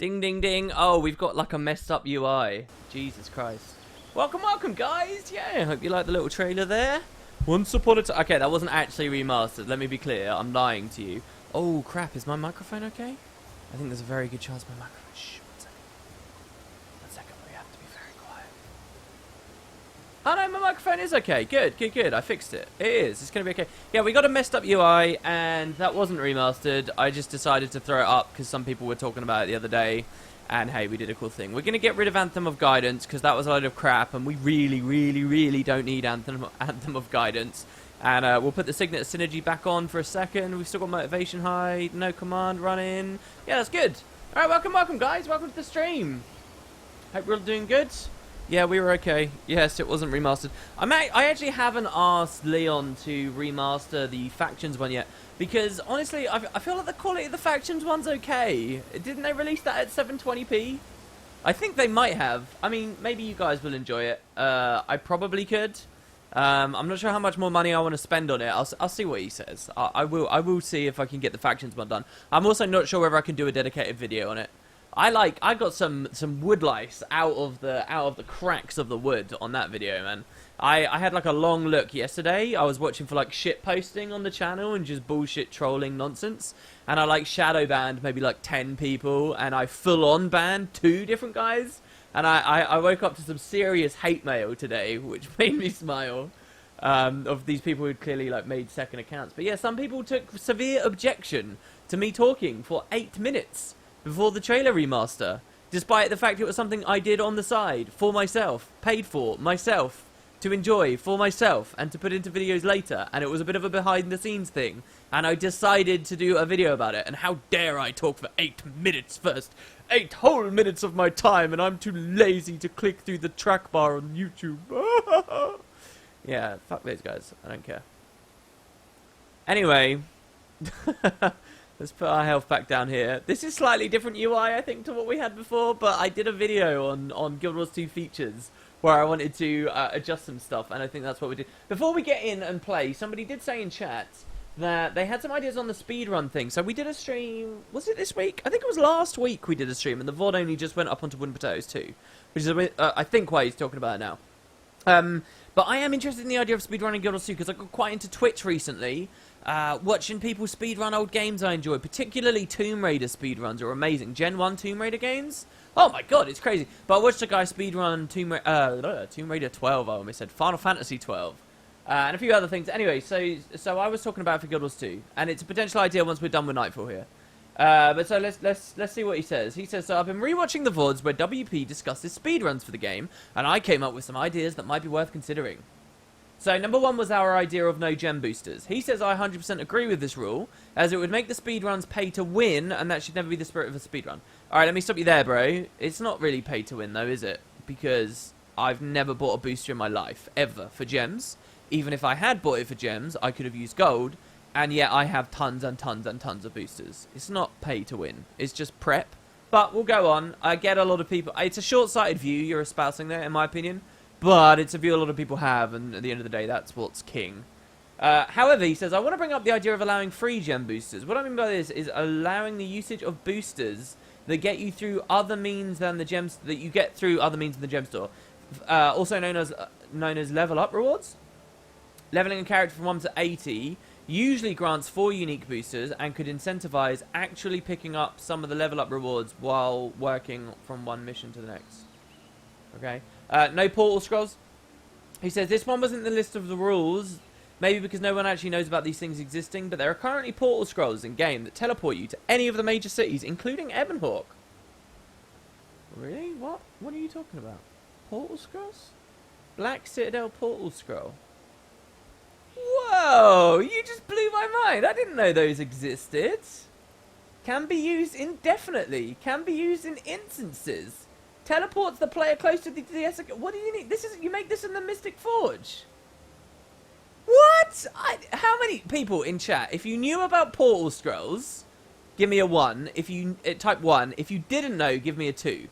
Ding, ding, ding. Oh, we've got like a messed up UI. Jesus Christ. Welcome, welcome, guys. Yeah, hope you like the little trailer there. Once upon a time. Okay, that wasn't actually remastered. Let me be clear. I'm lying to you. Oh, crap. Is my microphone okay? I think there's a very good chance my microphone. Shh, 1 second. 1 second. We have to be very quiet. Oh, no, my microphone is okay. Good, good, good. I fixed it. It is. It's going to be okay. Yeah, we got a messed up UI, and that wasn't remastered. I just decided to throw it up because some people were talking about it the other day. And hey, we did a cool thing. We're going to get rid of Anthem of Guidance because that was a load of crap, and we really, really, really don't need Anthem of Guidance. And we'll put the Signet Synergy back on for a second. We've still got Motivation High, no command running. Yeah, that's good. All right, welcome, welcome, guys. Welcome to the stream. Hope we're all doing good. Yeah, we were okay. Yes, it wasn't remastered. I actually haven't asked Leon to remaster the Factions one yet. Because, honestly, I feel like the quality of the Factions one's okay. Didn't they release that at 720p? I think they might have. I mean, maybe you guys will enjoy it. I probably could. I'm not sure how much more money I want to spend on it. I'll see what he says. I will see if I can get the Factions one done. I'm also not sure whether I can do a dedicated video on it. I got some wood lice out of the cracks of the wood on that video, man. I had like a long look yesterday. I was watching for like shit posting on the channel and just bullshit trolling nonsense. And I like shadow banned maybe like 10 people, and I full on banned 2 different guys. And I woke up to some serious hate mail today, which made me smile. Of these people who'd clearly like made second accounts. But yeah, some people took severe objection to me talking for 8 minutes before the trailer remaster, despite the fact it was something I did on the side for myself, paid for myself, to enjoy for myself, and to put into videos later. And it was a bit of a behind the scenes thing, and I decided to do a video about it. And how dare I talk for 8 minutes first, 8 whole minutes of my time, and I'm too lazy to click through the track bar on YouTube. Yeah, fuck those guys, I don't care. Anyway, let's put our health back down here. This is slightly different UI, I think, to what we had before, but I did a video on Guild Wars 2 features where I wanted to adjust some stuff, and I think that's what we did. Before we get in and play, somebody did say in chat that they had some ideas on the speedrun thing. So we did a stream, was it this week? I think it was last week we did a stream, and the VOD only just went up onto Wooden Potatoes too, which is, I think, why he's talking about it now. But I am interested in the idea of speedrunning Guild Wars 2 because I got quite into Twitch recently. Watching people speedrun old games I enjoy, particularly Tomb Raider speedruns are amazing. Gen 1 Tomb Raider games? Oh my god, it's crazy. But I watched a guy speedrun Tomb Raider 12, I almost said. Final Fantasy 12. And a few other things. Anyway, so I was talking about it for Guild Wars 2. And it's a potential idea once we're done with Nightfall here. But so let's see what he says. He says, so I've been rewatching the VODs where WP discusses speedruns for the game, and I came up with some ideas that might be worth considering. So number 1 was our idea of no gem boosters. He says I 100% agree with this rule, as it would make the speedruns pay to win, and that should never be the spirit of a speedrun. Alright, let me stop you there, bro. It's not really pay to win though, is it? Because I've never bought a booster in my life, ever, for gems. Even if I had bought it for gems, I could have used gold. And yet I have tons and tons and tons of boosters. It's not pay to win. It's just prep. But we'll go on. I get a lot of people. It's a short-sighted view you're espousing there, in my opinion. But it's a view a lot of people have. And at the end of the day, that's what's king. However, he says, I want to bring up the idea of allowing free gem boosters. What I mean by this is allowing the usage of boosters that get you through other means than the gems. That you get through other means in the gem store. Also known as level up rewards. Leveling a character from 1 to 80... usually grants 4 unique boosters and could incentivize actually picking up some of the level up rewards while working from one mission to the next. Okay. No portal scrolls. He says this one wasn't in the list of the rules, maybe because no one actually knows about these things existing, but there are currently portal scrolls in game that teleport you to any of the major cities, including Ebonhawk. Really? What? What are you talking about? Portal scrolls? Black Citadel portal scroll. Whoa, you just blew my mind. I didn't know those existed. Can be used indefinitely. Can be used in instances. Teleports the player close to the DS. What do you need? This is, you make this in the Mystic Forge. What? How many people in chat, if you knew about portal scrolls, give me a 1. If you type 1. If you didn't know, give me a 2.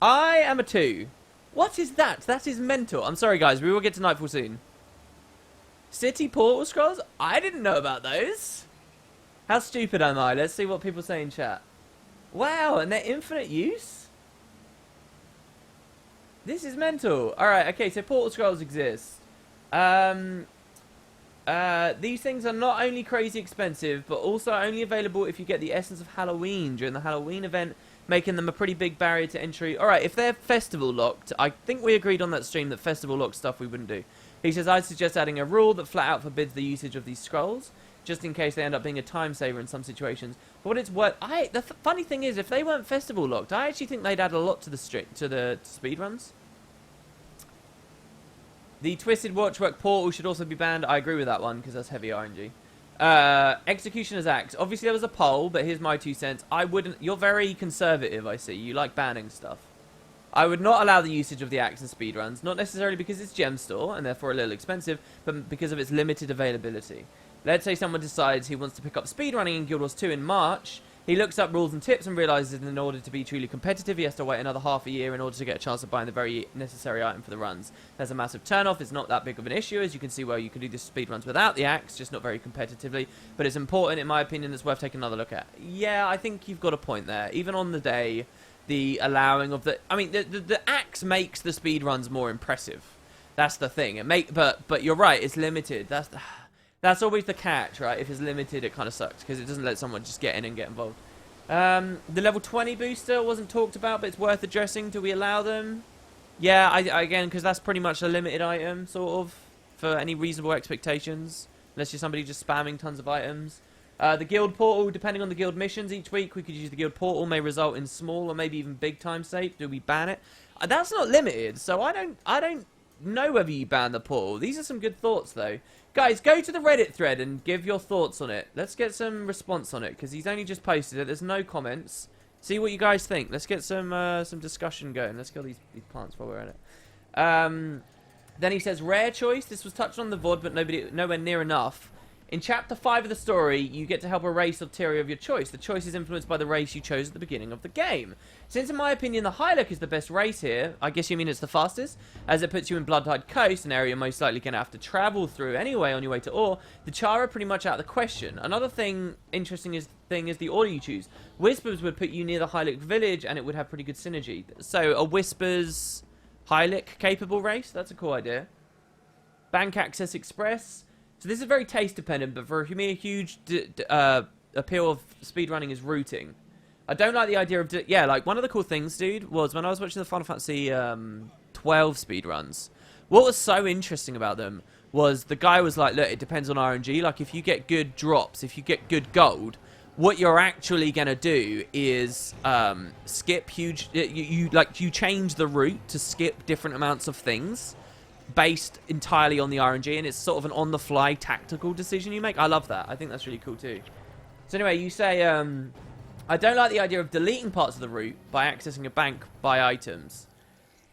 I am a 2. What is that? That is mental. I'm sorry, guys. We will get to Nightfall soon. City portal scrolls? I didn't know about those. How stupid am I? Let's see what people say in chat. Wow, and they're infinite use? This is mental. Alright, okay, so portal scrolls exist. These things are not only crazy expensive, but also only available if you get the Essence of Halloween during the Halloween event, making them a pretty big barrier to entry. Alright, if they're festival locked, I think we agreed on that stream that festival locked stuff we wouldn't do. He says, I'd suggest adding a rule that flat out forbids the usage of these scrolls, just in case they end up being a time saver in some situations. But what it's worth, the funny thing is, if they weren't festival locked, I actually think they'd add a lot to the speedruns. The Twisted Watchwork portal should also be banned. I agree with that one, because that's heavy RNG. Executioner's Axe. Obviously, there was a poll, but here's my 2 cents. I wouldn't... You're very conservative, I see. You like banning stuff. I would not allow the usage of the axe in speedruns, not necessarily because it's gem store, and therefore a little expensive, but because of its limited availability. Let's say someone decides he wants to pick up speedrunning in Guild Wars 2 in March. He looks up rules and tips and realizes that in order to be truly competitive, he has to wait another half a year in order to get a chance of buying the very necessary item for the runs. There's a massive turn-off. It's not that big of an issue. As you can see, well, you can do the speedruns without the axe, just not very competitively. But it's important, in my opinion, it's worth taking another look at. Yeah, I think you've got a point there. Even on the day, the allowing of the... I mean, the axe makes the speedruns more impressive. That's the thing. But you're right, it's limited. That's always the catch, right? If it's limited, it kind of sucks, because it doesn't let someone just get in and get involved. The level 20 booster wasn't talked about, but it's worth addressing. Do we allow them? Yeah, again, because that's pretty much a limited item, sort of, for any reasonable expectations. Unless you're somebody just spamming tons of items. The guild portal, depending on the guild missions each week, we could use the guild portal, may result in small or maybe even big time save. Do we ban it? That's not limited, so I don't know whether you ban the portal. These are some good thoughts, though. Guys, go to the Reddit thread and give your thoughts on it. Let's get some response on it, because he's only just posted it. There's no comments. See what you guys think. Let's get some discussion going. Let's kill these plants while we're at it. Then he says, rare choice. This was touched on the VOD, but nowhere near enough. In Chapter 5 of the story, you get to help a race or tier of your choice. The choice is influenced by the race you chose at the beginning of the game. Since, in my opinion, the Hylic is the best race here, I guess you mean it's the fastest, as it puts you in Bloodtide Coast, an area you're most likely going to have to travel through anyway on your way to Ore, the Chara are pretty much out of the question. Another interesting thing is the order you choose. Whispers would put you near the Hylic village, and it would have pretty good synergy. So, a Whispers Hylic capable race? That's a cool idea. Bank Access Express. So this is very taste dependent, but for me a huge appeal of speedrunning is routing. I don't like the idea of... yeah, like, one of the cool things, dude, was when I was watching the Final Fantasy 12 speedruns, what was so interesting about them was the guy was like, look, it depends on RNG. Like, if you get good drops, if you get good gold, what you're actually going to do is skip huge... You change the route to skip different amounts of things based entirely on the RNG, and it's sort of an on-the-fly tactical decision you make. I love that. I think that's really cool too. So anyway, you say, I don't like the idea of deleting parts of the route by accessing a bank by items.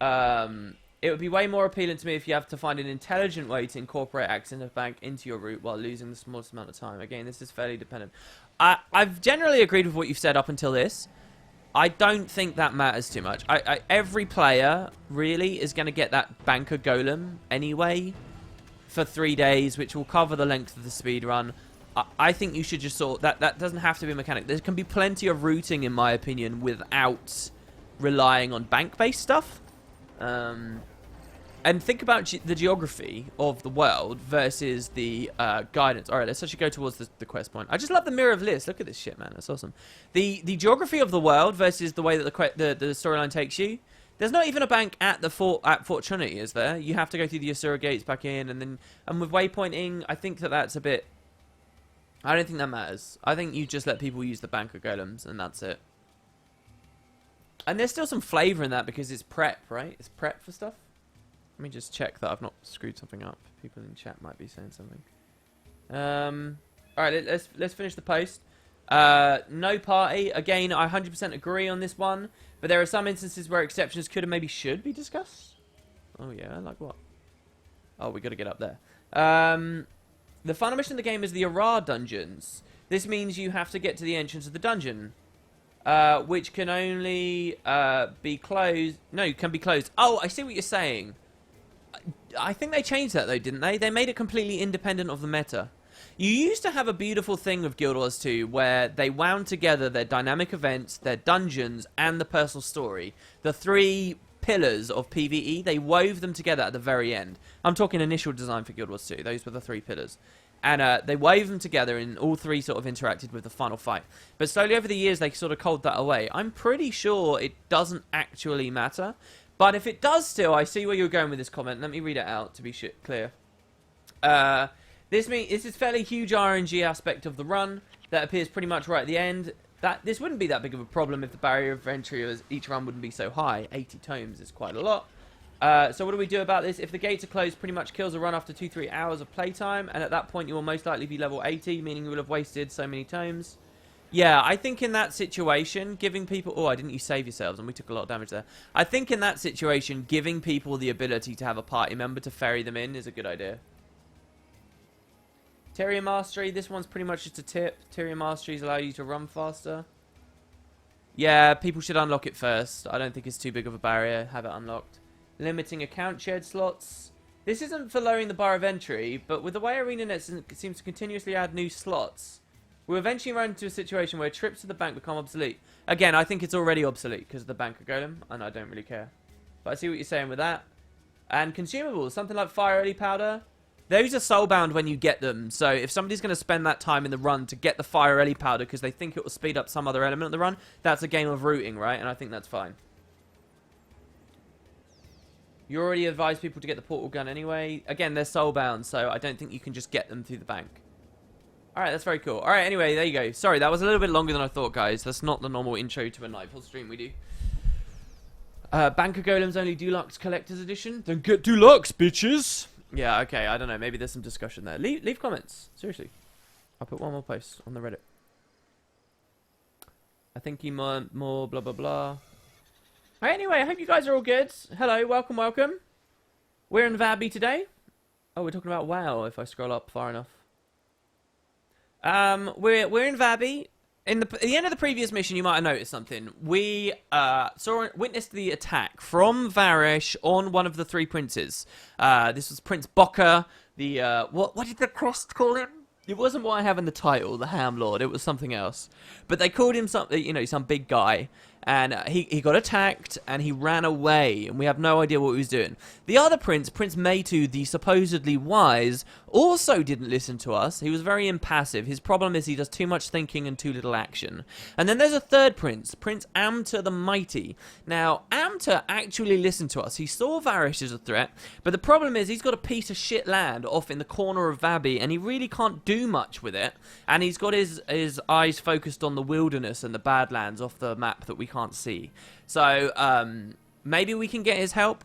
It would be way more appealing to me if you have to find an intelligent way to incorporate accessing a bank into your route while losing the smallest amount of time. Again, this is fairly dependent. I've generally agreed with what you've said up until this. I don't think that matters too much. Every player, really, is going to get that Banker Golem anyway for 3 days, which will cover the length of the speedrun. I think you should just sort... That doesn't have to be a mechanic. There can be plenty of routing, in my opinion, without relying on bank-based stuff. And think about the geography of the world versus the guidance. All right, let's actually go towards the quest point. I just love the Mirror of List. Look at this shit, man. That's awesome. The geography of the world versus the way that the storyline takes you. There's not even a bank at Fort Trinity, is there? You have to go through the Asura gates back in, and with waypointing, I think that's a bit... I don't think that matters. I think you just let people use the Banker Golems, and that's it. And there's still some flavor in that because it's prep, right? It's prep for stuff. Let me just check that I've not screwed something up. People in chat might be saying something. All right, let's finish the post. No party. Again, I 100% agree on this one. But there are some instances where exceptions could and maybe should be discussed. Oh, yeah. Like what? Oh, we got to get up there. The final mission of the game is the Ara dungeons. This means you have to get to the entrance of the dungeon. Which can only be closed. No, can be closed. Oh, I see what you're saying. I think they changed that, though, didn't they? They made it completely independent of the meta. You used to have a beautiful thing with Guild Wars 2 where they wound together their dynamic events, their dungeons, and the personal story. The three pillars of PvE, they wove them together at the very end. I'm talking initial design for Guild Wars 2. Those were the three pillars. And they wove them together, and all three sort of interacted with the final fight. But slowly over the years, they sort of culled that away. I'm pretty sure it doesn't actually matter. But if it does still, I see where you're going with this comment. Let me read it out to be clear. This is fairly huge RNG aspect of the run that appears pretty much right at the end. This wouldn't be that big of a problem if the barrier of entry of each run wouldn't be so high. 80 tomes is quite a lot. So what do we do about this? If the gates are closed, pretty much kills a run after 2-3 hours of playtime, and at that point you will most likely be level 80, meaning you will have wasted so many tomes. Yeah, I think in that situation, giving people... Oh, I didn't you save yourselves, and we took a lot of damage there. I think in that situation, giving people the ability to have a party member to ferry them in is a good idea. Terrier Mastery, this one's pretty much just a tip. Terrier Masteries allow you to run faster. Yeah, people should unlock it first. I don't think it's too big of a barrier. Have it unlocked. Limiting account shared slots. This isn't for lowering the bar of entry, but with the way ArenaNet seems to continuously add new slots, we'll eventually run into a situation where trips to the bank become obsolete. Again, I think it's already obsolete because of the banker golem, and I don't really care. But I see what you're saying with that. And consumables, something like fire early powder. Those are soulbound when you get them, so if somebody's going to spend that time in the run to get the fire early powder because they think it will speed up some other element of the run, that's a game of routing, right? And I think that's fine. You already advised people to get the portal gun anyway. Again, they're soulbound, so I don't think you can just get them through the bank. Alright, that's very cool. Alright, anyway, there you go. Sorry, that was a little bit longer than I thought, guys. That's not the normal intro to a Nightfall stream we do. Banker Golems only Deluxe Collector's Edition. Then get Deluxe, bitches! Yeah, okay, I don't know. Maybe there's some discussion there. Leave comments. Seriously. I'll put one more post on the Reddit. I think you want more blah blah blah. Right, anyway, I hope you guys are all good. Hello, welcome, welcome. We're in Vabby today. Oh, we're talking about WoW if I scroll up far enough. We're in Vabby. At the end of the previous mission, you might have noticed something. We witnessed the attack from Varish on one of the three princes. This was Prince Bokka. What did the crest call him? It wasn't what I have in the title, the Hamlord. It was something else. But they called him something, you know, some big guy. And he got attacked, and he ran away, and we have no idea what he was doing. The other prince, Prince Maytu, the supposedly wise, also didn't listen to us. He was very impassive. His problem is he does too much thinking and too little action. And then there's a third prince, Prince Amter the Mighty. Now, Amter actually listened to us. He saw Varish as a threat, but the problem is he's got a piece of shit land off in the corner of Vabby, and he really can't do much with it. And he's got his eyes focused on the wilderness and the Badlands off the map that we can't see. So maybe we can get his help.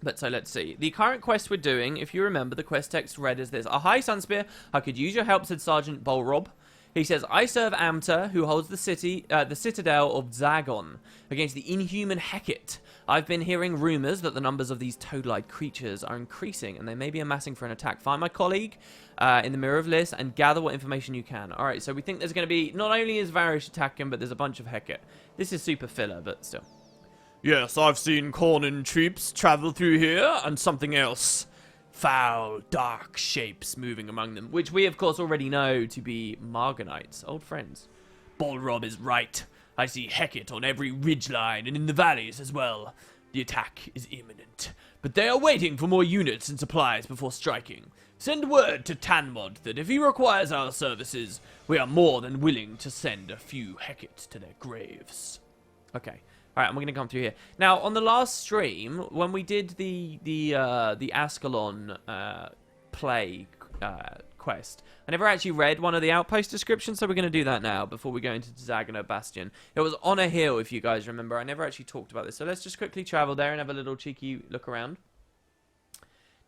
But so let's see. The current quest we're doing, if you remember, the quest text read as this. Hi, Sunspear. I could use your help, said Sergeant Bolrob. He says, I serve Amter, who holds the Citadel of Zagon, against the inhuman Heckit. I've been hearing rumors that the numbers of these toad-like creatures are increasing, and they may be amassing for an attack. Find my colleague in the Mirror of Liss and gather what information you can. Alright, so we think there's going to be, not only is Varish attacking, but there's a bunch of Heckit. This is super filler, but still. Yes, I've seen Cornin troops travel through here, and something else. Foul, dark shapes moving among them, which we, of course, already know to be Marganites, old friends. Bolrob is right. I see Heckit on every ridgeline and in the valleys as well. The attack is imminent, but they are waiting for more units and supplies before striking. Send word to Tanmod that if he requires our services, we are more than willing to send a few Heckit to their graves. Okay. Alright, and we're going to come through here. Now, on the last stream, when we did the Ascalon play quest, I never actually read one of the outpost descriptions, so we're going to do that now before we go into Zago Bastion. It was on a hill, if you guys remember. I never actually talked about this, so let's just quickly travel there and have a little cheeky look around.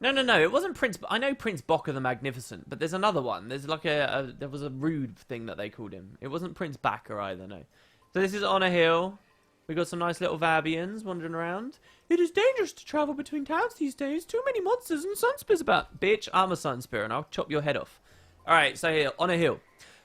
No, it wasn't Prince... I know Prince Bokka the Magnificent, but there's another one. There's like there was a rude thing that they called him. It wasn't Prince Baka either, no. So this is on a hill. We got some nice little Vabians wandering around. It is dangerous to travel between towns these days. Too many monsters and sunspears about. Bitch, I'm a sunspear and I'll chop your head off. Alright, so here, on a hill.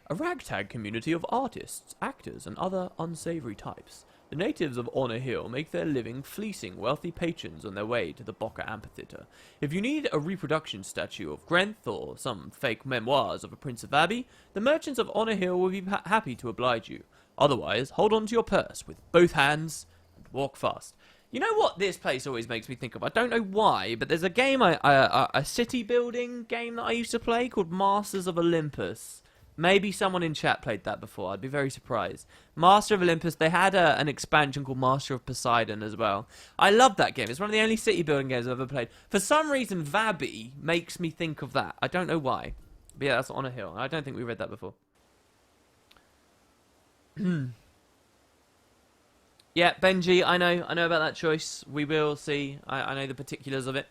A ragtag community of artists, actors, and other unsavory types The natives of Honor Hill make their living fleecing wealthy patrons on their way to the Bokka amphitheater. If you need a reproduction statue of Grenth or some fake memoirs of a Prince of Vabby, the merchants of Honor Hill will be happy to oblige you. Otherwise, hold on to your purse with both hands and walk fast. You know what this place always makes me think of? I don't know why, but there's a game, a city building game that I used to play called Masters of Olympus. Maybe someone in chat played that before. I'd be very surprised. Master of Olympus, they had an expansion called Master of Poseidon as well. I love that game. It's one of the only city building games I've ever played. For some reason, Vabby makes me think of that. I don't know why. But yeah, that's Honor Hill. I don't think we read that before. Yeah, Benji, I know about that choice. We will see. I know the particulars of it.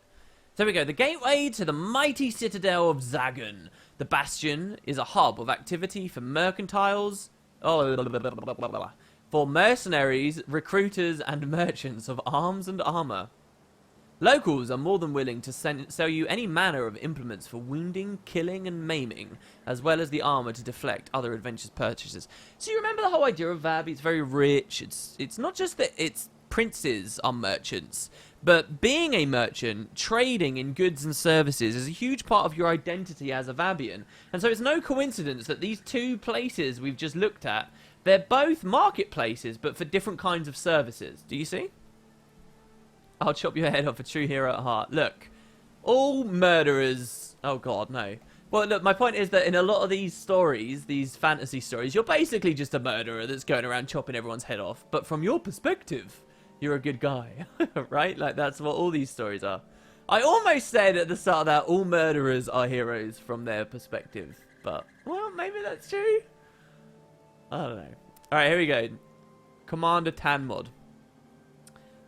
So we go. The gateway to the mighty Citadel of Zago. The Bastion is a hub of activity for mercantiles, for mercenaries, recruiters, and merchants of arms and armor. Locals are more than willing to sell you any manner of implements for wounding, killing, and maiming, as well as the armor to deflect other adventurous purchases. So you remember the whole idea of Vabby? It's very rich. It's not just that its princes are merchants, but being a merchant, trading in goods and services is a huge part of your identity as a Vabian. And so it's no coincidence that these two places we've just looked at, they're both marketplaces, but for different kinds of services. Do you see? I'll chop your head off, a true hero at heart. Look, all murderers... Oh, God, no. Well, look, my point is that in a lot of these stories, these fantasy stories, you're basically just a murderer that's going around chopping everyone's head off. But from your perspective, you're a good guy, right? Like, that's what all these stories are. I almost said at the start that all murderers are heroes from their perspective. But, well, maybe that's true. I don't know. Alright, here we go. Commander Tanmod.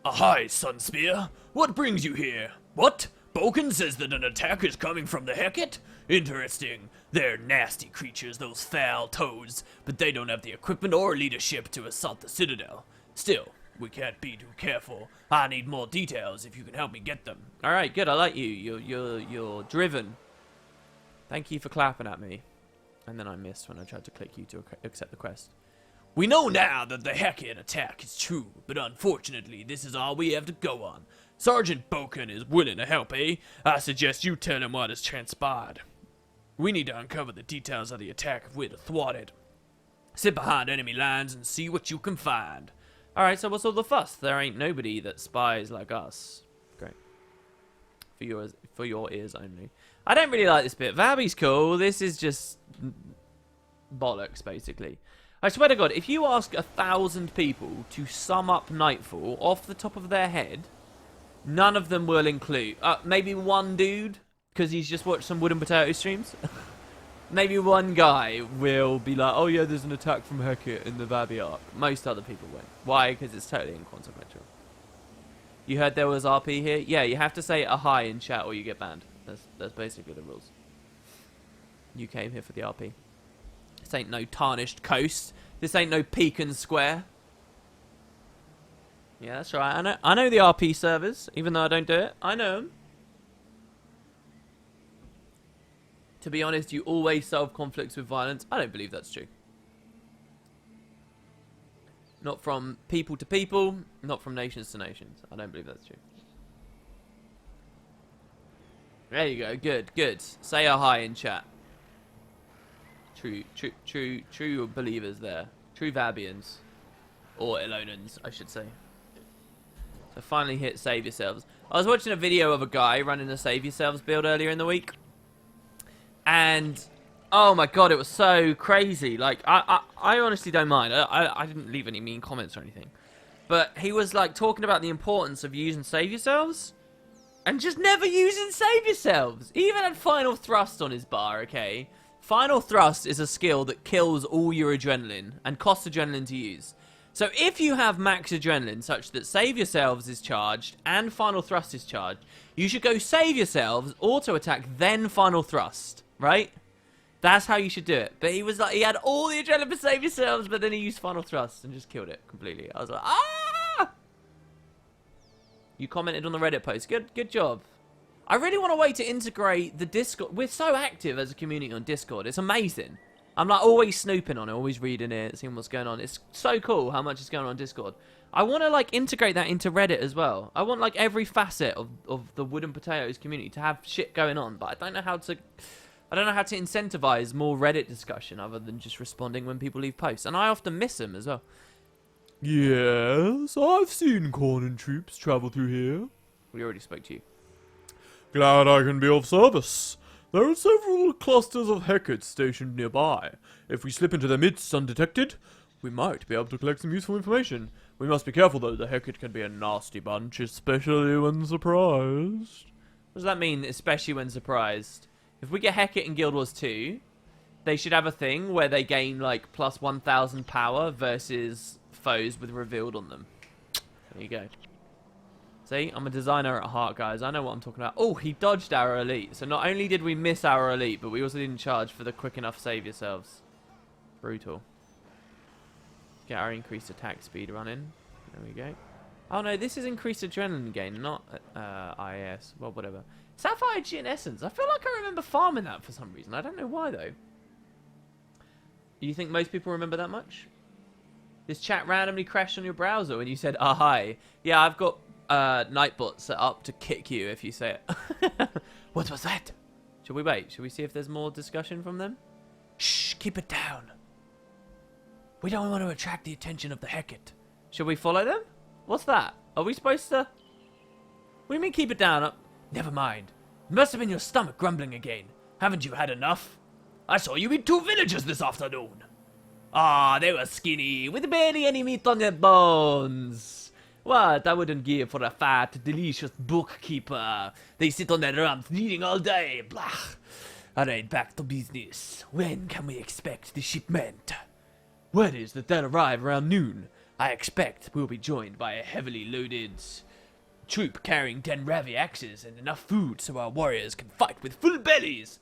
Hi, Sunspear. What brings you here? What? Boken says that an attack is coming from the Heckit? Interesting. They're nasty creatures, those foul toads, but they don't have the equipment or leadership to assault the Citadel. Still, we can't be too careful. I need more details if you can help me get them. Alright, good, I like you. You're driven. Thank you for clapping at me. And then I missed when I tried to click you to accept the quest. We know now that the Heckit attack is true, but unfortunately this is all we have to go on. Sergeant Boken is willing to help, eh? I suggest you tell him what has transpired. We need to uncover the details of the attack if we're to thwart it. Sit behind enemy lines and see what you can find. Alright, so what's all the fuss? There ain't nobody that spies like us. Great. For your ears only. I don't really like this bit. Vabby's cool. This is just bollocks, basically. I swear to God, if you ask 1,000 people to sum up Nightfall off the top of their head, none of them will include... maybe one dude, because he's just watched some Wood and Potato streams. Maybe one guy will be like, oh yeah, there's an attack from Heckit in the Vabby arc. Most other people won't. Why? Because it's totally inconsequential. You heard there was RP here? Yeah, you have to say a hi in chat or you get banned. That's basically the rules. You came here for the RP. This ain't no tarnished coast. This ain't no Pecan Square. Yeah, that's right. I know the RP servers, even though I don't do it. I know them. To be honest, you always solve conflicts with violence. I don't believe that's true. Not from people to people, not from nations to nations. I don't believe that's true. There you go. Good, good. Say a hi in chat. True believers there. True Vabians. Or Elonans, I should say. So finally hit save yourselves. I was watching a video of a guy running a save yourselves build earlier in the week. And, oh my god, it was so crazy. Like, I honestly don't mind. I didn't leave any mean comments or anything. But he was, like, talking about the importance of using save yourselves. And just never using save yourselves. He even had final thrust on his bar, okay? Final thrust is a skill that kills all your adrenaline and costs adrenaline to use. So if you have max adrenaline such that save yourselves is charged and final thrust is charged, you should go save yourselves, auto attack, then final thrust, right? That's how you should do it. But he was like, he had all the adrenaline for save yourselves, but then he used final thrust and just killed it completely. I was like, ah! You commented on the Reddit post. Good job. I really want a way to integrate the Discord. We're so active as a community on Discord. It's amazing. I'm like always snooping on it, always reading it, seeing what's going on. It's so cool how much is going on Discord. I want to like integrate that into Reddit as well. I want like every facet of the Wood and Potatoes community to have shit going on, but I don't know how to incentivize more Reddit discussion other than just responding when people leave posts. And I often miss them as well. Yes, I've seen Corn troops travel through here. We already spoke to you. Glad I can be of service. There are several clusters of Heckit stationed nearby. If we slip into their midst undetected, we might be able to collect some useful information. We must be careful though, the Heckit can be a nasty bunch, especially when surprised. What does that mean, especially when surprised? If we get Heckit in Guild Wars 2, they should have a thing where they gain like plus 1,000 power versus foes with revealed on them. There you go. See, I'm a designer at heart, guys. I know what I'm talking about. Oh, he dodged our elite. So not only did we miss our elite, but we also didn't charge for the quick enough save yourselves. Brutal. Get our increased attack speed running. There we go. Oh no, this is increased adrenaline gain, not IS. Well, whatever. Sapphire Reconnaissance. I feel like I remember farming that for some reason. I don't know why, though. You think most people remember that much? This chat randomly crashed on your browser when you said, "Ah, hi." Yeah, I've got Nightbot set up to kick you if you say it. What was that? Should we wait? Should we see if there's more discussion from them? Shh, keep it down. We don't want to attract the attention of the Heckit. Should we follow them? What's that? Are we supposed to... What do you mean keep it down? Never mind. It must have been your stomach grumbling again. Haven't you had enough? I saw you eat 2 villagers this afternoon. Ah, they were skinny, with barely any meat on their bones. What I wouldn't give for a fat, delicious bookkeeper. They sit on their rumps reading all day. Blah. Alright, back to business. When can we expect the shipment? Word is that they'll arrive around noon. I expect we'll be joined by a heavily loaded troop carrying 10 Ravi axes and enough food so our warriors can fight with full bellies.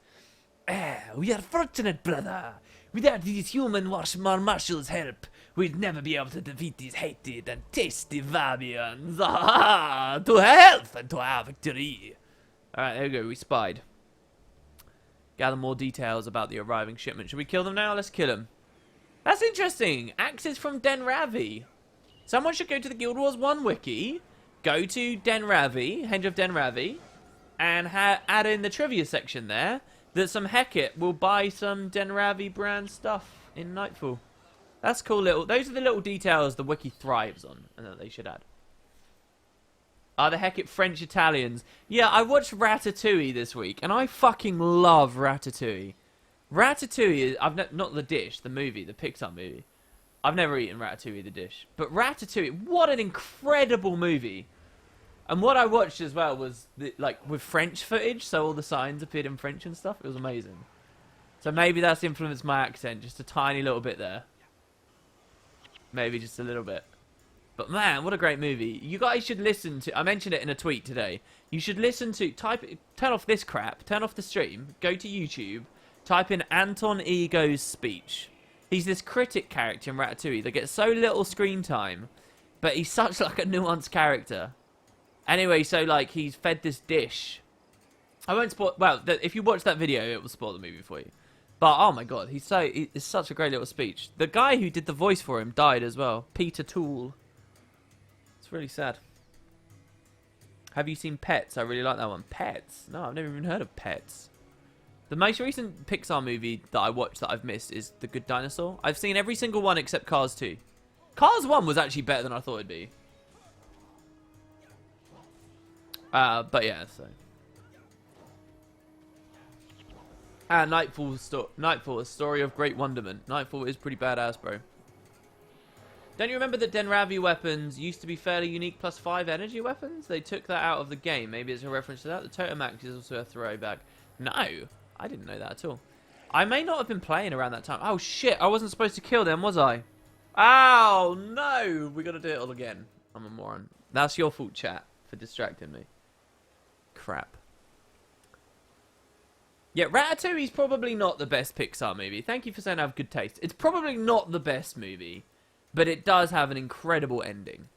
Ah, we are fortunate, brother. Without these human marshals' help, we'd never be able to defeat these hated and tasty Vabians. Ah, to health and to our victory. Alright, there we go, we spied. Gather more details about the arriving shipment. Should we kill them now? Let's kill them. That's interesting. Axes from Den Ravi. Someone should go to the Guild Wars 1 wiki, go to Den Ravi, Henge of Den Ravi, and add in the trivia section there that some Heckit will buy some Den Ravi brand stuff in Nightfall. That's cool little... Those are the little details the wiki thrives on and that they should add. Are the Heckit French Italians? Yeah, I watched Ratatouille this week, and I fucking love Ratatouille. Ratatouille is... not the dish, the movie, the Pixar movie. I've never eaten Ratatouille, the dish. But Ratatouille, what an incredible movie. And what I watched as well was, like, with French footage, so all the signs appeared in French and stuff. It was amazing. So maybe that's influenced my accent, just a tiny little bit there. Maybe just a little bit. But man, what a great movie. You guys should listen to... I mentioned it in a tweet today. You should listen to... Turn off this crap. Turn off the stream. Go to YouTube. Type in Anton Ego's speech. He's this critic character in Ratatouille that gets so little screen time. But he's such like a nuanced character. Anyway, so like he's fed this dish. I won't spoil... Well, if you watch that video, it will spoil the movie for you. But, oh my god, it's such a great little speech. The guy who did the voice for him died as well. Peter Toole. It's really sad. Have you seen Pets? I really like that one. Pets? No, I've never even heard of Pets. The most recent Pixar movie that I watched that I've missed is The Good Dinosaur. I've seen every single one except Cars 2. Cars 1 was actually better than I thought it'd be. But yeah, so... Nightfall, a story of great wonderment. Nightfall is pretty badass, bro. Don't you remember that Den Ravi weapons used to be fairly unique +5 energy weapons? They took that out of the game. Maybe it's a reference to that. The Totem-Axe is also a throwback. No, I didn't know that at all. I may not have been playing around that time. Oh shit, I wasn't supposed to kill them, was I? Oh no, we gotta do it all again. I'm a moron. That's your fault, chat, for distracting me. Crap. Yeah, Ratatouille's probably not the best Pixar movie. Thank you for saying I have good taste. It's probably not the best movie, but it does have an incredible ending.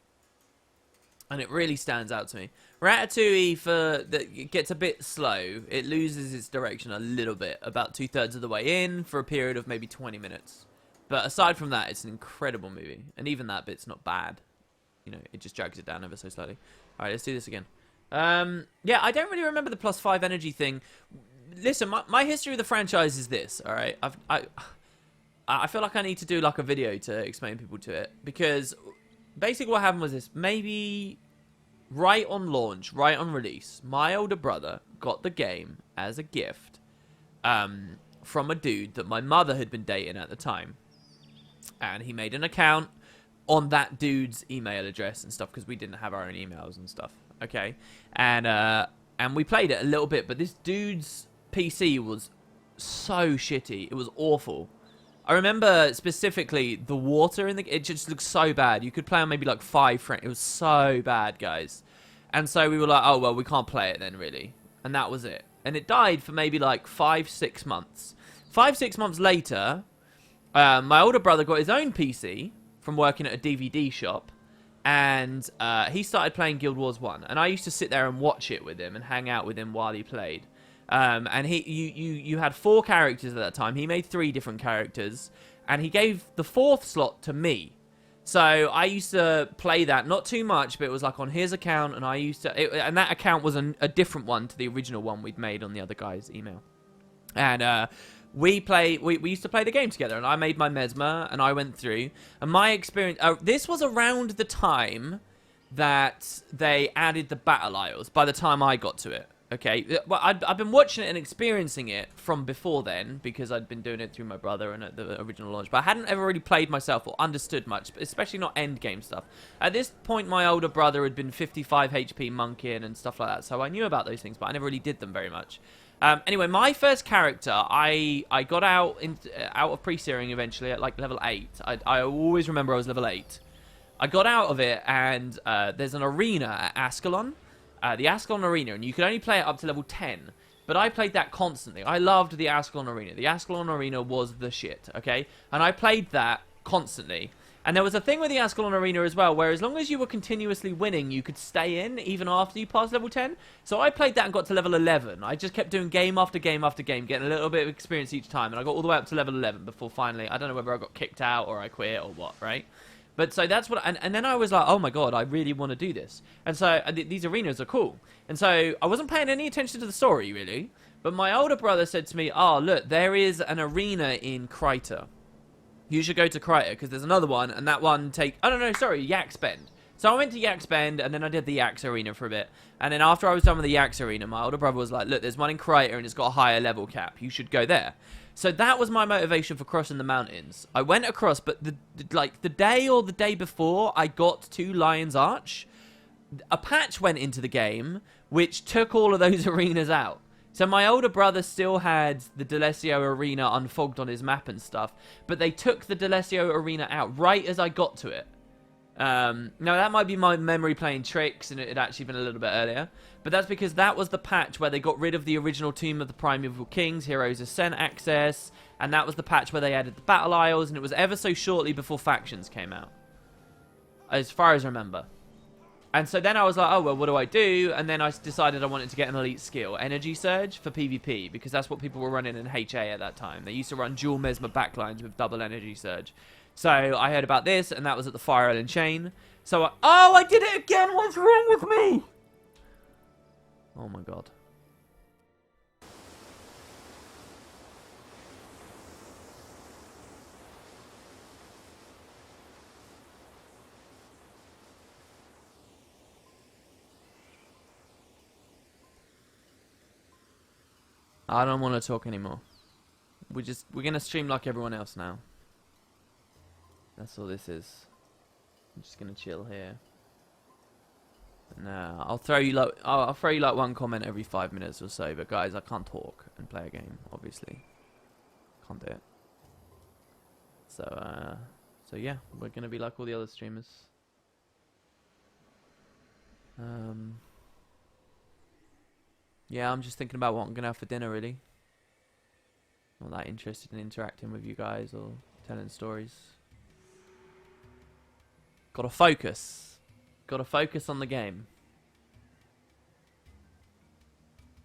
And it really stands out to me. Ratatouille, it gets a bit slow. It loses its direction a little bit, about 2/3 of the way in, for a period of maybe 20 minutes. But aside from that, it's an incredible movie. And even that bit's not bad. You know, it just drags it down ever so slightly. Alright, let's do this again. Yeah, I don't really remember the +5 energy thing. Listen, my history of the franchise is this, alright? I feel like I need to do like a video to explain people to it. Because basically what happened was this. Maybe right on launch, right on release, my older brother got the game as a gift from a dude that my mother had been dating at the time. And he made an account on that dude's email address and stuff, because we didn't have our own emails and stuff. Okay, and we played it a little bit, but this dude's PC was so shitty. It was awful. I remember specifically the water in it just looked so bad. You could play on maybe like 5 frames. It was so bad, guys. And so we were like, oh well, we can't play it then, really. And that was it. And it died for maybe like 5-6 months. 5-6 months later, my older brother got his own PC from working at a DVD shop. And he started playing Guild Wars 1. And I used to sit there and watch it with him and hang out with him while he played. And you had 4 characters at that time. He made 3 different characters. And he gave the 4th slot to me. So I used to play that, not too much, but it was like on his account. And I used to... and that account was a different one to the original one we'd made on the other guy's email. And... we used to play the game together, and I made my Mesmer, and I went through. And my experience... this was around the time that they added the Battle Isles, by the time I got to it. Okay? Well, I've been watching it and experiencing it from before then, because I'd been doing it through my brother and at the original launch. But I hadn't ever really played myself or understood much, especially not endgame stuff. At this point, my older brother had been 55 HP monkeying and stuff like that, so I knew about those things, but I never really did them very much. Anyway, my first character, I got out of pre-searing eventually at like level 8. I always remember I was level 8. I got out of it, and there's an arena at Ascalon, the Ascalon Arena, and you can only play it up to level 10. But I played that constantly. I loved the Ascalon Arena. The Ascalon Arena was the shit, okay? And I played that constantly. And there was a thing with the Ascalon Arena as well, where as long as you were continuously winning, you could stay in, even after you passed level 10. So I played that and got to level 11. I just kept doing game after game after game, getting a little bit of experience each time. And I got all the way up to level 11 before finally, I don't know whether I got kicked out or I quit or what, right? But so that's what, and then I was like, oh my god, I really want to do this. And so these arenas are cool. And so I wasn't paying any attention to the story, really. But my older brother said to me, oh, look, there is an arena in Kryta. You should go to Kryta, because there's another one, and that one Yak's Bend. So I went to Yak's Bend, and then I did the Yaks Arena for a bit. And then after I was done with the Yaks Arena, my older brother was like, look, there's one in Kryta, and it's got a higher level cap. You should go there. So that was my motivation for crossing the mountains. I went across, but the day or the day before I got to Lion's Arch, a patch went into the game, which took all of those arenas out. So my older brother still had the Delesio Arena unfogged on his map and stuff, but they took the Delesio Arena out right as I got to it. Now, that might be my memory playing tricks, and it had actually been a little bit earlier, but that's because that was the patch where they got rid of the original Tomb of the Primeval Kings, Heroes Ascent access, and that was the patch where they added the Battle Isles, and it was ever so shortly before Factions came out, as far as I remember. And so then I was like, oh, well, what do I do? And then I decided I wanted to get an elite skill, Energy Surge, for PvP, because that's what people were running in HA at that time. They used to run dual Mesmer backlines with double Energy Surge. So I heard about this, and that was at the Fire Island Chain. So I did it again! What's wrong with me? Oh my god. I don't want to talk anymore. We're gonna stream like everyone else now. That's all this is. I'm just gonna chill here. Nah, I'll throw you like one comment every 5 minutes or so. But guys, I can't talk and play a game. Obviously, can't do it. So yeah, we're gonna be like all the other streamers. Yeah, I'm just thinking about what I'm gonna have for dinner, really. Not that interested in interacting with you guys or telling stories. Gotta focus. Gotta focus on the game.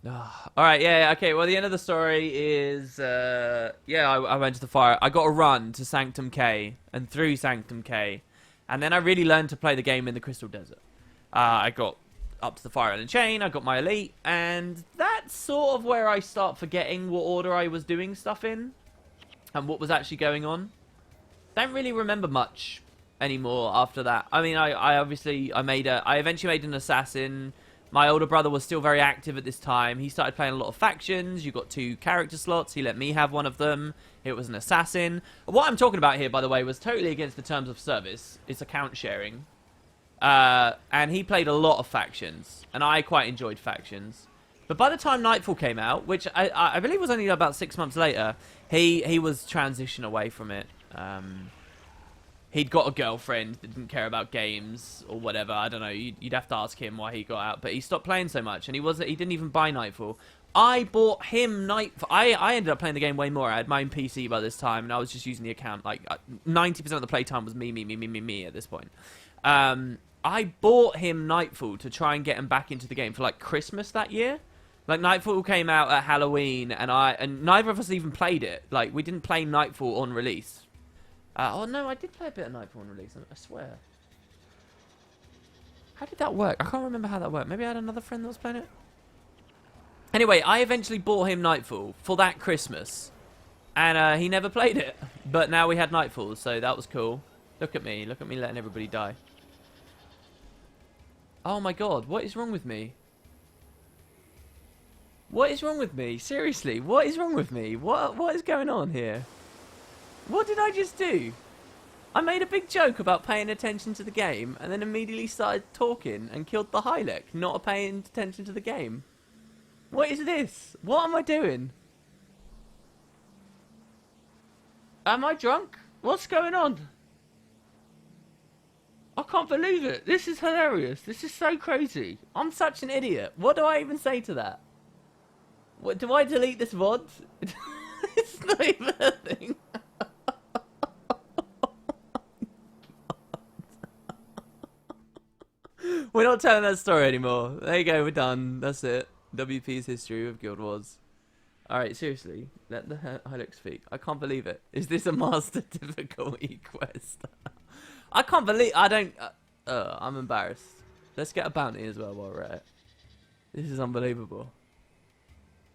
Alright, yeah, okay. Well, the end of the story is... yeah, I went to the fire. I got a run to Sanctum K and through Sanctum K. And then I really learned to play the game in the Crystal Desert. I got up to the Fire Island Chain. I got my Elite. And that's sort of where I start forgetting what order I was doing stuff in. And what was actually going on. Don't really remember much anymore after that. I mean, I eventually made an assassin. My older brother was still very active at this time. He started playing a lot of factions. You got 2 character slots. He let me have one of them. It was an assassin. What I'm talking about here, by the way, was totally against the terms of service. It's account sharing. And he played a lot of factions. And I quite enjoyed factions. But by the time Nightfall came out, which I believe was only about 6 months later, he was transitioning away from it. He'd got a girlfriend that didn't care about games or whatever. I don't know. You'd have to ask him why he got out. But he stopped playing so much. And he didn't even buy Nightfall. I bought him Nightfall. I ended up playing the game way more. I had my own PC by this time. And I was just using the account. Like, 90% of the playtime was me at this point. I bought him Nightfall to try and get him back into the game for, like, Christmas that year. Like, Nightfall came out at Halloween. And neither of us even played it. Like, we didn't play Nightfall on release. Oh, no, I did play a bit of Nightfall on release, I swear. How did that work? I can't remember how that worked. Maybe I had another friend that was playing it? Anyway, I eventually bought him Nightfall for that Christmas. And he never played it. But now we had Nightfall, so that was cool. Look at me letting everybody die. Oh my god, what is wrong with me? What is wrong with me? Seriously, what is wrong with me? What is going on here? What did I just do? I made a big joke about paying attention to the game and then immediately started talking and killed the Hylek, not paying attention to the game. What is this? What am I doing? Am I drunk? What's going on? I can't believe it. This is hilarious. This is so crazy. I'm such an idiot. What do I even say to that? What, do I delete this VOD? It's not even a thing. We're not telling that story anymore. There you go, we're done. That's it. WP's history of Guild Wars. Alright, seriously. Let the Hilux speak. I can't believe it. Is this a master difficulty quest? I can't believe... I'm embarrassed. Let's get a bounty as well while we're at it. This is unbelievable.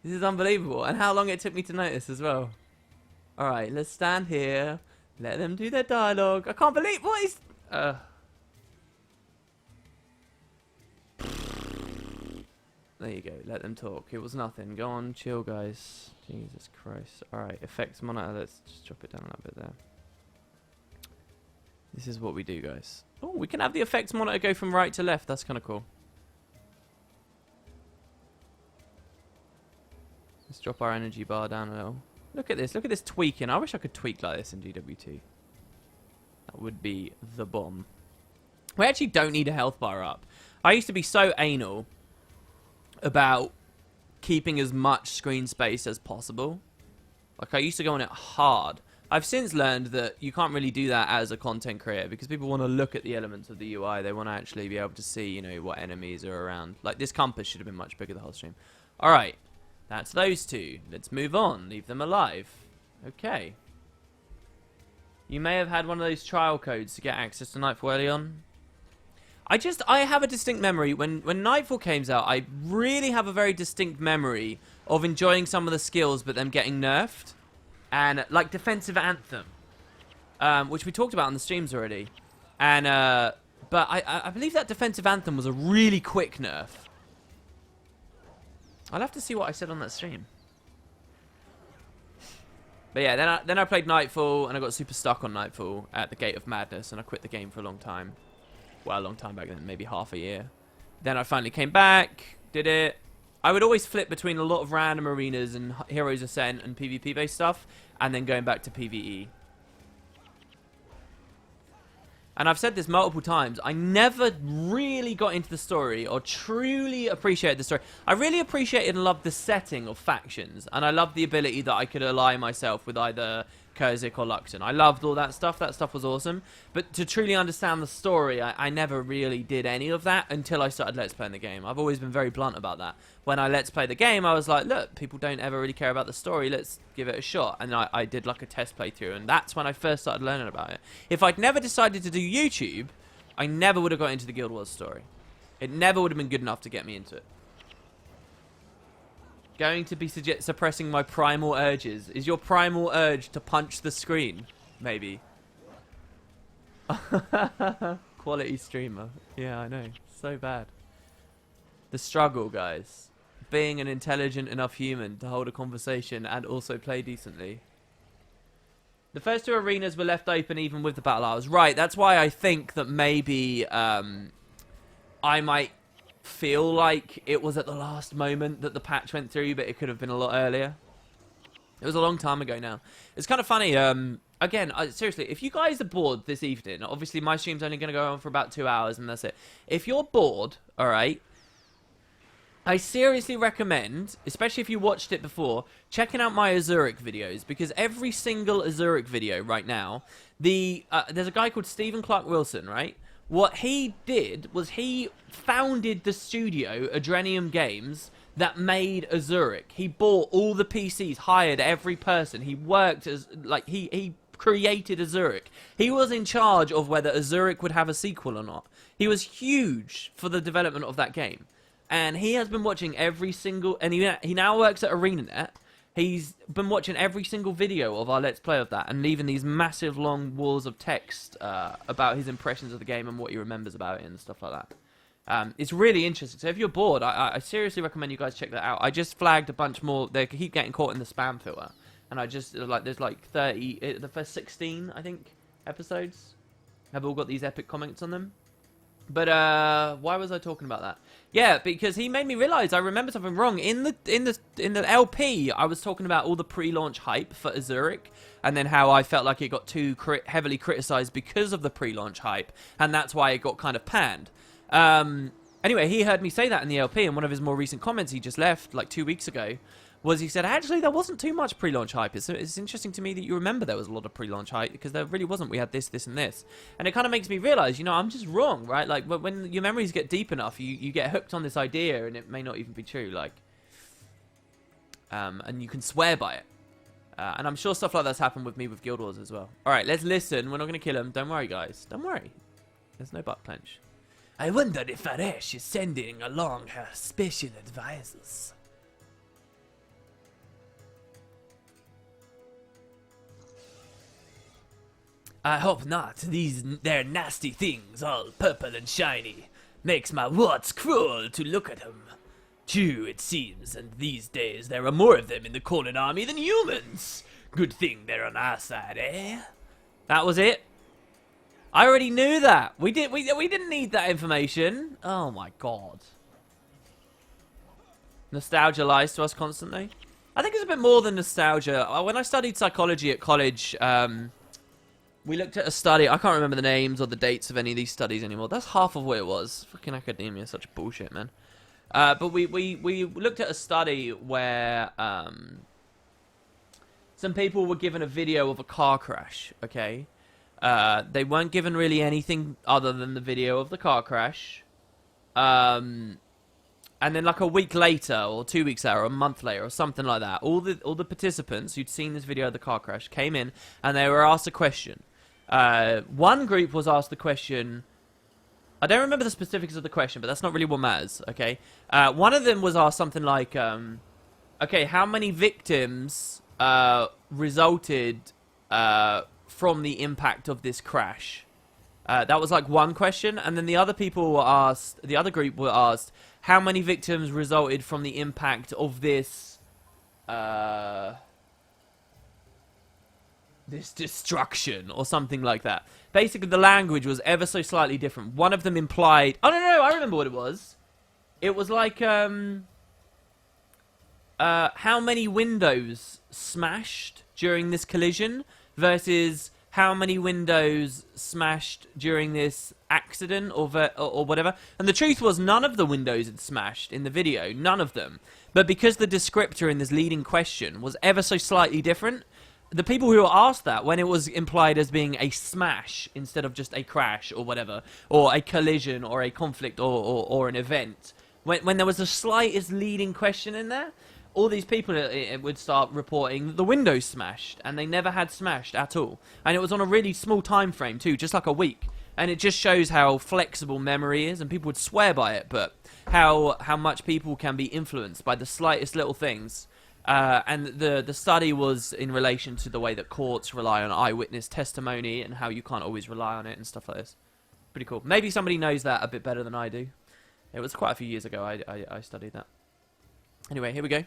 This is unbelievable. And how long it took me to notice as well. Alright, let's stand here. Let them do their dialogue. I can't believe... What is... There you go, let them talk. It was nothing. Go on, chill, guys. Jesus Christ. Alright, effects monitor. Let's just drop it down a little bit there. This is what we do, guys. Oh, we can have the effects monitor go from right to left. That's kind of cool. Let's drop our energy bar down a little. Look at this. Look at this tweaking. I wish I could tweak like this in GWT. That would be the bomb. We actually don't need a health bar up. I used to be so anal about keeping as much screen space as possible. Like, I used to go on it hard. I've since learned that you can't really do that as a content creator because people want to look at the elements of the UI. They want to actually be able to see, you know, what enemies are around. Like, this compass should have been much bigger the whole stream. Alright, that's those two. Let's move on. Leave them alive. Okay. You may have had one of those trial codes to get access to Nightfall early on. I have a distinct memory. When Nightfall came out, I really have a very distinct memory of enjoying some of the skills, but them getting nerfed. And, like, Defensive Anthem, which we talked about on the streams already. And, but I believe that Defensive Anthem was a really quick nerf. I'll have to see what I said on that stream. But yeah, then I played Nightfall, and I got super stuck on Nightfall at the Gate of Madness, and I quit the game for a long time. Well, a long time back then, maybe half a year. Then I finally came back, did it. I would always flip between a lot of random arenas and Heroes Ascent and PvP-based stuff, and then going back to PvE. And I've said this multiple times, I never really got into the story or truly appreciated the story. I really appreciated and loved the setting of factions, and I loved the ability that I could ally myself with either Kurzik or Luxon. I loved all that stuff. That stuff was awesome. But to truly understand the story, I never really did any of that until I started Let's Playing the game. I've always been very blunt about that. When I Let's Play the game, I was like, look, people don't ever really care about the story. Let's give it a shot. And I did like a test playthrough, and that's when I first started learning about it. If I'd never decided to do YouTube, I never would have got into the Guild Wars story. It never would have been good enough to get me into it. Going to be suppressing my primal urges. Is your primal urge to punch the screen? Maybe. Quality streamer. Yeah, I know. So bad. The struggle, guys. Being an intelligent enough human to hold a conversation and also play decently. The first two arenas were left open even with the battle hours. Right, that's why I think that maybe I might feel like it was at the last moment that the patch went through, but it could have been a lot earlier. It was a long time ago now. It's kind of funny. Again, seriously, if you guys are bored this evening, obviously my stream's only going to go on for about 2 hours and that's it. If you're bored, all right, I seriously recommend, especially if you watched it before, checking out my Azuric videos, because every single Azuric video right now, there's a guy called Stephen Clark Wilson, right? What he did was he founded the studio, Adrenium Games, that made Azuric. He bought all the PCs, hired every person. He worked as, like, he created Azuric. He was in charge of whether Azuric would have a sequel or not. He was huge for the development of that game. And he has been watching every single, and he now works at ArenaNet. He's been watching every single video of our Let's Play of that, and leaving these massive long walls of text about his impressions of the game and what he remembers about it and stuff like that. It's really interesting. So if you're bored, I seriously recommend you guys check that out. I just flagged a bunch more. They keep getting caught in the spam filter, and I just there's like 30, the first 16 I think episodes have all got these epic comments on them. But why was I talking about that? Yeah, because he made me realize I remember something wrong. In the LP, I was talking about all the pre-launch hype for Azuric, and then how I felt like it got too heavily criticized because of the pre-launch hype, and that's why it got kind of panned. Anyway, he heard me say that in the LP, and one of his more recent comments he just left like 2 weeks ago was he said, actually, there wasn't too much pre-launch hype. It's interesting to me that you remember there was a lot of pre-launch hype, because there really wasn't. We had this, this, and this. And it kind of makes me realize, you know, I'm just wrong, right? Like, when your memories get deep enough, you get hooked on this idea, and it may not even be true, like... and you can swear by it. And I'm sure stuff like that's happened with me with Guild Wars as well. Alright, let's listen. We're not going to kill him. Don't worry, guys. Don't worry. There's no butt clench. I wonder if Aresh is sending along her special advisors. I hope not. They're nasty things, all purple and shiny. Makes my warts crawl to look at them. True, it seems, and these days there are more of them in the Conan army than humans. Good thing they're on our side, eh? That was it? I already knew that. We didn't need that information. Oh my god. Nostalgia lies to us constantly. I think it's a bit more than nostalgia. When I studied psychology at college, we looked at a study. I can't remember the names or the dates of any of these studies anymore. That's half of what it was. Fucking academia, such bullshit, man. But we looked at a study where some people were given a video of a car crash, okay? They weren't given really anything other than the video of the car crash. And then like a week later, or 2 weeks later, or a month later, or something like that, all the participants who'd seen this video of the car crash came in, and they were asked a question. One group was asked the question... I don't remember the specifics of the question, but that's not really what matters, okay? One of them was asked something like, okay, how many victims resulted from the impact of this crash? That was like one question, and then the other people were asked, the other group were asked, how many victims resulted from the impact of this, this destruction, or something like that. Basically, the language was ever so slightly different. One of them implied... Oh, no, I remember what it was. It was like, how many windows smashed during this collision versus how many windows smashed during this accident or whatever. And the truth was, none of the windows had smashed in the video. None of them. But because the descriptor in this leading question was ever so slightly different, the people who were asked that, when it was implied as being a smash instead of just a crash or whatever, or a collision or a conflict or an event, when there was the slightest leading question in there, all these people would start reporting that the windows smashed, and they never had smashed at all. And it was on a really small time frame too, just like a week. And it just shows how flexible memory is, and people would swear by it, but how much people can be influenced by the slightest little things. And the study was in relation to the way that courts rely on eyewitness testimony and how you can't always rely on it and stuff like this. Pretty cool. Maybe somebody knows that a bit better than I do. It was quite a few years ago I studied that. Anyway, here we go.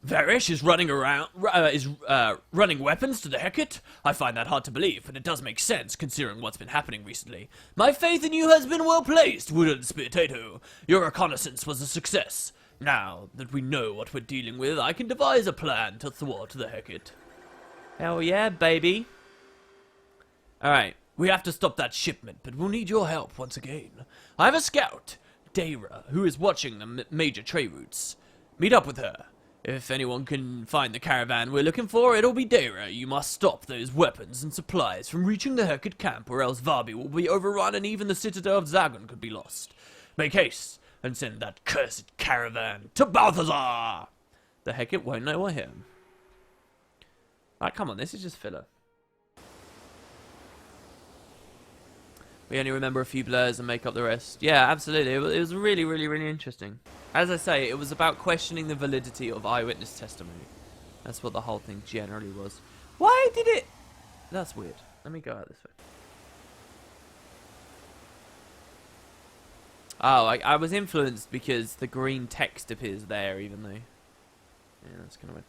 Varish is running running weapons to the Heckit? I find that hard to believe, but it does make sense considering what's been happening recently. My faith in you has been well placed, Wooden Potato. Your reconnaissance was a success. Now that we know what we're dealing with, I can devise a plan to thwart the Heckit. Hell yeah, baby. Alright. We have to stop that shipment, but we'll need your help once again. I have a scout, Dara, who is watching the major trade routes. Meet up with her. If anyone can find the caravan we're looking for, it'll be Dara. You must stop those weapons and supplies from reaching the Heckit camp, or else Vabby will be overrun and even the Citadel of Zago could be lost. Make haste and send that cursed caravan to Balthazar! The Heckit won't know we're him. Alright, come on, this is just filler. We only remember a few blurs and make up the rest. Yeah, absolutely. It was really, really, really interesting. As I say, it was about questioning the validity of eyewitness testimony. That's what the whole thing generally was. Why did it... That's weird. Let me go out this way. Oh, I was influenced because the green text appears there, even though... Yeah, that's kind of weird.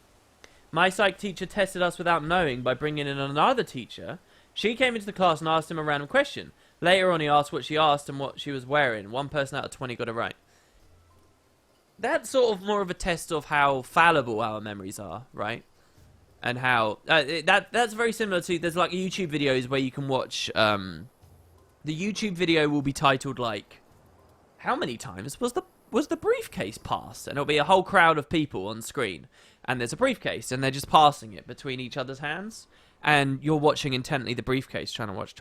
My psych teacher tested us without knowing by bringing in another teacher. She came into the class and asked him a random question. Later on, he asked what she asked and what she was wearing. 1 person out of 20 got it right. That's sort of more of a test of how fallible our memories are, right? And how... that's very similar to... There's like YouTube videos where you can watch... the YouTube video will be titled like... How many times was the briefcase passed? And it'll be a whole crowd of people on screen. And there's a briefcase, and they're just passing it between each other's hands. And you're watching intently the briefcase, trying to watch.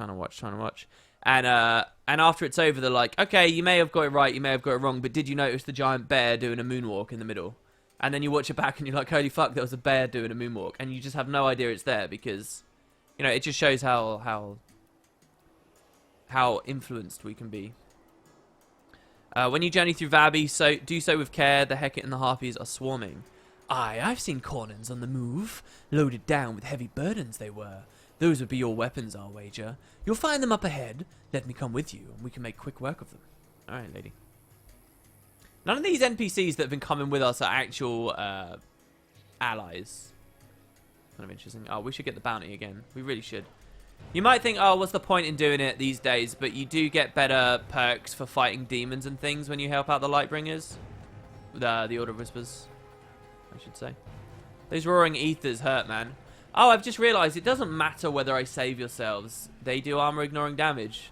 And after it's over, they're like, okay, you may have got it right, you may have got it wrong, but did you notice the giant bear doing a moonwalk in the middle? And then you watch it back and you're like, holy fuck, there was a bear doing a moonwalk. And you just have no idea it's there because, you know, it just shows how influenced we can be. When you journey through Vabby, do so with care. The Heckit and the Harpies are swarming. Aye, I've seen Cornins on the move. Loaded down with heavy burdens they were. Those would be your weapons, I'll wager. You'll find them up ahead. Let me come with you, and we can make quick work of them. Alright, lady. None of these NPCs that have been coming with us are actual allies. Kind of interesting. Oh, we should get the bounty again. We really should. You might think, oh, what's the point in doing it these days? But you do get better perks for fighting demons and things when you help out the Lightbringers. The Order of Whispers, I should say. Those roaring ethers hurt, man. Oh, I've just realised it doesn't matter whether I save yourselves. They do armor ignoring damage.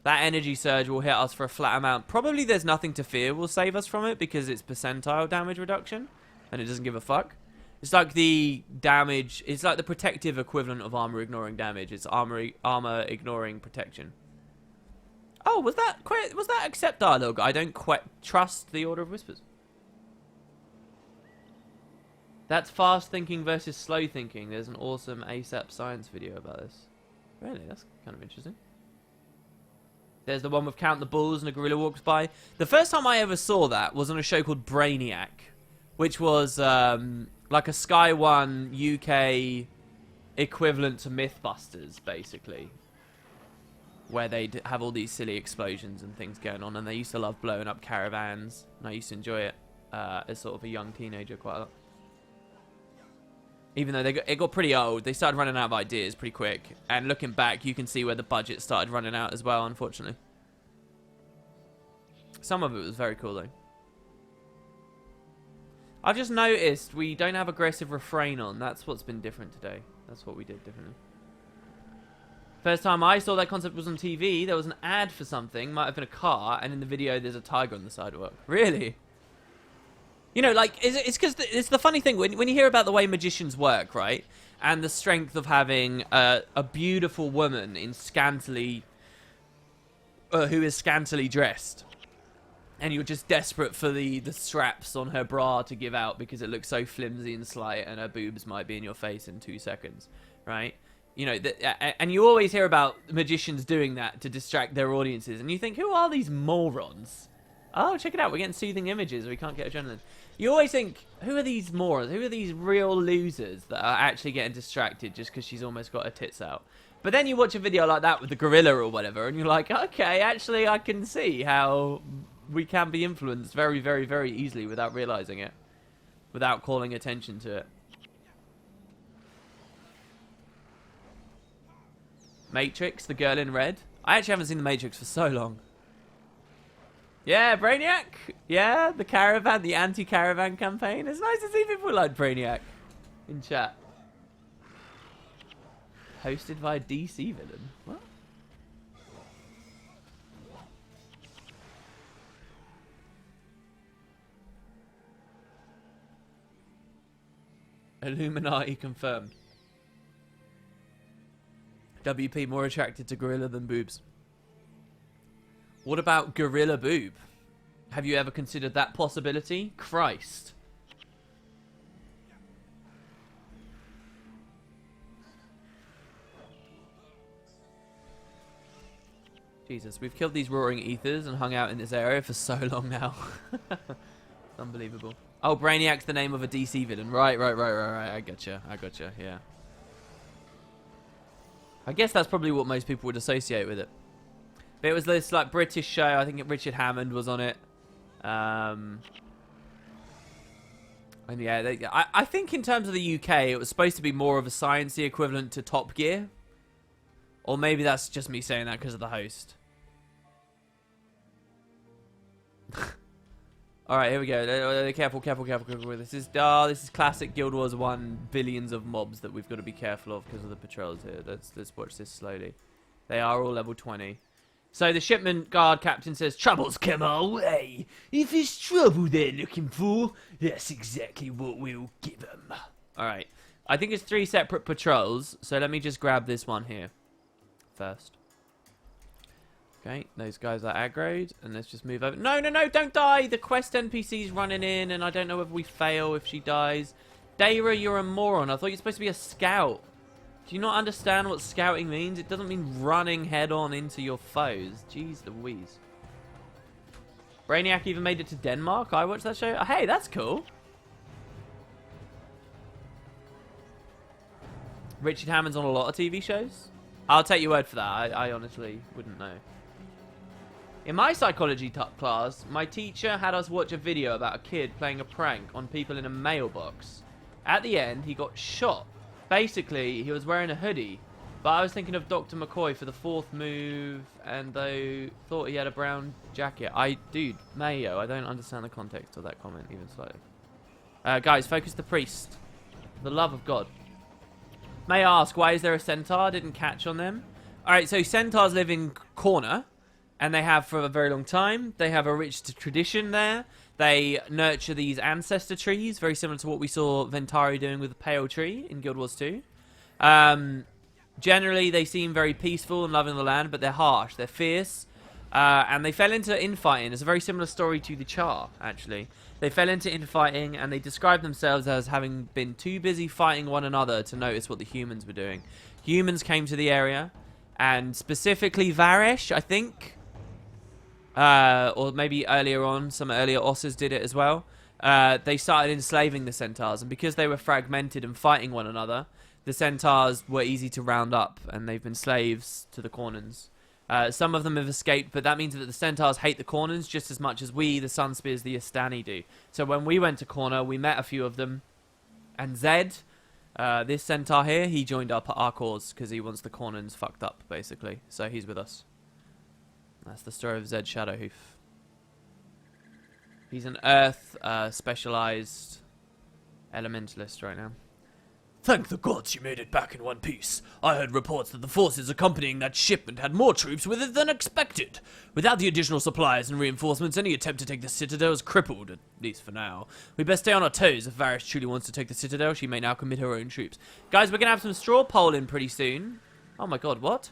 That energy surge will hit us for a flat amount. Probably there's nothing to fear will save us from it because it's percentile damage reduction. And it doesn't give a fuck. It's like the damage... It's like the protective equivalent of armor ignoring damage. It's armor ignoring protection. Oh, was that accept dialogue? I don't quite trust the Order of Whispers. That's fast thinking versus slow thinking. There's an awesome ASAP science video about this. Really? That's kind of interesting. There's the one with Count the Bulls and a gorilla walks by. The first time I ever saw that was on a show called Brainiac, which was like a Sky One UK equivalent to Mythbusters, basically. Where they'd have all these silly explosions and things going on, and they used to love blowing up caravans, and I used to enjoy it as sort of a young teenager quite a lot. Even though it got pretty old, they started running out of ideas pretty quick. And looking back, you can see where the budget started running out as well, unfortunately. Some of it was very cool, though. I've just noticed we don't have aggressive refrain on. That's what's been different today. That's what we did differently. First time I saw that concept was on TV. There was an ad for something. Might have been a car. And in the video, there's a tiger on the sidewalk. Really? You know, like, it's because it's the funny thing when you hear about the way magicians work, right? And the strength of having a beautiful woman in scantily, who is scantily dressed, and you're just desperate for the straps on her bra to give out because it looks so flimsy and slight, and her boobs might be in your face in 2 seconds, right? You know, and you always hear about magicians doing that to distract their audiences, and you think, who are these morons? Oh, check it out, we're getting soothing images, we can't get adrenaline. You always think, who are these morons? Who are these real losers that are actually getting distracted just because she's almost got her tits out? But then you watch a video like that with the gorilla or whatever, and you're like, okay, actually I can see how we can be influenced very, very, very easily without realizing it. Without calling attention to it. Matrix, the girl in red. I actually haven't seen the Matrix for so long. Yeah, Brainiac. Yeah, the caravan, the anti-caravan campaign. It's nice to see people like Brainiac in chat. Hosted by a DC villain. What? Illuminati confirmed. WP more attracted to gorilla than boobs. What about gorilla boob? Have you ever considered that possibility? Christ. Jesus, we've killed these roaring ethers and hung out in this area for so long now. It's unbelievable. Oh, Brainiac's the name of a DC villain. Right. I gotcha, yeah. I guess that's probably what most people would associate with it. But it was this like British show. I think Richard Hammond was on it. And yeah, I think in terms of the UK, it was supposed to be more of a sciencey equivalent to Top Gear. Or maybe that's just me saying that because of the host. Alright, here we go. Careful. This is classic Guild Wars 1 billions of mobs that we've got to be careful of because of the patrols here. Let's watch this slowly. They are all level 20. So the shipment guard captain says, "Trouble's come our way. If it's trouble they're looking for, that's exactly what we'll give them." Alright. I think it's 3 separate patrols, so let me just grab this one here first. Okay, those guys are aggroed, and let's just move over. No, don't die! The quest NPC's running in, and I don't know whether we fail if she dies. Daira, you're a moron. I thought you're supposed to be a scout. Do you not understand what scouting means? It doesn't mean running head-on into your foes. Jeez Louise. Brainiac even made it to Denmark. I watched that show. Oh, hey, that's cool. Richard Hammond's on a lot of TV shows. I'll take your word for that. I honestly wouldn't know. In my psychology class, my teacher had us watch a video about a kid playing a prank on people in a mailbox. At the end, he got shot. Basically, he was wearing a hoodie. But I was thinking of Dr. McCoy for the 4th move, and though thought he had a brown jacket. Dude, Mayo, I don't understand the context of that comment even slightly. Guys, focus the priest. For the love of God. May I ask, why is there a centaur? Didn't catch on them. Alright, so centaurs live in Corner. And they have for a very long time. They have a rich tradition there. They nurture these ancestor trees, very similar to what we saw Ventari doing with the Pale Tree in Guild Wars 2. Generally, they seem very peaceful and loving the land, but they're harsh, they're fierce. And they fell into infighting. It's a very similar story to the Char, actually. They fell into infighting, and they described themselves as having been too busy fighting one another to notice what the humans were doing. Humans came to the area, and specifically Varesh, I think... or maybe earlier on, some earlier Ossers did it as well. They started enslaving the centaurs, and because they were fragmented and fighting one another, the centaurs were easy to round up, and they've been slaves to the Cornans. Some of them have escaped, but that means that the centaurs hate the Cornans just as much as we, the Sunspears, the Astani, do. So when we went to Corner, we met a few of them, and Zed, this centaur here, he joined up our cause because he wants the Cornans fucked up, basically. So he's with us. That's the story of Zed Shadowhoof. He's an Earth specialized elementalist right now. Thank the gods you made it back in one piece. I heard reports that the forces accompanying that shipment had more troops with it than expected. Without the additional supplies and reinforcements, any attempt to take the Citadel is crippled, at least for now. We best stay on our toes. If Varys truly wants to take the Citadel, she may now commit her own troops. Guys, we're going to have some straw polling pretty soon. Oh my god, what?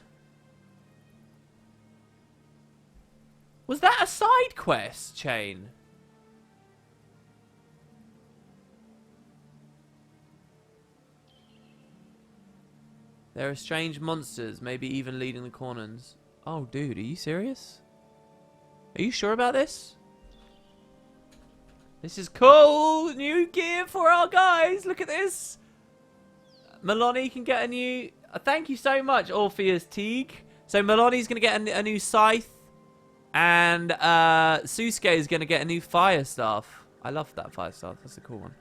Was that a side quest chain? There are strange monsters, maybe even leading the corners. Oh, dude, are you serious? Are you sure about this? This is cool! New gear for our guys! Look at this! Maloney can get a new... thank you so much, Orpheus Teague. So Maloney's going to get a new scythe. And Susuke is going to get a new fire staff. I love that fire staff. That's a cool one.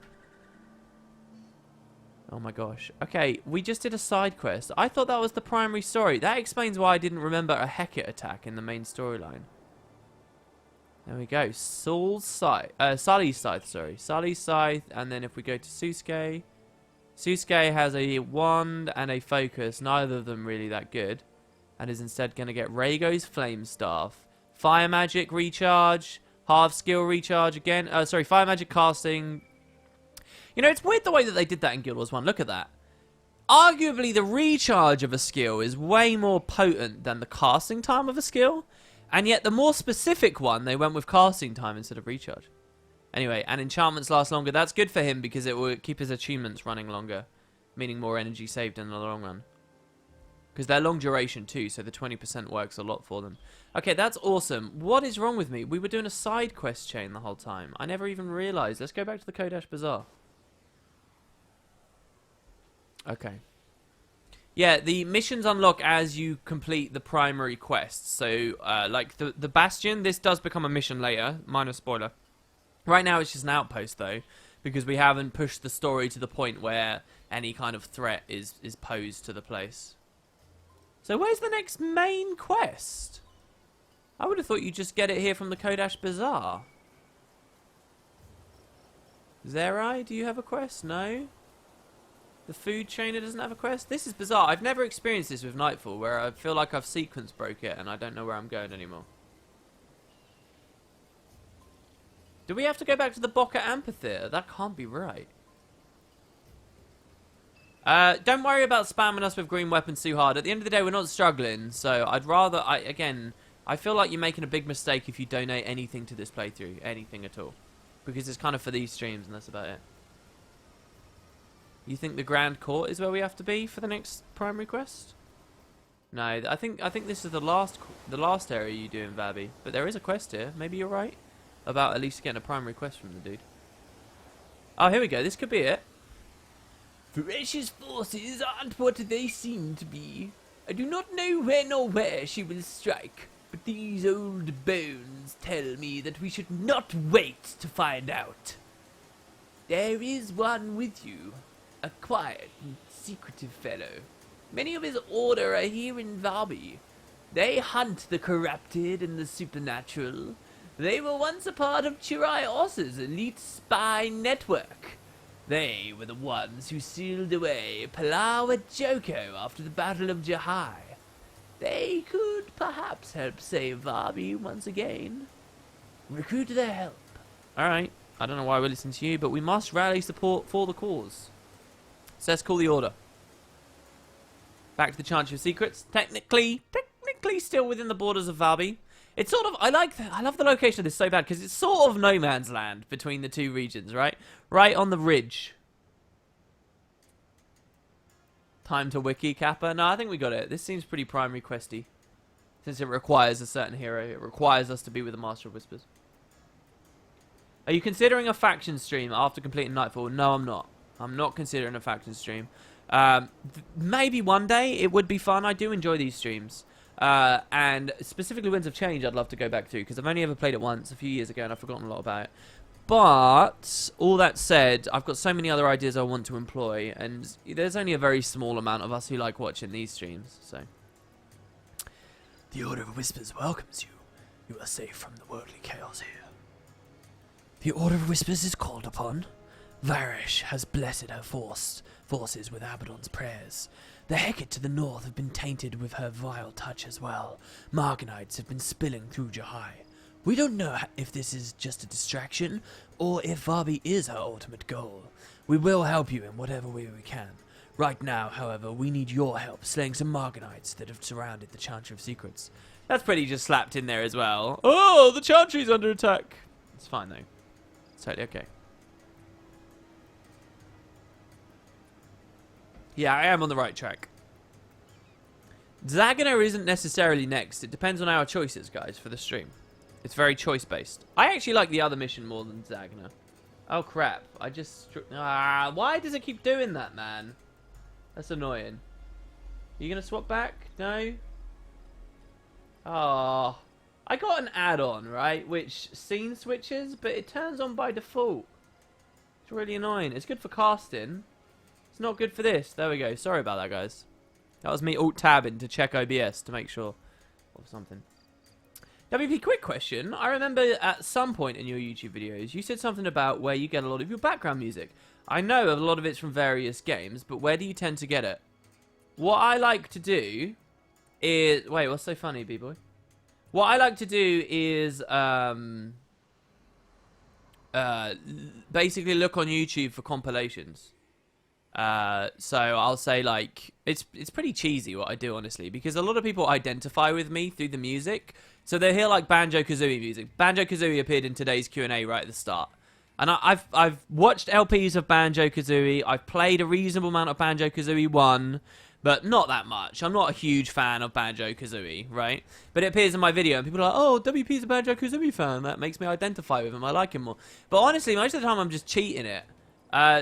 Oh my gosh. Okay, we just did a side quest. I thought that was the primary story. That explains why I didn't remember a Heckit attack in the main storyline. There we go. Sully's scythe, sorry. Sully's scythe, and then if we go to Susuke. Susuke has a wand and a focus. Neither of them really that good. And is instead going to get Rhaego's flame staff. Fire magic recharge. Half skill recharge again. Sorry, fire magic casting. You know, it's weird the way that they did that in Guild Wars 1. Look at that. Arguably, the recharge of a skill is way more potent than the casting time of a skill. And yet, the more specific one, they went with casting time instead of recharge. Anyway, and enchantments last longer. That's good for him because it will keep his achievements running longer. Meaning more energy saved in the long run. Because they're long duration too, so the 20% works a lot for them. Okay, that's awesome. What is wrong with me? We were doing a side quest chain the whole time. I never even realised. Let's go back to the Kodash Bazaar. Okay. Yeah, the missions unlock as you complete the primary quests. So, like the Bastion, this does become a mission later. Minor spoiler. Right now it's just an outpost though, because we haven't pushed the story to the point where any kind of threat is posed to the place. So where's the next main quest? I would have thought you'd just get it here from the Kodash Bazaar. Zerai, do you have a quest? No? The food trainer doesn't have a quest? This is bizarre. I've never experienced this with Nightfall, where I feel like I've sequence broke it and I don't know where I'm going anymore. Do we have to go back to the Bokka Amphitheater? That can't be right. Don't worry about spamming us with green weapons too hard. At the end of the day, we're not struggling, so I'd rather... Again, I feel like you're making a big mistake if you donate anything to this playthrough. Anything at all. Because it's kind of for these streams, and that's about it. You think the Grand Court is where we have to be for the next primary quest? No, I think this is the last area you do in Vabby. But there is a quest here. Maybe you're right about at least getting a primary quest from the dude. Oh, here we go. This could be it. Thresh's forces aren't what they seem to be. I do not know when or where she will strike, but these old bones tell me that we should not wait to find out. There is one with you, a quiet and secretive fellow. Many of his order are here in Vabby. They hunt the corrupted and the supernatural. They were once a part of Chiraios's elite spy network. They were the ones who sealed away Palawa Joko after the Battle of Jahai. They could perhaps help save Vabby once again. Recruit their help. Alright, I don't know why we're listening to you, but we must rally support for the cause. So let's call the order. Back to the Chantry of Secrets. Technically still within the borders of Vabby. It's sort of, I love the location of this so bad, because it's sort of no man's land between the two regions, right? Right on the ridge. Time to wiki, Kappa. No, I think we got it. This seems pretty primary questy. Since it requires a certain hero. It requires us to be with the Master of Whispers. Are you considering a faction stream after completing Nightfall? No, I'm not. I'm not considering a faction stream. Maybe one day it would be fun. I do enjoy these streams. And specifically Winds of Change I'd love to go back to, because I've only ever played it once a few years ago and I've forgotten a lot about it. But, all that said, I've got so many other ideas I want to employ, and there's only a very small amount of us who like watching these streams, so. The Order of Whispers welcomes you. You are safe from the worldly chaos here. The Order of Whispers is called upon. Varish has blessed her force forces with Abaddon's prayers. The Heckit to the north have been tainted with her vile touch as well. Marganites have been spilling through Jahai. We don't know if this is just a distraction, or if Vabby is her ultimate goal. We will help you in whatever way we can. Right now, however, we need your help slaying some Marganites that have surrounded the Chantry of Secrets. That's pretty just slapped in there as well. Oh, the Chantry's under attack. It's fine, though. It's totally okay. Yeah, I am on the right track. Zago isn't necessarily next. It depends on our choices, guys, for the stream. It's very choice-based. I actually like the other mission more than Zago. Oh, crap. I just... why does it keep doing that, man? That's annoying. Are you going to swap back? No? Oh. I got an add-on, right? Which scene switches, but it turns on by default. It's really annoying. It's good for casting. It's not good for this. There we go. Sorry about that, guys. That was me alt-tabbing to check OBS to make sure of something. WP, quick question. I remember at some point in your YouTube videos, you said something about where you get a lot of your background music. I know a lot of it's from various games, but where do you tend to get it? What I like to do is... Wait, what's so funny, B-boy? What I like to do is basically look on YouTube for compilations. So I'll say, like, it's pretty cheesy what I do, honestly, because a lot of people identify with me through the music. So they'll hear, like, Banjo-Kazooie music. Banjo-Kazooie appeared in today's Q&A right at the start. And I've watched LPs of Banjo-Kazooie. I've played a reasonable amount of Banjo-Kazooie 1, but not that much. I'm not a huge fan of Banjo-Kazooie, right? But it appears in my video, and people are like, oh, WP's a Banjo-Kazooie fan. That makes me identify with him. I like him more. But honestly, most of the time I'm just cheating it.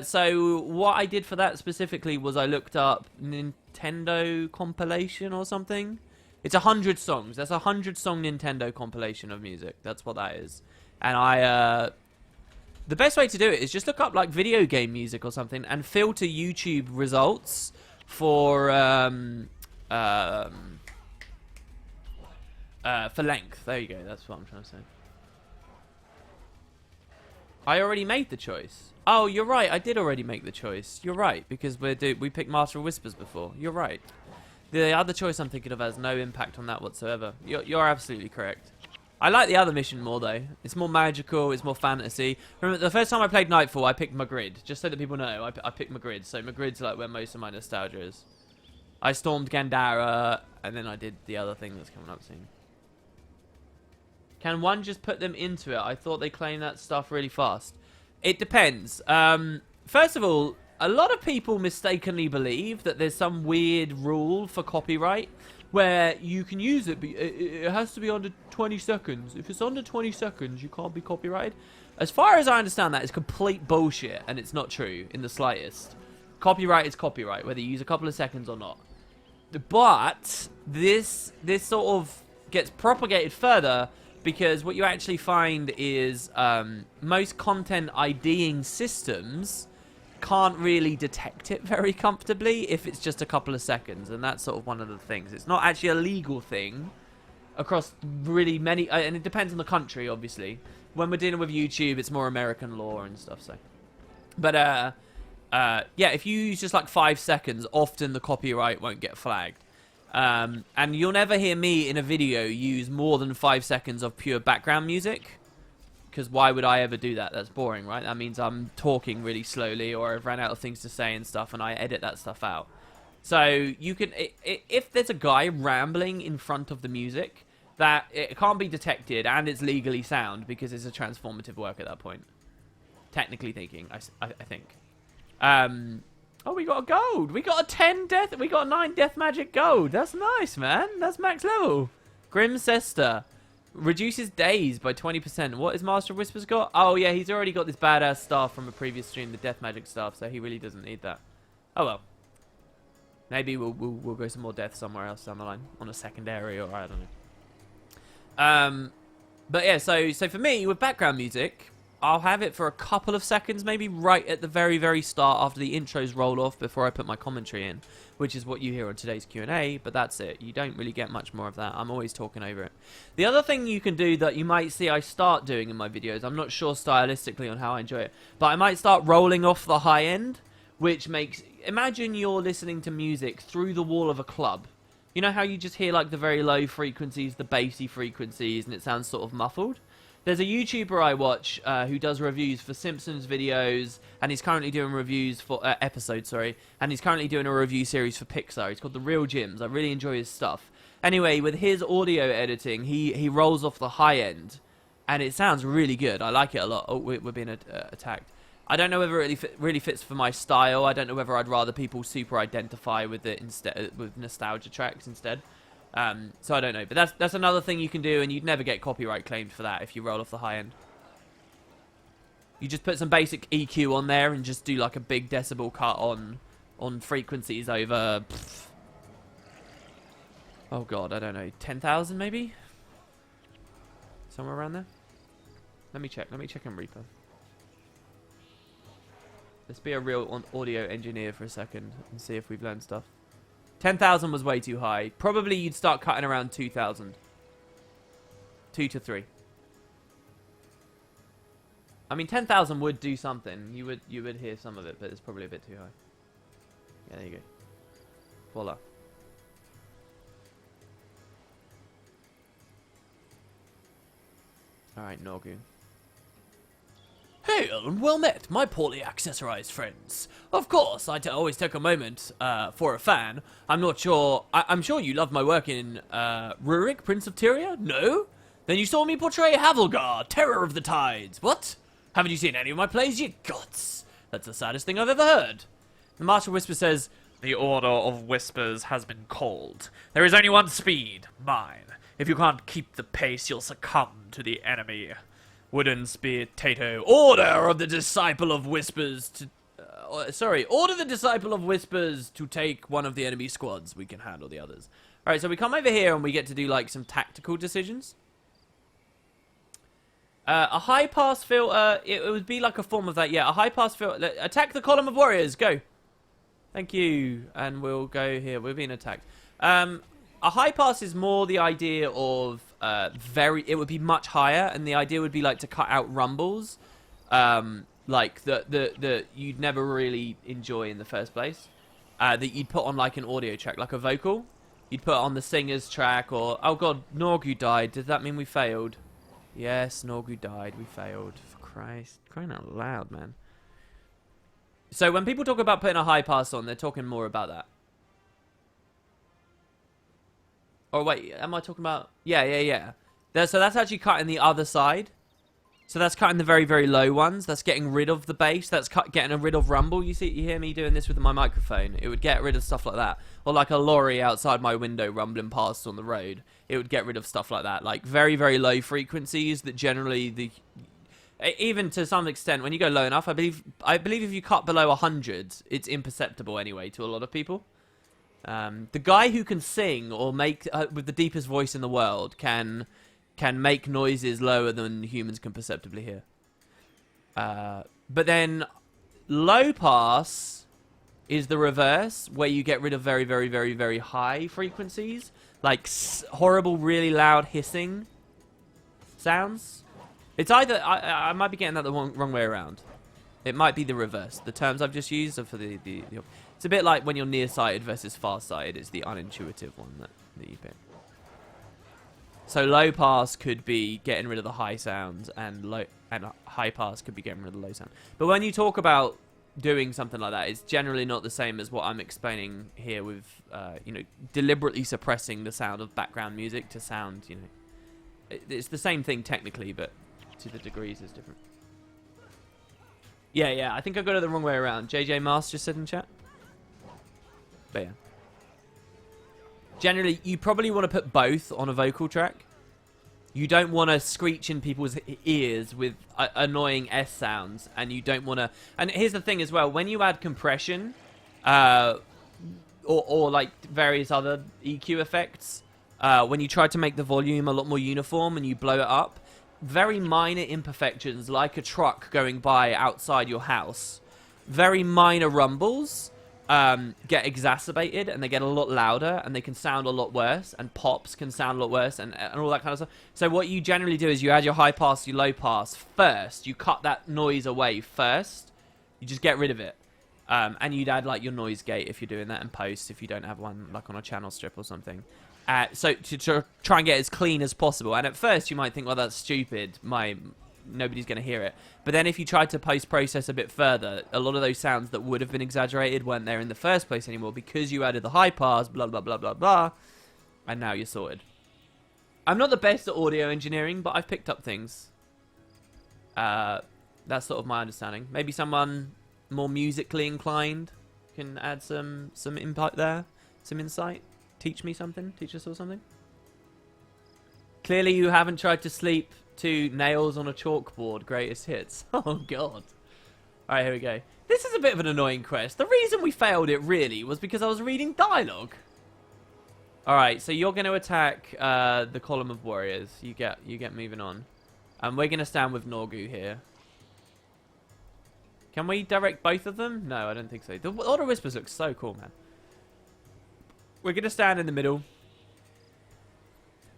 So what I did for that specifically was I looked up Nintendo compilation or something. It's 100 songs. That's a 100-song Nintendo compilation of music. That's what that is. And the best way to do it is just look up, like, video game music or something and filter YouTube results for length. There you go. That's what I'm trying to say. I already made the choice. Oh, you're right. I did already make the choice. You're right, because we picked Master of Whispers before. You're right. The other choice I'm thinking of has no impact on that whatsoever. You're absolutely correct. I like the other mission more, though. It's more magical. It's more fantasy. Remember, the first time I played Nightfall, I picked Magrid. Just so that people know, I picked Magrid. So Magrid's like where most of my nostalgia is. I stormed Gandhara, and then I did the other thing that's coming up soon. Can one just put them into it? I thought they claimed that stuff really fast. It depends. First of all, a lot of people mistakenly believe that there's some weird rule for copyright where you can use it, but it has to be under 20 seconds. If it's under 20 seconds, you can't be copyrighted. As far as I understand that, it's complete bullshit, and it's not true in the slightest. Copyright is copyright, whether you use a couple of seconds or not. But this sort of gets propagated further because what you actually find is most content IDing systems can't really detect it very comfortably if it's just a couple of seconds, and that's sort of one of the things. It's not actually a legal thing across really many, and it depends on the country, obviously. When we're dealing with YouTube, it's more American law and stuff, so. But, yeah, if you use just like 5 seconds, often the copyright won't get flagged. And you'll never hear me in a video use more than 5 seconds of pure background music. Because why would I ever do that? That's boring, right? That means I'm talking really slowly, or I've ran out of things to say and stuff, and I edit that stuff out. So you can, if there's a guy rambling in front of the music, that it can't be detected, and it's legally sound because it's a transformative work at that point. Technically thinking, I think. Oh, we got a gold. We got we got 9 death magic gold. That's nice, man. That's max level. Grim Sester. Reduces days by 20%. What has Master of Whispers got? Oh, yeah, he's already got this badass staff from a previous stream, the death magic staff, so he really doesn't need that. Oh, well. Maybe we'll go some more death somewhere else down the line. On a secondary, or I don't know. But yeah, so for me, with background music, I'll have it for a couple of seconds, maybe right at the very, very start after the intros roll off before I put my commentary in, which is what you hear on today's Q&A, but that's it. You don't really get much more of that. I'm always talking over it. The other thing you can do that you might see I start doing in my videos, I'm not sure stylistically on how I enjoy it, but I might start rolling off the high end, which makes... Imagine you're listening to music through the wall of a club. You know how you just hear like the very low frequencies, the bassy frequencies, and it sounds sort of muffled? There's a YouTuber I watch who does reviews for Simpsons videos, and he's currently doing reviews for... episodes, sorry. And he's currently doing a review series for Pixar. He's called The Real Gyms. I really enjoy his stuff. Anyway, with his audio editing, he rolls off the high end, and it sounds really good. I like it a lot. Oh, we're being attacked. I don't know whether it really fits for my style. I don't know whether I'd rather people super identify with it instead, with nostalgia tracks instead. So I don't know. But that's another thing you can do, and you'd never get copyright claimed for that if you roll off the high end. You just put some basic EQ on there and just do like a big decibel cut on frequencies over... Oh god, I don't know. 10,000 maybe? Somewhere around there? Let me check in Reaper. Let's be a real audio engineer for a second and see if we've learned stuff. 10,000 was way too high. Probably you'd start cutting around 2,000. 2 to 3. I mean, 10,000 would do something. You would hear some of it, but it's probably a bit too high. Yeah, there you go. Voila. Alright, Noru. Hail and well met, my poorly accessorized friends. Of course, I always take a moment for a fan. I'm not sure... I'm sure you loved my work in Rurik, Prince of Tyria? No? Then you saw me portray Hamlord, Terror of the Tides. What? Haven't you seen any of my plays, you gods? That's the saddest thing I've ever heard. The Marshal Whisper says, The Order of Whispers has been called. There is only one speed, mine. If you can't keep the pace, you'll succumb to the enemy. Wooden Spear Tato. Order of the Disciple of Whispers to... order the Disciple of Whispers to take one of the enemy squads. We can handle the others. Alright, so we come over here and we get to do like some tactical decisions. A high pass filter, it would be like a form of that, yeah. A high pass filter, attack the column of warriors, go. Thank you, and we'll go here, we're being attacked. A high pass is more the idea of, it would be much higher, and the idea would be like to cut out rumbles, like that you'd never really enjoy in the first place. That you'd put on like an audio track, like a vocal. You'd put on the singer's track, or, oh god, Noru died, does that mean we failed? Yes, Noru died. We failed. For Christ. Crying out loud, man. So when people talk about putting a high pass on, they're talking more about that. Or wait, am I talking about... Yeah. So that's actually cutting the other side. So that's cutting the very, very low ones. That's getting rid of the bass. That's getting rid of rumble. You hear me doing this with my microphone. It would get rid of stuff like that. Or like a lorry outside my window rumbling past on the road. It would get rid of stuff like that. Like very, very low frequencies that generally even to some extent, when you go low enough, I believe if you cut below 100, it's imperceptible anyway to a lot of people. The guy who can sing or make with the deepest voice in the world can make noises lower than humans can perceptibly hear. But then low pass is the reverse, where you get rid of very, very, very, very high frequencies, like horrible, really loud hissing sounds. It's either I might be getting that the wrong way around. It might be the reverse. The terms I've just used are for the it's a bit like when you're nearsighted versus farsighted. It's the unintuitive one that you pick. So low pass could be getting rid of the high sounds, and high pass could be getting rid of the low sound. But when you talk about doing something like that, it's generally not the same as what I'm explaining here with, deliberately suppressing the sound of background music to sound, it's the same thing technically, but to the degrees is different. Yeah, I think I got it the wrong way around. JJ Mars just said in chat. But yeah. Generally, you probably want to put both on a vocal track. You don't want to screech in people's ears with annoying S sounds, and you don't want to... And here's the thing as well, when you add compression, or like various other EQ effects, when you try to make the volume a lot more uniform and you blow it up, very minor imperfections, like a truck going by outside your house, very minor rumbles get exacerbated, and they get a lot louder, and they can sound a lot worse, and pops can sound a lot worse, and all that kind of stuff. So what you generally do is you add your high pass, your low pass first. You cut that noise away first. You just get rid of it. And you'd add like your noise gate if you're doing that in post, if you don't have one like on a channel strip or something. So to try and get as clean as possible. And at first you might think, well, that's stupid. Nobody's going to hear it. But then if you try to post-process a bit further, a lot of those sounds that would have been exaggerated weren't there in the first place anymore because you added the high pass, blah, blah, blah, blah, blah. And now you're sorted. I'm not the best at audio engineering, but I've picked up things. That's sort of my understanding. Maybe someone more musically inclined can add some input there, some insight. Teach me something. Teach us all something. Clearly you haven't tried to sleep to Nails on a Chalkboard greatest hits. Oh, God. Alright, here we go. This is a bit of an annoying quest. The reason we failed it, really, was because I was reading dialogue. Alright, so you're going to attack the column of warriors. You get moving on. And we're going to stand with Noru here. Can we direct both of them? No, I don't think so. The Order of Whispers looks so cool, man. We're going to stand in the middle.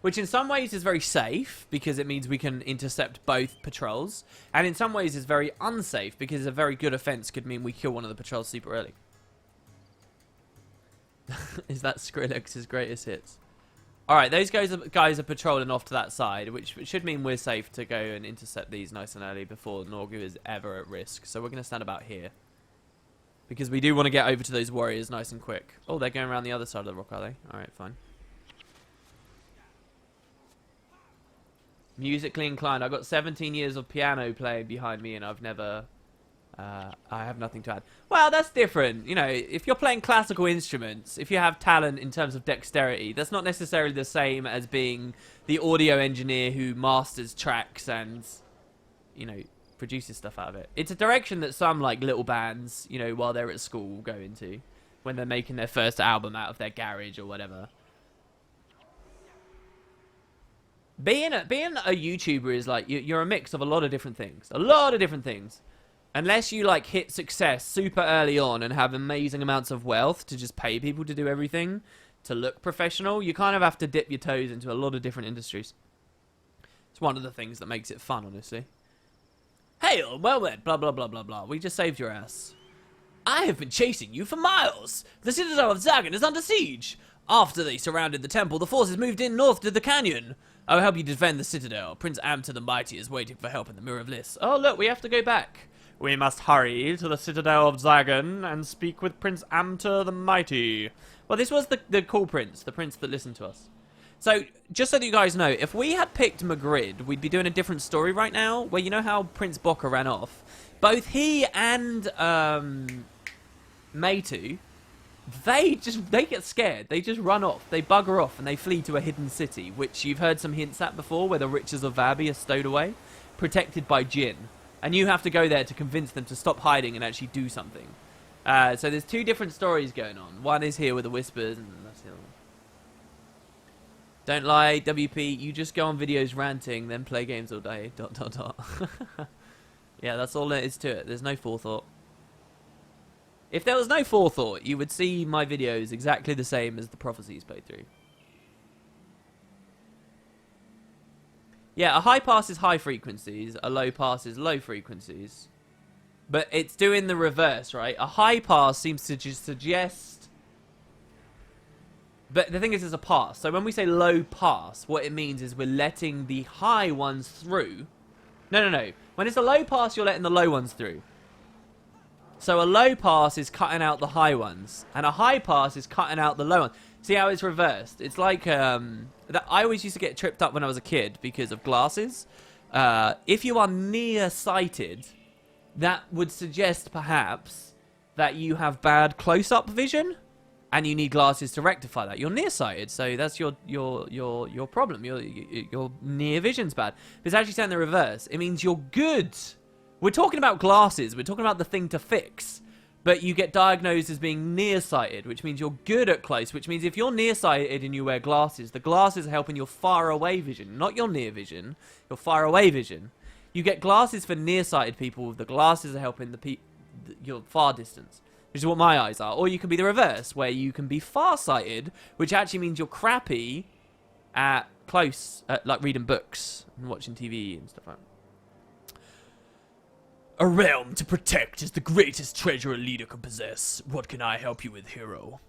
Which in some ways is very safe, because it means we can intercept both patrols. And in some ways is very unsafe, because a very good offense could mean we kill one of the patrols super early. Is that Skrillex's greatest hits? Alright, those guys are patrolling off to that side, which should mean we're safe to go and intercept these nice and early before Noru is ever at risk. So we're going to stand about here. Because we do want to get over to those warriors nice and quick. Oh, they're going around the other side of the rock, are they? Alright, fine. Musically inclined. I've got 17 years of piano playing behind me and I've never... I have nothing to add. Well, that's different. You know, if you're playing classical instruments, if you have talent in terms of dexterity, that's not necessarily the same as being the audio engineer who masters tracks and, you know, produces stuff out of it. It's a direction that some, like, little bands, you know, while they're at school will go into when they're making their first album out of their garage or whatever. Being a YouTuber is like, you're a mix of a lot of different things. A lot of different things. Unless you, like, hit success super early on and have amazing amounts of wealth to just pay people to do everything, to look professional, you kind of have to dip your toes into a lot of different industries. It's one of the things that makes it fun, honestly. Hail, well met, blah, blah, blah, blah, blah. We just saved your ass. I have been chasing you for miles. The Citadel of Zago is under siege. After they surrounded the temple, the forces moved in north to the canyon. I will help you defend the Citadel. Prince Amter the Mighty is waiting for help in the Mirror of Liss. Oh, look, we have to go back. We must hurry to the Citadel of Zagan and speak with Prince Amter the Mighty. Well, this was the cool prince, the prince that listened to us. So, just so that you guys know, if we had picked Magritte, we'd be doing a different story right now, where you know how Prince Bokka ran off? Both he and Meitu, they get scared. They just run off. They bugger off and they flee to a hidden city, which you've heard some hints at before, where the riches of Vabby are stowed away, protected by Jinn. And you have to go there to convince them to stop hiding and actually do something. So there's two different stories going on. One is here with the Whispers, and that's the other one. Don't lie, WP. You just go on videos ranting, then play games all day. ... Yeah, that's all there is to it. There's no forethought. If there was no forethought, you would see my videos exactly the same as the Prophecies playthrough. Yeah, a high pass is high frequencies, a low pass is low frequencies. But it's doing the reverse, right? A high pass seems to just suggest... But the thing is, it's a pass. So when we say low pass, what it means is we're letting the high ones through. No. When it's a low pass, you're letting the low ones through. So a low pass is cutting out the high ones. And a high pass is cutting out the low ones. See how it's reversed? It's like... I always used to get tripped up when I was a kid because of glasses. If you are nearsighted, that would suggest perhaps that you have bad close-up vision, and you need glasses to rectify that. You're nearsighted, so that's your problem. Your near vision's bad. But it's actually saying the reverse. It means you're good. We're talking about glasses. We're talking about the thing to fix. But you get diagnosed as being nearsighted, which means you're good at close, which means if you're nearsighted and you wear glasses, the glasses are helping your far away vision, not your near vision, your far away vision. You get glasses for nearsighted people, the glasses are helping your far distance, which is what my eyes are. Or you can be the reverse, where you can be farsighted, which actually means you're crappy at close, like reading books and watching TV and stuff like that. A realm to protect is the greatest treasure a leader can possess. What can I help you with, hero?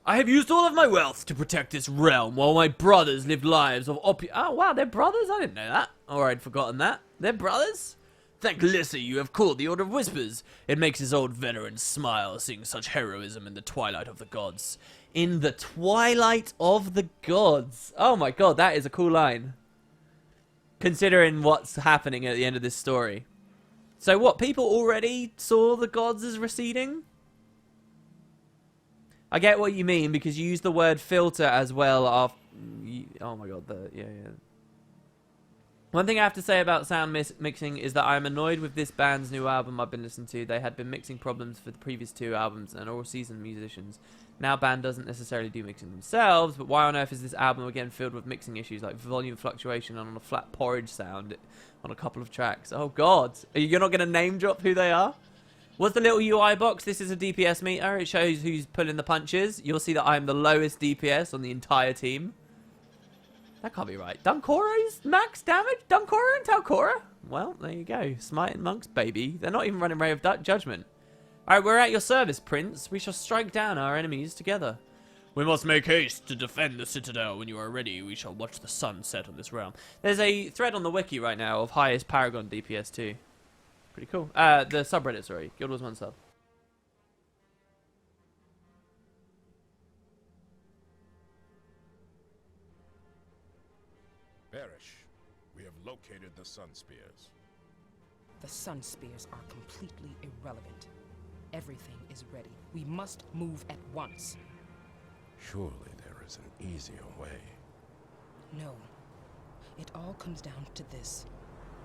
I have used all of my wealth to protect this realm while my brothers lived lives of Oh, wow, they're brothers? I didn't know that. Or I'd forgotten that. They're brothers? Thank Lissa you have called the Order of Whispers. It makes his old veteran smile seeing such heroism in the twilight of the gods. In the twilight of the gods. Oh my god, that is a cool line. Considering what's happening at the end of this story. So what, people already saw the gods as receding? I get what you mean, because you use the word filter as well after... Oh my god, yeah. One thing I have to say about sound mixing is that I'm annoyed with this band's new album I've been listening to. They had been mixing problems for the previous 2 albums and are all seasoned musicians. Now band doesn't necessarily do mixing themselves, but why on earth is this album again filled with mixing issues like volume fluctuation and on a flat porridge sound on a couple of tracks? Oh god, you're not going to name drop who they are? What's the little UI box? This is a DPS meter. It shows who's pulling the punches. You'll see that I'm the lowest DPS on the entire team. That can't be right. Dunkora's max damage? Dunkora and Talcora? Well, there you go. Smite and monks, baby. They're not even running Ray of Judgment. Alright, we're at your service, Prince. We shall strike down our enemies together. We must make haste to defend the Citadel. When you are ready, we shall watch the sun set on this realm. There's a thread on the wiki right now of highest Paragon DPS too. Pretty cool. The subreddit, sorry. Guild Wars 1 sub. Barish, we have located the Sun Spears. The Sun Spears are completely irrelevant. Everything is ready. We must move at once. Surely there is an easier way. No. It all comes down to this.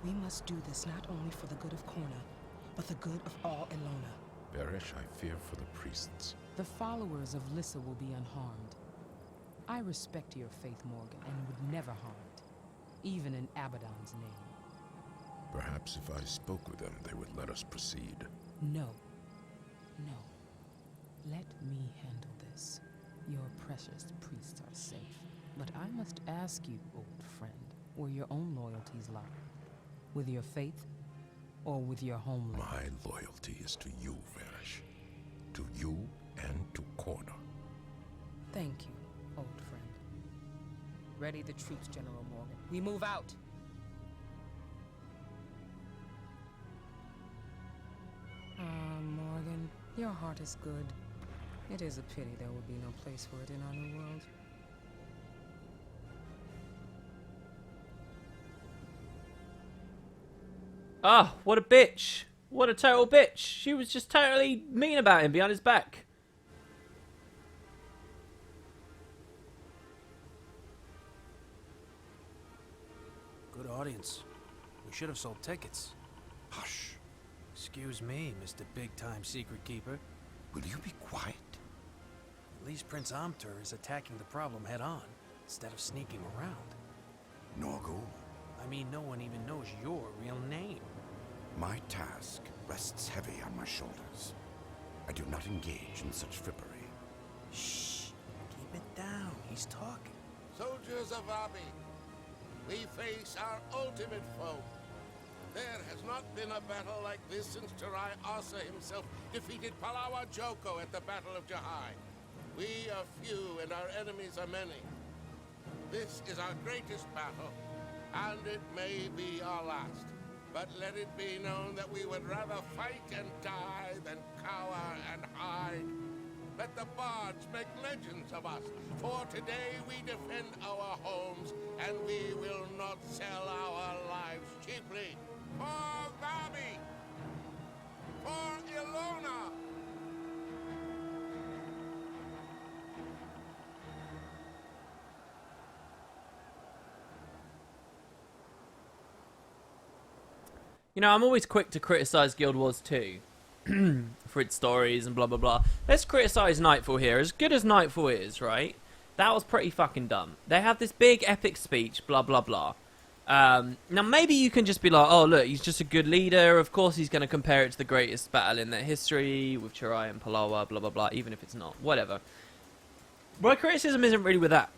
We must do this not only for the good of Korna, but the good of all Elona. Barish, I fear for the priests. The followers of Lissa will be unharmed. I respect your faith, Morgan, and would never harm it, even in Abaddon's name. Perhaps if I spoke with them, they would let us proceed. No. No. Let me handle this. Your precious priests are safe. But I must ask you, old friend, where your own loyalties lie. With your faith, or with your homeland? My loyalty is to you, Varish. To you and to Korna. Thank you, old friend. Ready the troops, General Morgan. We move out! Morgan, your heart is good. It is a pity there will be no place for it in our new world. Ah, what a bitch. What a total bitch. She was just totally mean about him behind his back. Good audience. We should have sold tickets. Hush. Excuse me, Mr. Big-Time Secret Keeper. Will you be quiet? At least Prince Amtur is attacking the problem head-on, instead of sneaking around. Noru, I mean, no one even knows your real name. my task rests heavy on my shoulders. I do not engage in such frippery. Shh. Keep it down. He's talking. Soldiers of Vabby, we face our ultimate foe. There has not been a battle like this since Tarai Asa himself defeated Palawa Joko at the Battle of Jahai. We are few and our enemies are many. This is our greatest battle, and it may be our last. But let it be known that we would rather fight and die than cower and hide. Let the bards make legends of us, for today we defend our homes, and we will not sell our lives cheaply. For Vabby! For Elona! You know, I'm always quick to criticize Guild Wars 2 for its stories and blah blah blah. Let's criticize Nightfall here. As good as Nightfall is, right? That was pretty fucking dumb. They have this big epic speech, blah blah blah. Now maybe you can just be like, oh look, he's just a good leader. Of course he's going to compare it to the greatest battle in their history with Chirai and Palawa, blah blah blah. Even if it's not, whatever. My criticism isn't really with that.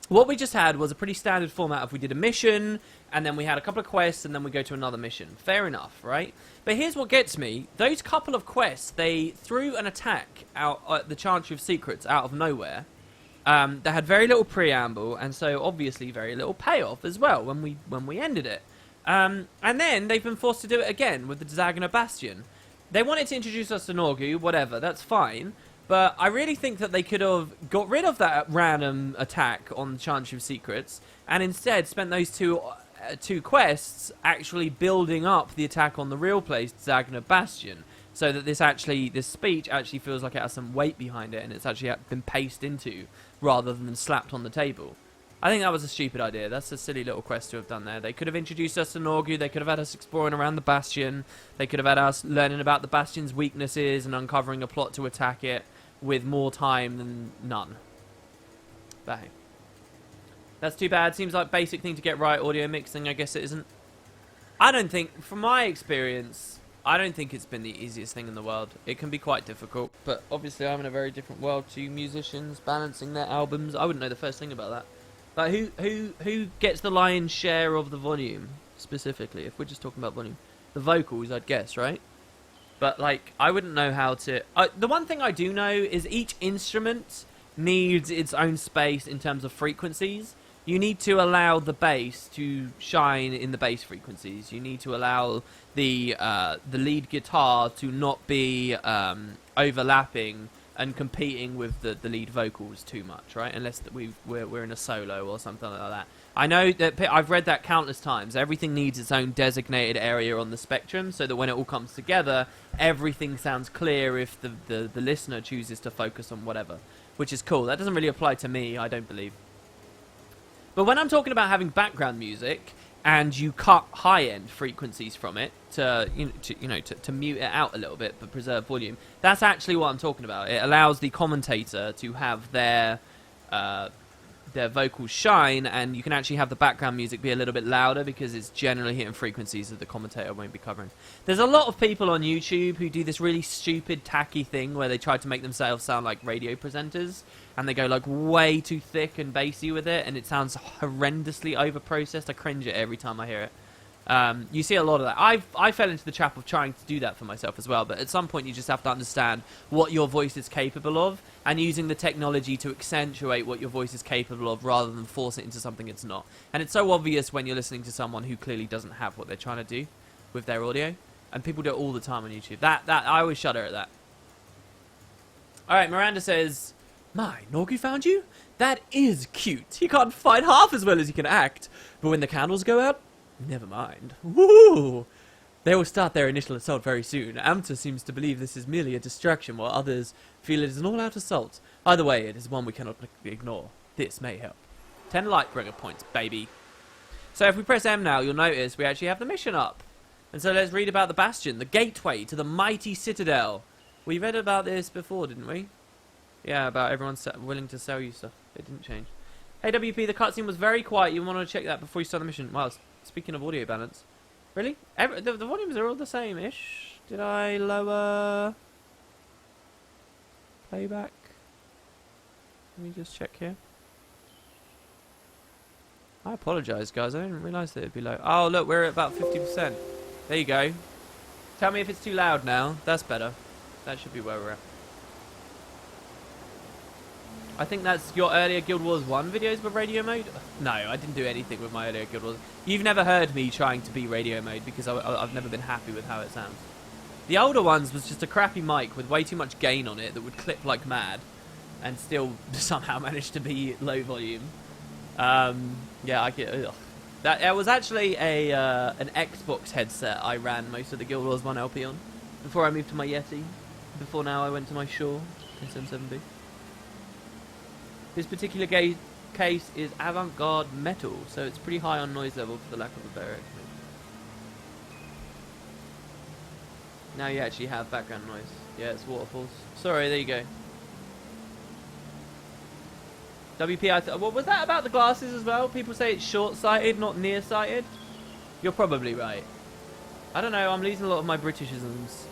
what we just had was a pretty standard format of we did a mission, and then we had a couple of quests, and then we go to another mission. Fair enough, right? But here's what gets me. Those couple of quests, they threw an attack out at the Chantry of Secrets out of nowhere. They had very little preamble, and so obviously very little payoff as well when we ended it. And then they've been forced to do it again with the Zago Bastion. They wanted to introduce us to Noru, whatever, that's fine. But I really think that they could have got rid of that random attack on the Chantry of Secrets and instead spent those two quests actually building up the attack on the real place, Zago Bastion, so that this speech actually feels like it has some weight behind it and it's actually been paced into rather than slapped on the table. I think that was a stupid idea. That's a silly little quest to have done there. They could have introduced us to Noru. They could have had us exploring around the Bastion. They could have had us learning about the Bastion's weaknesses and uncovering a plot to attack it with more time than none. But hey. That's too bad. Seems like basic thing to get right. Audio mixing, I guess it isn't. I don't think, from my experience, I don't think it's been the easiest thing in the world. It can be quite difficult. But obviously I'm in a very different world to musicians balancing their albums. I wouldn't know the first thing about that. Like, who gets the lion's share of the volume, specifically, if we're just talking about volume? The vocals, I'd guess, right? But, like, I wouldn't know how to... the one thing I do know is each instrument needs its own space in terms of frequencies. You need to allow the bass to shine in the bass frequencies. You need to allow the lead guitar to not be overlapping and competing with the lead vocals too much, right? Unless that we're in a solo or something like that. I know that I've read that countless times. Everything needs its own designated area on the spectrum, so that when it all comes together, everything sounds clear if the listener chooses to focus on whatever, which is cool. That doesn't really apply to me, I don't believe. But when I'm talking about having background music and you cut high-end frequencies from it to mute it out a little bit but preserve volume, that's actually what I'm talking about. It allows the commentator to have their vocals shine, and you can actually have the background music be a little bit louder because it's generally hitting frequencies that the commentator won't be covering. There's a lot of people on YouTube who do this really stupid, tacky thing where they try to make themselves sound like radio presenters, and they go like way too thick and bassy with it, and it sounds horrendously over-processed. I cringe at it every time I hear it. You see a lot of that. I fell into the trap of trying to do that for myself as well, but at some point you just have to understand what your voice is capable of and using the technology to accentuate what your voice is capable of rather than force it into something it's not. And it's so obvious when you're listening to someone who clearly doesn't have what they're trying to do with their audio, and people do it all the time on YouTube. That I always shudder at that. Alright, Miranda says, "My, Noru found you? That is cute. He can't fight half as well as he can act. But when the candles go out, never mind. Woo! They will start their initial assault very soon. Amta seems to believe this is merely a distraction, while others feel it is an all-out assault. Either way, it is one we cannot ignore. This may help. 10 Lightbringer points, baby." So if we press M now, you'll notice we actually have the mission up. And so let's read about the Bastion, the gateway to the mighty Citadel. We read about this before, didn't we? Yeah, about everyone willing to sell you stuff. It didn't change. Hey, WP, the cutscene was very quiet. You want to check that before you start the mission. Well, speaking of audio balance. Really? The volumes are all the same-ish. Did I lower playback? Let me just check here. I apologise, guys. I didn't realise that it'd be low. Oh, look, we're at about 50%. There you go. Tell me if it's too loud now. That's better. That should be where we're at. I think that's your earlier Guild Wars 1 videos with radio mode? No, I didn't do anything with my earlier Guild Wars. You've never heard me trying to be radio mode because I've never been happy with how it sounds. The older ones was just a crappy mic with way too much gain on it that would clip like mad and still somehow manage to be low volume. Yeah, I get... Ugh. That was actually an Xbox headset I ran most of the Guild Wars 1 LP on before I moved to my Yeti. Before now I went to my Shaw SM7B. This particular case is avant-garde metal, so it's pretty high on noise level for the lack of a better explanation. Now you actually have background noise. Yeah, it's waterfalls. Sorry, there you go. WP, what was that about the glasses as well? People say it's short-sighted, not near-sighted. You're probably right. I don't know, I'm losing a lot of my Britishisms.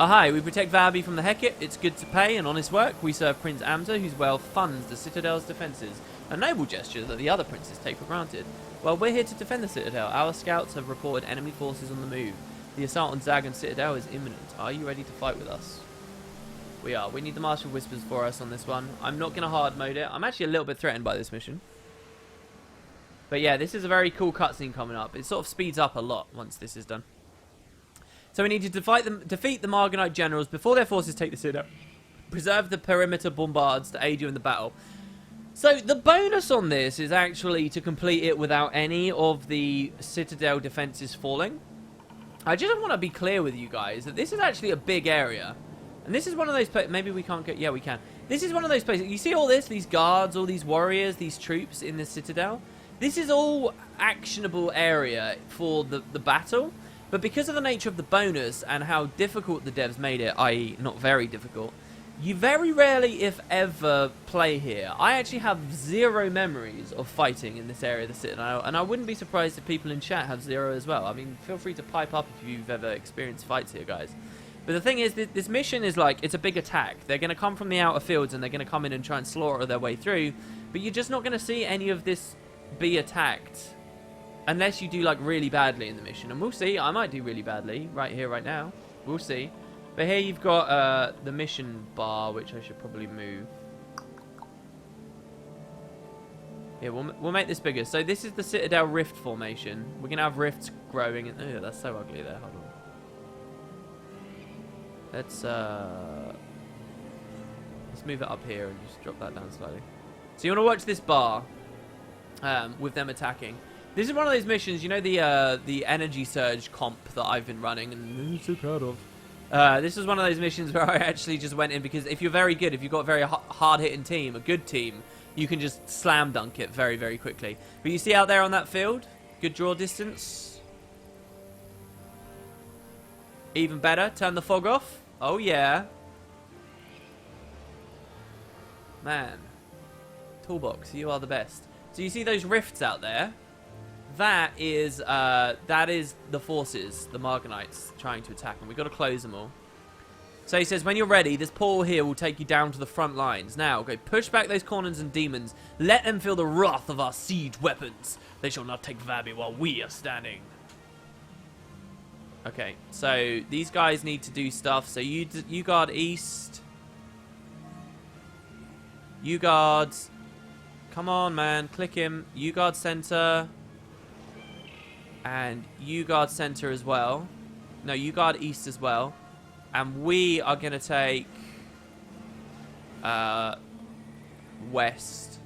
Hi, we protect Vabby from the Heckit. It's good to pay and honest work. We serve Prince Amter, whose wealth funds the Citadel's defences. A noble gesture that the other princes take for granted. Well, we're here to defend the Citadel. Our scouts have reported enemy forces on the move. The assault on Zago and Citadel is imminent. Are you ready to fight with us? We are. We need the Martial Whispers for us on this one. I'm not going to hard mode it. I'm actually a little bit threatened by this mission. But yeah, this is a very cool cutscene coming up. It sort of speeds up a lot once this is done. So we need to defeat the Marganite generals before their forces take the Citadel. Preserve the perimeter bombards to aid you in the battle. So the bonus on this is actually to complete it without any of the Citadel defenses falling. I just want to be clear with you guys that this is actually a big area. And this is one of those places. Maybe we can't get... Yeah, we can. This is one of those places. You see all this? These guards, all these warriors, these troops in the Citadel? This is all actionable area for the battle. But because of the nature of the bonus and how difficult the devs made it, i.e. not very difficult, you very rarely, if ever, play here. I actually have zero memories of fighting in this area of the Citadel, and I wouldn't be surprised if people in chat have zero as well. I mean, feel free to pipe up if you've ever experienced fights here, guys. But the thing is, this mission is like, it's a big attack. They're going to come from the outer fields, and they're going to come in and try and slaughter their way through, but you're just not going to see any of this be attacked. Unless you do, like, really badly in the mission. And we'll see. I might do really badly right here, right now. We'll see. But here you've got the mission bar, which I should probably move. Here, we'll make this bigger. So this is the Citadel Rift formation. We're going to have rifts growing. And, oh, that's so ugly there. Hold on. Let's move it up here and just drop that down slightly. So you want to watch this bar with them attacking. This is one of those missions, you know, the energy surge comp that I've been running and I'm so proud of. This is one of those missions where I actually just went in because if you're very good, if you've got a very hard-hitting team, a good team, you can just slam dunk it very, very quickly. But you see out there on that field, good draw distance. Even better, turn the fog off. Oh yeah. Man. Toolbox, you are the best. So you see those rifts out there? That is the forces, the Marganites, trying to attack them. We've got to close them all. So he says, when you're ready, this portal here will take you down to the front lines. Now, go push back those corners and demons. Let them feel the wrath of our siege weapons. They shall not take Vabby while we are standing. Okay, so these guys need to do stuff. So you guard east. You guard... Come on, man. Click him. You guard center. And you guard center as well. No, you guard east as well. And we are going to take west.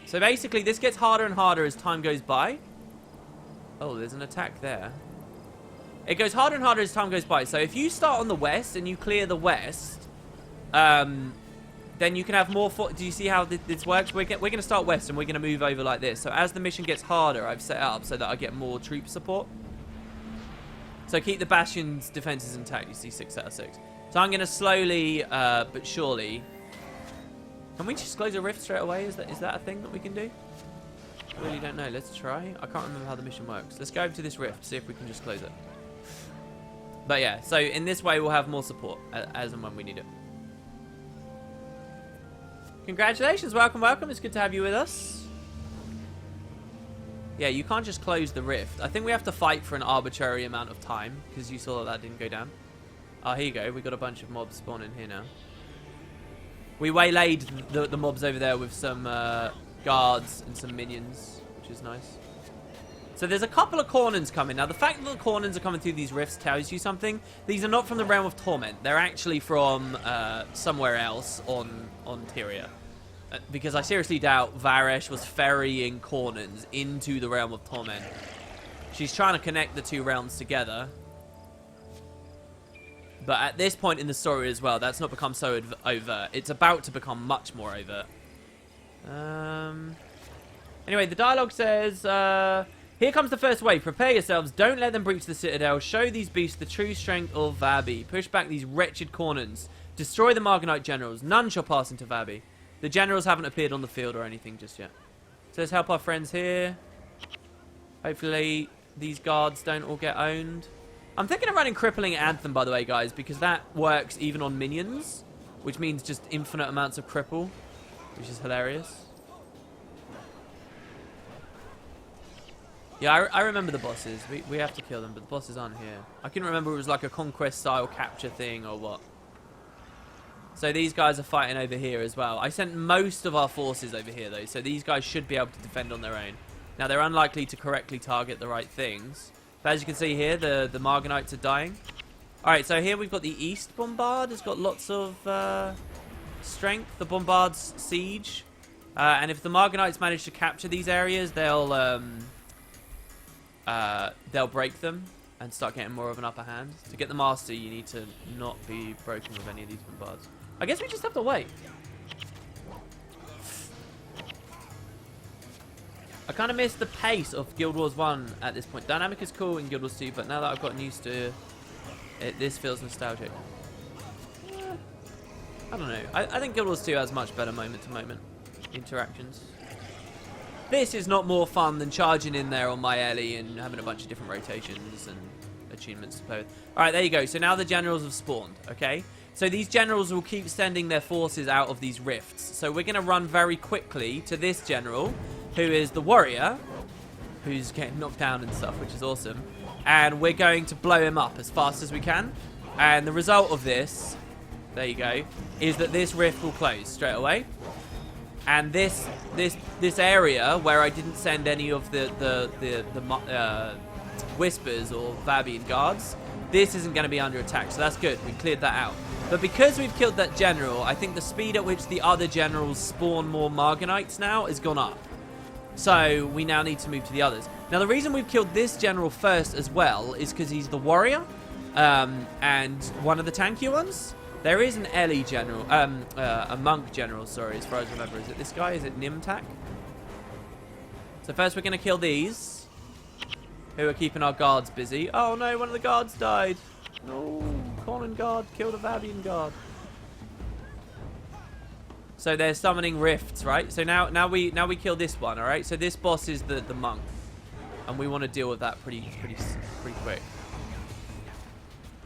So basically, this gets harder and harder as time goes by. Oh, there's an attack there. It goes harder and harder as time goes by. So if you start on the west and you clear the west, then you can have more... Do you see how this works? We're going to start west and we're going to move over like this. So as the mission gets harder, I've set it up so that I get more troop support. So keep the Bastion's defenses intact. You see 6 out of 6. So I'm going to slowly but surely... Can we just close a rift straight away? Is that a thing that we can do? I really don't know. Let's try. I can't remember how the mission works. Let's go over to this rift, see if we can just close it. But yeah, so in this way we'll have more support as and when we need it. Congratulations, welcome, welcome. It's good to have you with us. Yeah, you can't just close the rift. I think we have to fight for an arbitrary amount of time because you saw that didn't go down. Oh, here you go. We got a bunch of mobs spawning here now. We waylaid the mobs over there with some guards and some minions, which is nice. So there's a couple of Cornons coming. Now, the fact that the Cornons are coming through these rifts tells you something. These are not from the Realm of Torment. They're actually from somewhere else on Tyria. Because I seriously doubt Varesh was ferrying Cornons into the Realm of Torment. She's trying to connect the two realms together. But at this point in the story as well, that's not become so overt. It's about to become much more overt. Anyway, the dialogue says... Here comes the first wave. Prepare yourselves. Don't let them breach the Citadel. Show these beasts the true strength of Vabby. Push back these wretched Cornons. Destroy the Marganite generals. None shall pass into Vabby. The generals haven't appeared on the field or anything just yet. So let's help our friends here. Hopefully these guards don't all get owned. I'm thinking of running Crippling Anthem, by the way, guys, because that works even on minions, which means just infinite amounts of cripple, which is hilarious. Yeah, I remember the bosses. We have to kill them, but the bosses aren't here. I couldn't remember if it was like a conquest-style capture thing or what. So these guys are fighting over here as well. I sent most of our forces over here, though, so these guys should be able to defend on their own. Now, they're unlikely to correctly target the right things. But as you can see here, the Marganites are dying. Alright, so here we've got the East Bombard. It's got lots of strength. The Bombard's siege. And if the Marganites manage to capture these areas, they'll break them and start getting more of an upper hand. To get the Master, you need to not be broken with any of these Bombards. I guess we just have to wait. I kind of miss the pace of Guild Wars 1 at this point. Dynamic is cool in Guild Wars 2, but now that I've gotten used to it, this feels nostalgic. I don't know. I think Guild Wars 2 has much better moment-to-moment interactions. This is not more fun than charging in there on my Ellie and having a bunch of different rotations and achievements to play with. Alright, there you go. So now the generals have spawned, okay? So these generals will keep sending their forces out of these rifts. So we're going to run very quickly to this general, who is the warrior, who's getting knocked down and stuff, which is awesome. And we're going to blow him up as fast as we can. And the result of this, there you go, is that this rift will close straight away. And this area where I didn't send any of the Whispers or Vabby and guards, this isn't going to be under attack, so that's good. We cleared that out. But because we've killed that general, I think the speed at which the other generals spawn more Marganites now has gone up. So we now need to move to the others. Now the reason we've killed this general first as well is because he's the warrior and one of the tankier ones. There is an Ellie general, a monk general, sorry, as far as I remember. Is it this guy? Is it Nimtak? So first we're going to kill these, who are keeping our guards busy. Oh no, one of the guards died. No, Conan guard killed a Vabian guard. So they're summoning rifts, right? So now we kill this one, all right? So this boss is the monk, and we want to deal with that pretty quick.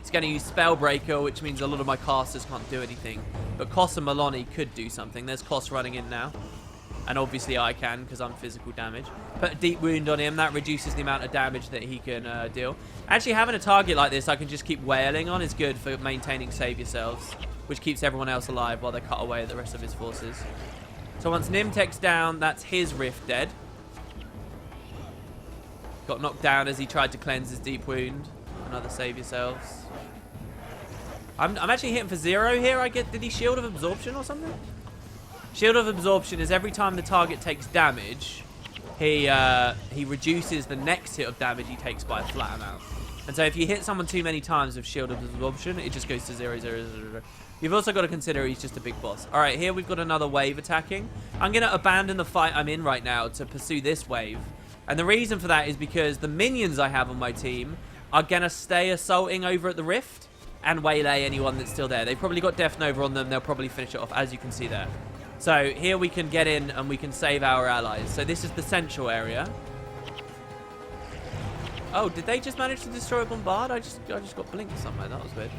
It's going to use Spellbreaker, which means a lot of my casters can't do anything. But Koss and Maloney could do something. There's Koss running in now. And obviously I can, because I'm physical damage. Put a deep wound on him. That reduces the amount of damage that he can deal. Actually, having a target like this I can just keep wailing on is good for maintaining save yourselves, which keeps everyone else alive while they cut away at the rest of his forces. So once Nimtek's down, that's his rift dead. Got knocked down as he tried to cleanse his deep wound. Another save yourselves. I'm actually hitting for 0 here. Did he Shield of Absorption or something? Shield of Absorption is every time the target takes damage, he reduces the next hit of damage he takes by a flat amount. And so if you hit someone too many times with Shield of Absorption, it just goes to 0, 0, 0, 0. You've also got to consider he's just a big boss. All right, here we've got another wave attacking. I'm going to abandon the fight I'm in right now to pursue this wave. And the reason for that is because the minions I have on my team are going to stay assaulting over at the rift and waylay anyone that's still there. They've probably got Death Nova on them. They'll probably finish it off, as you can see there. So here we can get in and we can save our allies. So this is the central area. Oh, did they just manage to destroy a bombard? I just got blinked somewhere. That was weird.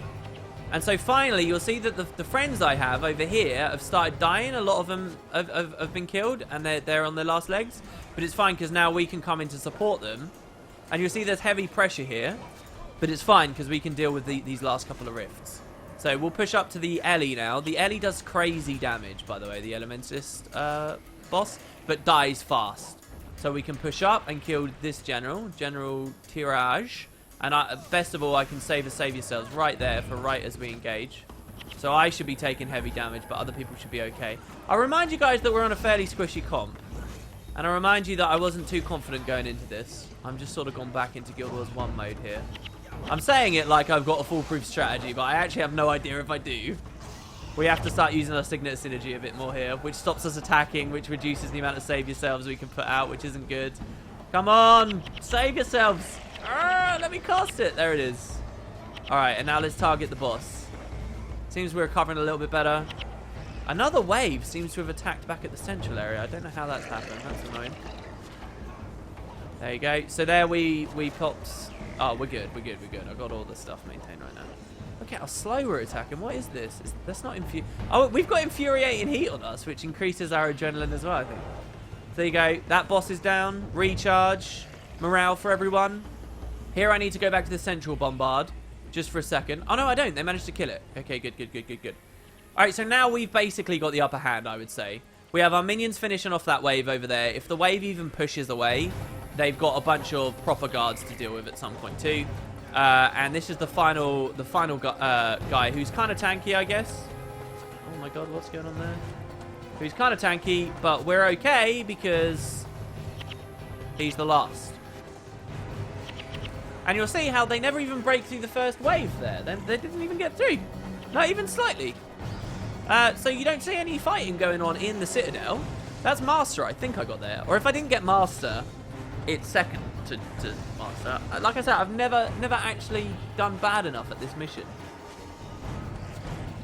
And so finally, you'll see that the friends I have over here have started dying. A lot of them have been killed, and they're on their last legs. But it's fine, because now we can come in to support them. And you'll see there's heavy pressure here. But it's fine, because we can deal with these last couple of rifts. So we'll push up to the Ellie now. The Ellie does crazy damage, by the way, the Elementalist boss, but dies fast. So we can push up and kill this general, General Tirage. And best of all, I can save yourselves right there for right as we engage. So I should be taking heavy damage, but other people should be okay. I'll remind you guys that we're on a fairly squishy comp. And I remind you that I wasn't too confident going into this. I'm just sort of gone back into Guild Wars 1 mode here. I'm saying it like I've got a foolproof strategy, but I actually have no idea if I do. We have to start using our Signet Synergy a bit more here, which stops us attacking, which reduces the amount of save yourselves we can put out, which isn't good. Come on! Save yourselves! Let me cast it! There it is. Alright, and now let's target the boss. Seems we're recovering a little bit better. Another wave seems to have attacked back at the central area. I don't know how that's happened. That's annoying. There you go. So there we popped... Oh, we're good. We're good. I got all the stuff maintained right now. Look at how slow we're attacking. What is this? That's not Oh, we've got infuriating heat on us, which increases our adrenaline as well, I think. There you go. That boss is down. Recharge. Morale for everyone. Here I need to go back to the central bombard. Just for a second. Oh, no, I don't. They managed to kill it. Okay, good. All right, so now we've basically got the upper hand, I would say. We have our minions finishing off that wave over there. If the wave even pushes away, they've got a bunch of proper guards to deal with at some point too. And this is the final guy who's kind of tanky, I guess. Oh my god, what's going on there? Who's kind of tanky, but we're okay because he's the last. And you'll see how they never even break through the first wave there. They didn't even get through. Not even slightly. So you don't see any fighting going on in the Citadel. That's Master, I think I got there. Or if I didn't get Master, it's second to Master. Like I said, I've never actually done bad enough at this mission.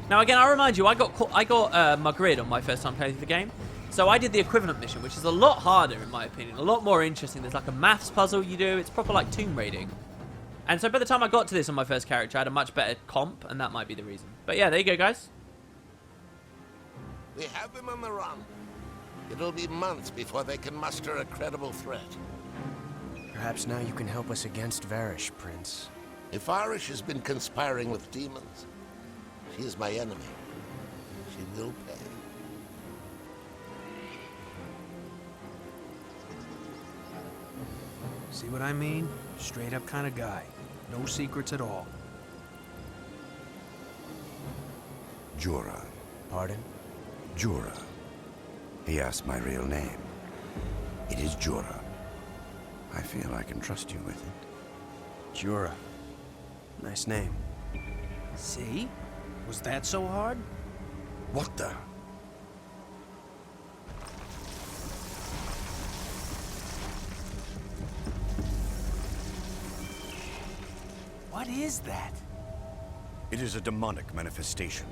Now again, I remind you, I got my grid on my first time playing the game. So I did the equivalent mission, which is a lot harder in my opinion, a lot more interesting. There's like a maths puzzle you do. It's proper like tomb raiding. And so by the time I got to this on my first character, I had a much better comp, and that might be the reason. But yeah, there you go, guys. We have them on the run. It'll be months before they can muster a credible threat. Perhaps now you can help us against Varish, Prince. If Arish has been conspiring with demons, she is my enemy. She will pay. See what I mean? Straight up kind of guy. No secrets at all. Jura. Pardon? Jura. He asked my real name. It is Jura. I feel I can trust you with it. Jura. Nice name. See? Was that so hard? What the? What is that? It is a demonic manifestation.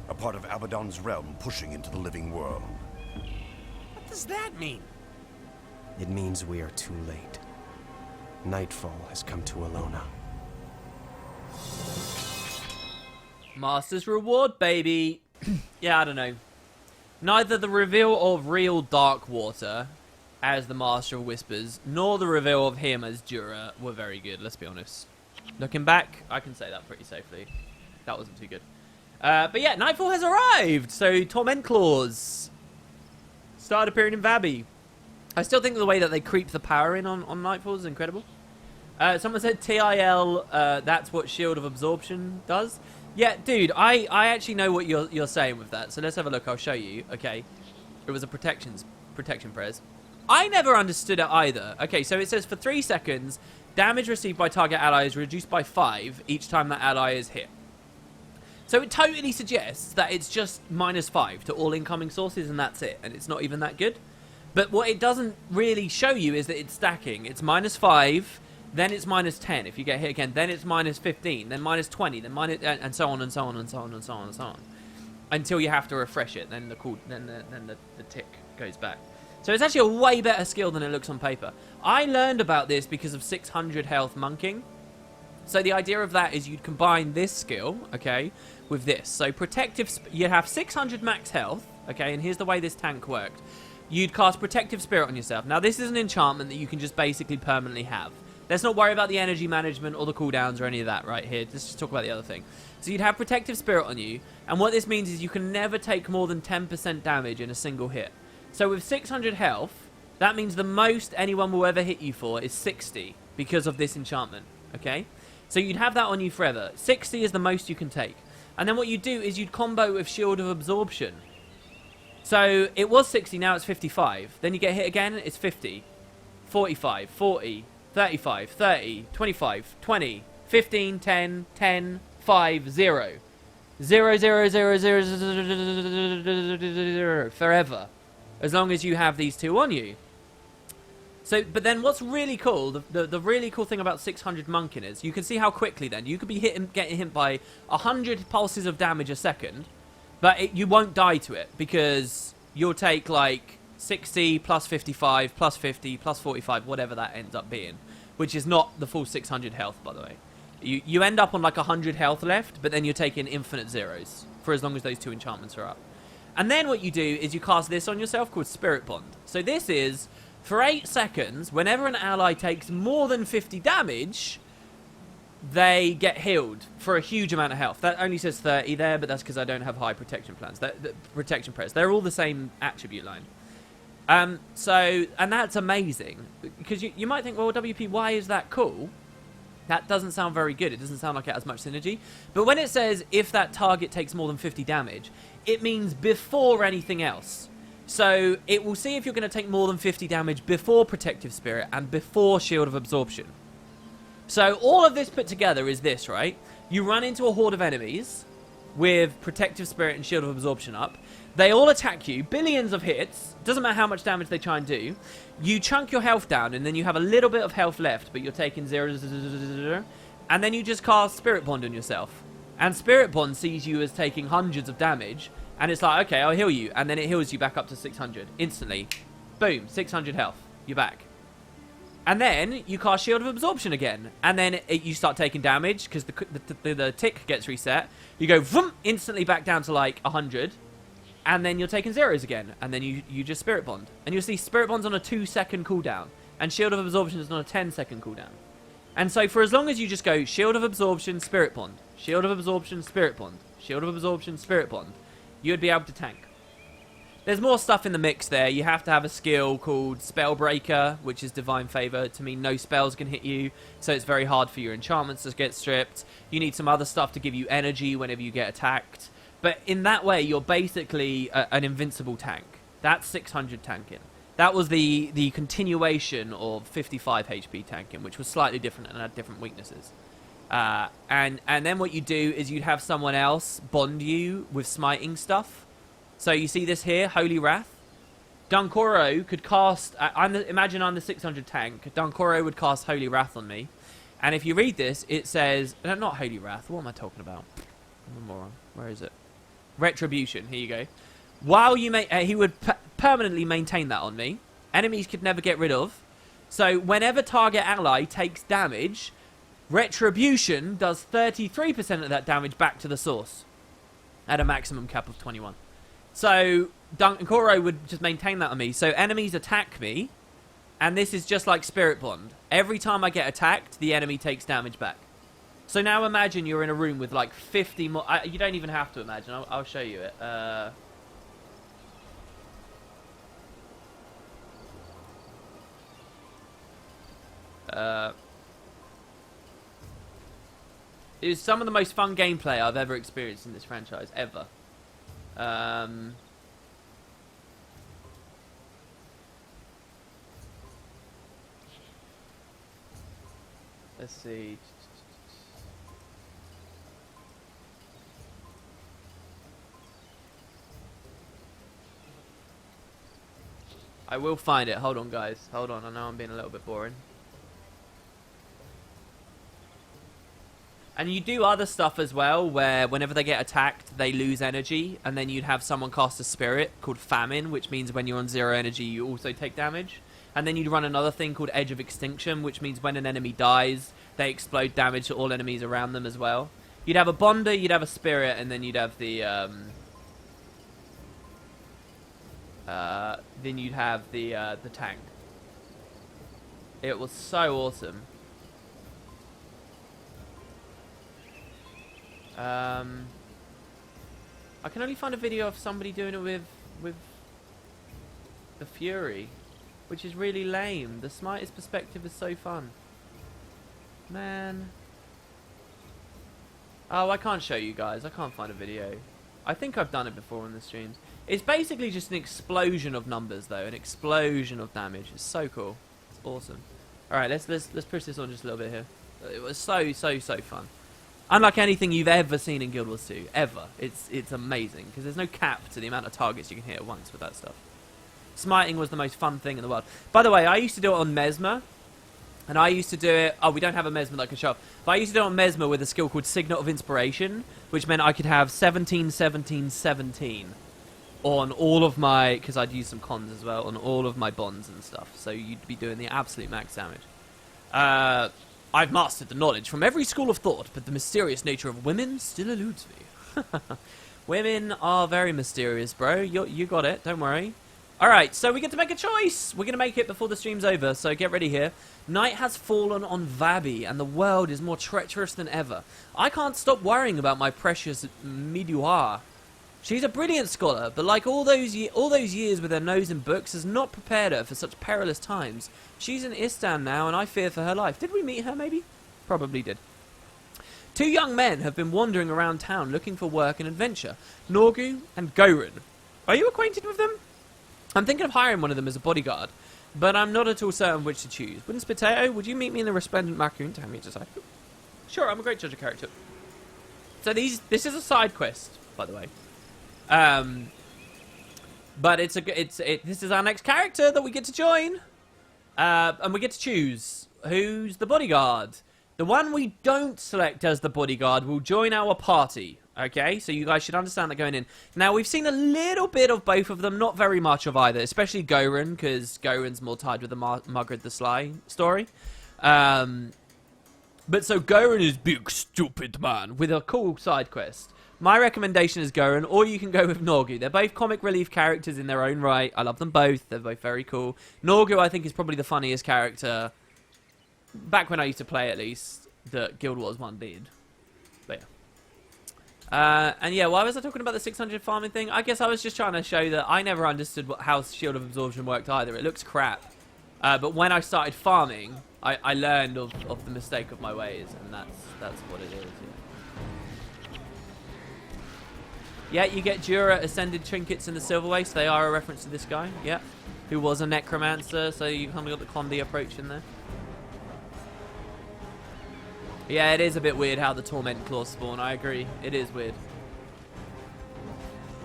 A part of Abaddon's realm pushing into the living world. What does that mean? It means we are too late. Nightfall has come to Alona. Master's reward, baby. Yeah, I don't know. Neither the reveal of real Darkwater as the Master of Whispers, nor the reveal of him as Jura were very good, let's be honest. Looking back, I can say that pretty safely. That wasn't too good. But yeah, Nightfall has arrived. So Torment Claws started appearing in Vabby. I still think the way that they creep the power in on Nightfall is incredible. Someone said TIL, that's what Shield of Absorption does. Yeah, dude, I actually know what you're saying with that. So let's have a look. I'll show you. Okay, it was a protection prez. I never understood it either. Okay, so it says for 3 seconds, damage received by target ally is reduced by 5 each time that ally is hit. So it totally suggests that it's just -5 to all incoming sources and that's it. And it's not even that good. But what it doesn't really show you is that it's stacking. It's -5, then it's -10 if you get hit again. Then it's -15, then -20, then and so on and so on and so on and so on and so on. Until you have to refresh it. Then the tick goes back. So it's actually a way better skill than it looks on paper. I learned about this because of 600 health monking. So the idea of that is you'd combine this skill, okay, with this. So protective, you have 600 max health, okay, and here's the way this tank worked. You'd cast Protective Spirit on yourself. Now this is an enchantment that you can just basically permanently have. Let's not worry about the energy management or the cooldowns or any of that right here. Let's just talk about the other thing. So you'd have Protective Spirit on you, and what this means is you can never take more than 10% damage in a single hit. So with 600 health, that means the most anyone will ever hit you for is 60 because of this enchantment, okay? So you'd have that on you forever. 60 is the most you can take. And then what you do is you'd combo with Shield of Absorption. So it was 60, now it's 55. Then you get hit again, it's 50. 45, 40, 35, 30, 25, 20, 15, 10, 10, 5, 0. 0, 0, 0, 0, 0, forever. As long as you have these two on you. So, but then what's really cool, the really cool thing about 600 monking is, you can see how quickly then, you could be getting hit by 100 pulses of damage a second, but you won't die to it, because you'll take like 60 plus 55 plus 50 plus 45, whatever that ends up being, which is not the full 600 health, by the way. You end up on like 100 health left, but then you're taking infinite zeros for as long as those 2 enchantments are up. And then what you do is you cast this on yourself called Spirit Bond. So this is, for 8 seconds, whenever an ally takes more than 50 damage, they get healed for a huge amount of health. That only says 30 there, but that's because I don't have high protection plans. The protection press. They're all the same attribute line. And that's amazing. Because you might think, well, WP, why is that cool? That doesn't sound very good. It doesn't sound like it has much synergy. But when it says, if that target takes more than 50 damage, it means before anything else. So it will see if you're going to take more than 50 damage before Protective Spirit and before Shield of Absorption. So all of this put together is this, right? You run into a horde of enemies with Protective Spirit and Shield of Absorption up. They all attack you, billions of hits. Doesn't matter how much damage they try and do. You chunk your health down, and then you have a little bit of health left, but you're taking 0, and then you just cast Spirit Bond on yourself. And Spirit Bond sees you as taking hundreds of damage, and it's like, okay, I'll heal you, and then it heals you back up to 600 instantly. Boom, 600 health. You're back. And then you cast Shield of Absorption again, and then you start taking damage because the tick gets reset. You go vroom, instantly back down to like 100. And then you're taking zeros again. And then you just Spirit Bond. And you'll see Spirit Bond's on a 2-second cooldown. And Shield of Absorption is on a 10-second cooldown. And so for as long as you just go Shield of Absorption, Spirit Bond, Shield of Absorption, Spirit Bond, Shield of Absorption, Spirit Bond, you would be able to tank. There's more stuff in the mix there. You have to have a skill called Spellbreaker, which is Divine Favor, to mean no spells can hit you. So it's very hard for your enchantments to get stripped. You need some other stuff to give you energy whenever you get attacked. But in that way, you're basically an invincible tank. That's 600 tanking. That was the continuation of 55 HP tanking, which was slightly different and had different weaknesses. And then what you do is you'd have someone else bond you with smiting stuff. So you see this here, Holy Wrath. Dunkoro could cast... imagine I'm the 600 tank. Dunkoro would cast Holy Wrath on me. And if you read this, it says... No, not Holy Wrath. What am I talking about? I'm a moron. Where is it? Retribution. Here you go. While you he would permanently maintain that on me. Enemies could never get rid of. So whenever target ally takes damage, Retribution does 33% of that damage back to the source. At a maximum cap of 21. So Dunkoro would just maintain that on me. So enemies attack me. And this is just like Spirit Bond. Every time I get attacked, the enemy takes damage back. So now imagine you're in a room with like 50 more... you don't even have to imagine. I'll show you it. It was some of the most fun gameplay I've ever experienced in this franchise. Ever. Let's see... I will find it. Hold on, guys. Hold on. I know I'm being a little bit boring. And you do other stuff as well, where whenever they get attacked, they lose energy. And then you'd have someone cast a spirit called Famine, which means when you're on 0 energy, you also take damage. And then you'd run another thing called Edge of Extinction, which means when an enemy dies, they explode damage to all enemies around them as well. You'd have a Bonder, you'd have a Spirit, and then you'd have the... then you'd have the tank. It was so awesome. I can only find a video of somebody doing it with the Fury, which is really lame. The Smite's perspective is so fun. Man. Oh, I can't show you guys. I can't find a video. I think I've done it before on the streams. It's basically just an explosion of numbers, though. An explosion of damage. It's so cool. It's awesome. Alright, let's push this on just a little bit here. It was so fun. Unlike anything you've ever seen in Guild Wars 2. Ever. It's amazing. Because there's no cap to the amount of targets you can hit at once with that stuff. Smiting was the most fun thing in the world. By the way, I used to do it on Mesmer. And I used to do it... Oh, we don't have a Mesmer that I can show up. But I used to do it on Mesmer with a skill called Signet of Inspiration. Which meant I could have 17, 17, 17. on all of my, because I'd use some cons as well, on all of my bonds and stuff. So you'd be doing the absolute max damage. I've mastered the knowledge from every school of thought, but the mysterious nature of women still eludes me. Women are very mysterious, bro. You got it, don't worry. Alright, so we get to make a choice. We're going to make it before the stream's over, so get ready here. Night has fallen on Vabby, and the world is more treacherous than ever. I can't stop worrying about my precious Miduar. She's a brilliant scholar, but like all those years with her nose in books has not prepared her for such perilous times. She's in Istan now, and I fear for her life. Did we meet her, maybe? Probably did. 2 young men have been wandering around town looking for work and adventure. Noru and Goran. Are you acquainted with them? I'm thinking of hiring one of them as a bodyguard, but I'm not at all certain which to choose. Wouldn't Potato, would you meet me in the Resplendent Raccoon to have me decide? Sure, I'm a great judge of character. So this is a side quest, by the way. But this is our next character that we get to join, and we get to choose who's the bodyguard. The one we don't select as the bodyguard will join our party. Okay, so you guys should understand that going in. Now, we've seen a little bit of both of them, not very much of either, especially Goran, because Goran's more tied with the Mugrid the Sly story. But so Goran is big stupid man with a cool side quest. My recommendation is Goran, or you can go with Noru. They're both comic relief characters in their own right. I love them both. They're both very cool. Noru, I think, is probably the funniest character, back when I used to play at least, that Guild Wars 1 did. But yeah. And yeah, why was I talking about the 600 farming thing? I guess I was just trying to show that I never understood how Shield of Absorption worked either. It looks crap. But when I started farming, I learned of the mistake of my ways, and that's what it is, yeah. Yeah, you get Jura Ascended Trinkets in the Silver Waste. They are a reference to this guy, yeah. Who was a necromancer, so you kind of got the Condi approach in there. Yeah, it is a bit weird how the Torment Claws spawn, I agree. It is weird.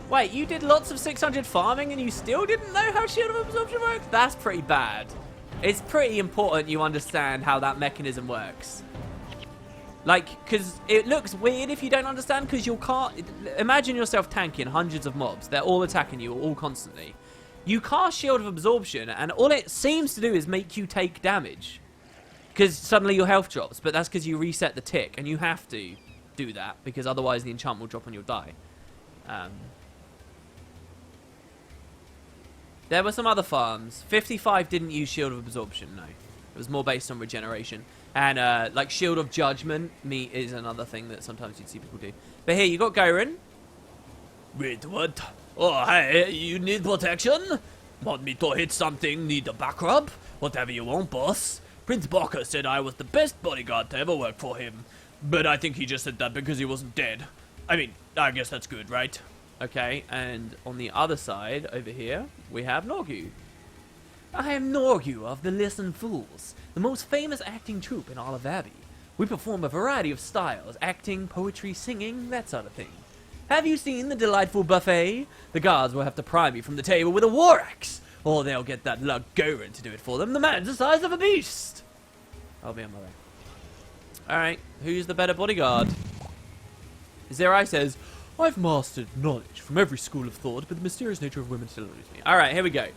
Wait, you did lots of 600 farming and you still didn't know how Shield of Absorption works? That's pretty bad. It's pretty important you understand how that mechanism works. Like, because it looks weird if you don't understand, because you can't... Imagine yourself tanking hundreds of mobs. They're all attacking you, all constantly. You cast Shield of Absorption, and all it seems to do is make you take damage. Because suddenly your health drops, but that's because you reset the tick, and you have to do that, because otherwise the enchant will drop and you'll die. There were some other farms. 55 didn't use Shield of Absorption, no. It was more based on regeneration. And, like, Shield of Judgment is another thing that sometimes you'd see people do. But here, you got Goran. Wait, what? Oh, hey, you need protection? Want me to hit something, need a back rub? Whatever you want, boss. Prince Bokka said I was the best bodyguard to ever work for him. But I think he just said that because he wasn't dead. I mean, I guess that's good, right? Okay, and on the other side, over here, we have Noru. I am Noru of the Listen Fools, the most famous acting troupe in all of Vabby. We perform a variety of styles, acting, poetry, singing, that sort of thing. Have you seen the delightful buffet? The guards will have to pry me from the table with a war axe, or they'll get that lug Goran to do it for them. The man's the size of a beast. I'll be on my way. Alright, who's the better bodyguard? Zerai says, I've mastered knowledge from every school of thought, but the mysterious nature of women still eludes me. Alright, here we go.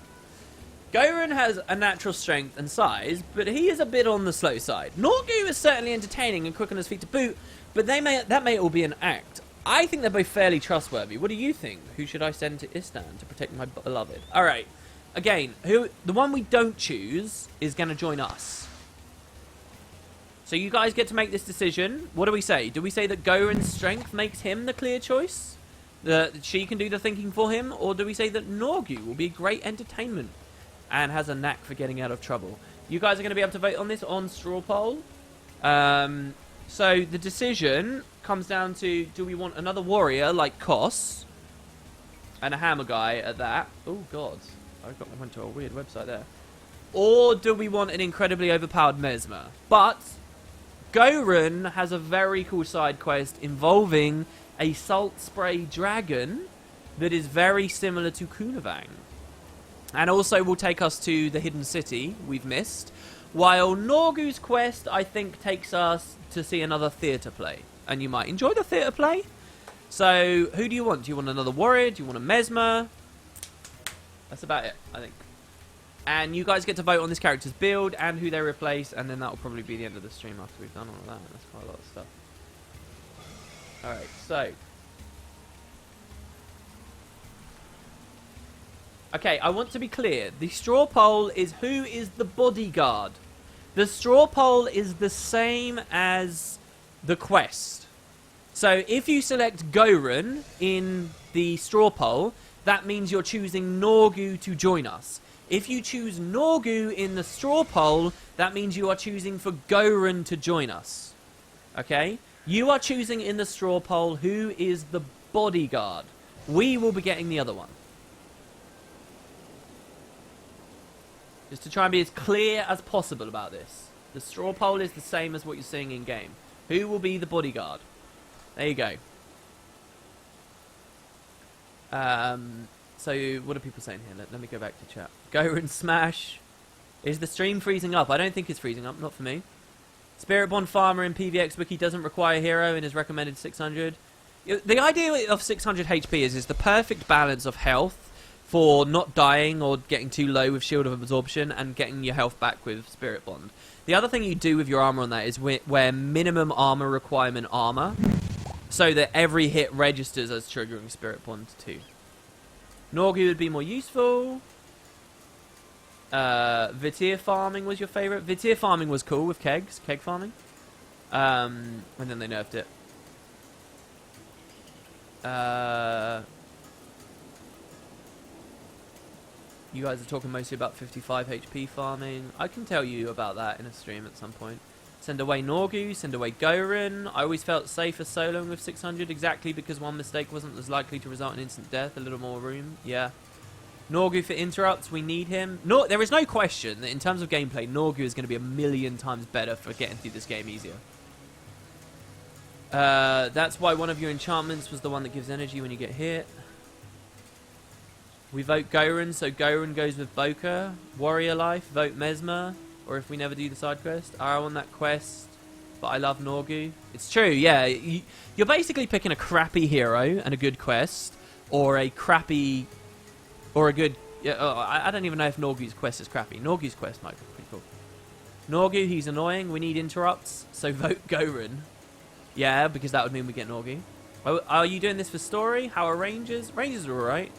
Goran has a natural strength and size, but he is a bit on the slow side. Noru is certainly entertaining and quick on his feet to boot, but that may all be an act. I think they're both fairly trustworthy. What do you think? Who should I send to Istan to protect my beloved? Alright, again, the one we don't choose is going to join us. So you guys get to make this decision. What do we say? Do we say that Goran's strength makes him the clear choice? That she can do the thinking for him? Or do we say that Noru will be great entertainment and has a knack for getting out of trouble? You guys are going to be able to vote on this on Straw Poll. So the decision comes down to, do we want another warrior like Kos? And a hammer guy at that. Oh, God. I went to a weird website there. Or do we want an incredibly overpowered Mesmer? But Goran has a very cool side quest involving a salt spray dragon that is very similar to Kunavang. And also will take us to the hidden city we've missed. While Noru's quest, I think, takes us to see another theatre play. And you might enjoy the theatre play. So, who do you want? Do you want another warrior? Do you want a Mesmer? That's about it, I think. And you guys get to vote on this character's build and who they replace, and then that will probably be the end of the stream after we've done all of that. That's quite a lot of stuff. Alright, so. Okay, I want to be clear. The straw poll is who is the bodyguard. The straw poll is the same as the quest. So if you select Goran in the straw poll, that means you're choosing Noru to join us. If you choose Noru in the straw poll, that means you are choosing for Goran to join us. Okay? You are choosing in the straw poll who is the bodyguard. We will be getting the other one. Just to try and be as clear as possible about this. The straw poll is the same as what you're seeing in game. Who will be the bodyguard? There you go. So, what are people saying here? Let me go back to chat. Go and smash. Is the stream freezing up? I don't think it's freezing up. Not for me. Spirit Bond Farmer in PVX Wiki doesn't require hero and is recommended 600. The idea of 600 HP is the perfect balance of health for not dying or getting too low with Shield of Absorption and getting your health back with Spirit Bond. The other thing you do with your armor on that is wear minimum armor requirement armor so that every hit registers as triggering Spirit Bond too. Noru would be more useful. Vitir farming was your favourite. Vitir farming was cool with kegs, keg farming. And then they nerfed it. You guys are talking mostly about 55 HP farming. I can tell you about that in a stream at some point. Send away Noru, send away Goran. I always felt safer soloing with 600 exactly because one mistake wasn't as likely to result in instant death. A little more room, yeah. Noru for interrupts, we need him. No, there is no question that in terms of gameplay, Noru is going to be 1,000,000 times better for getting through this game easier. That's why one of your enchantments was the one that gives energy when you get hit. We vote Goran, so Goran goes with Bokka. Warrior Life, vote Mesmer. Or if we never do the side quest. I want that quest, but I love Noru. It's true, yeah. You're basically picking a crappy hero and a good quest, or a crappy, or a good. I don't even know if Noru's quest is crappy. Noru's quest might be pretty cool. Noru, he's annoying. We need interrupts, so vote Goran. Yeah, because that would mean we get Noru. Are you doing this for story? How are Rangers? Rangers are alright.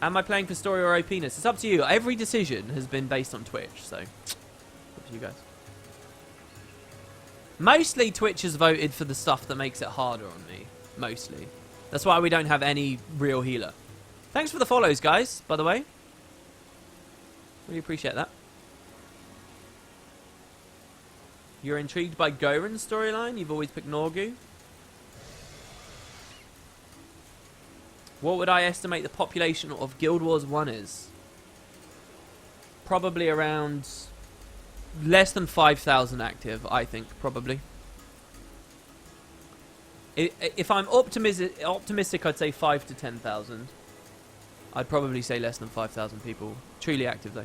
Am I playing for story or OPness? It's up to you. Every decision has been based on Twitch, so up to you guys. Mostly Twitch has voted for the stuff that makes it harder on me. Mostly. That's why we don't have any real healer. Thanks for the follows, guys, by the way. Really appreciate that. You're intrigued by Goran's storyline? You've always picked Noru? What would I estimate the population of Guild Wars 1 is? Probably around less than 5,000 active, I think, probably. If I'm optimistic, I'd say 5 to 10,000. I'd probably say less than 5,000 people. Truly active, though.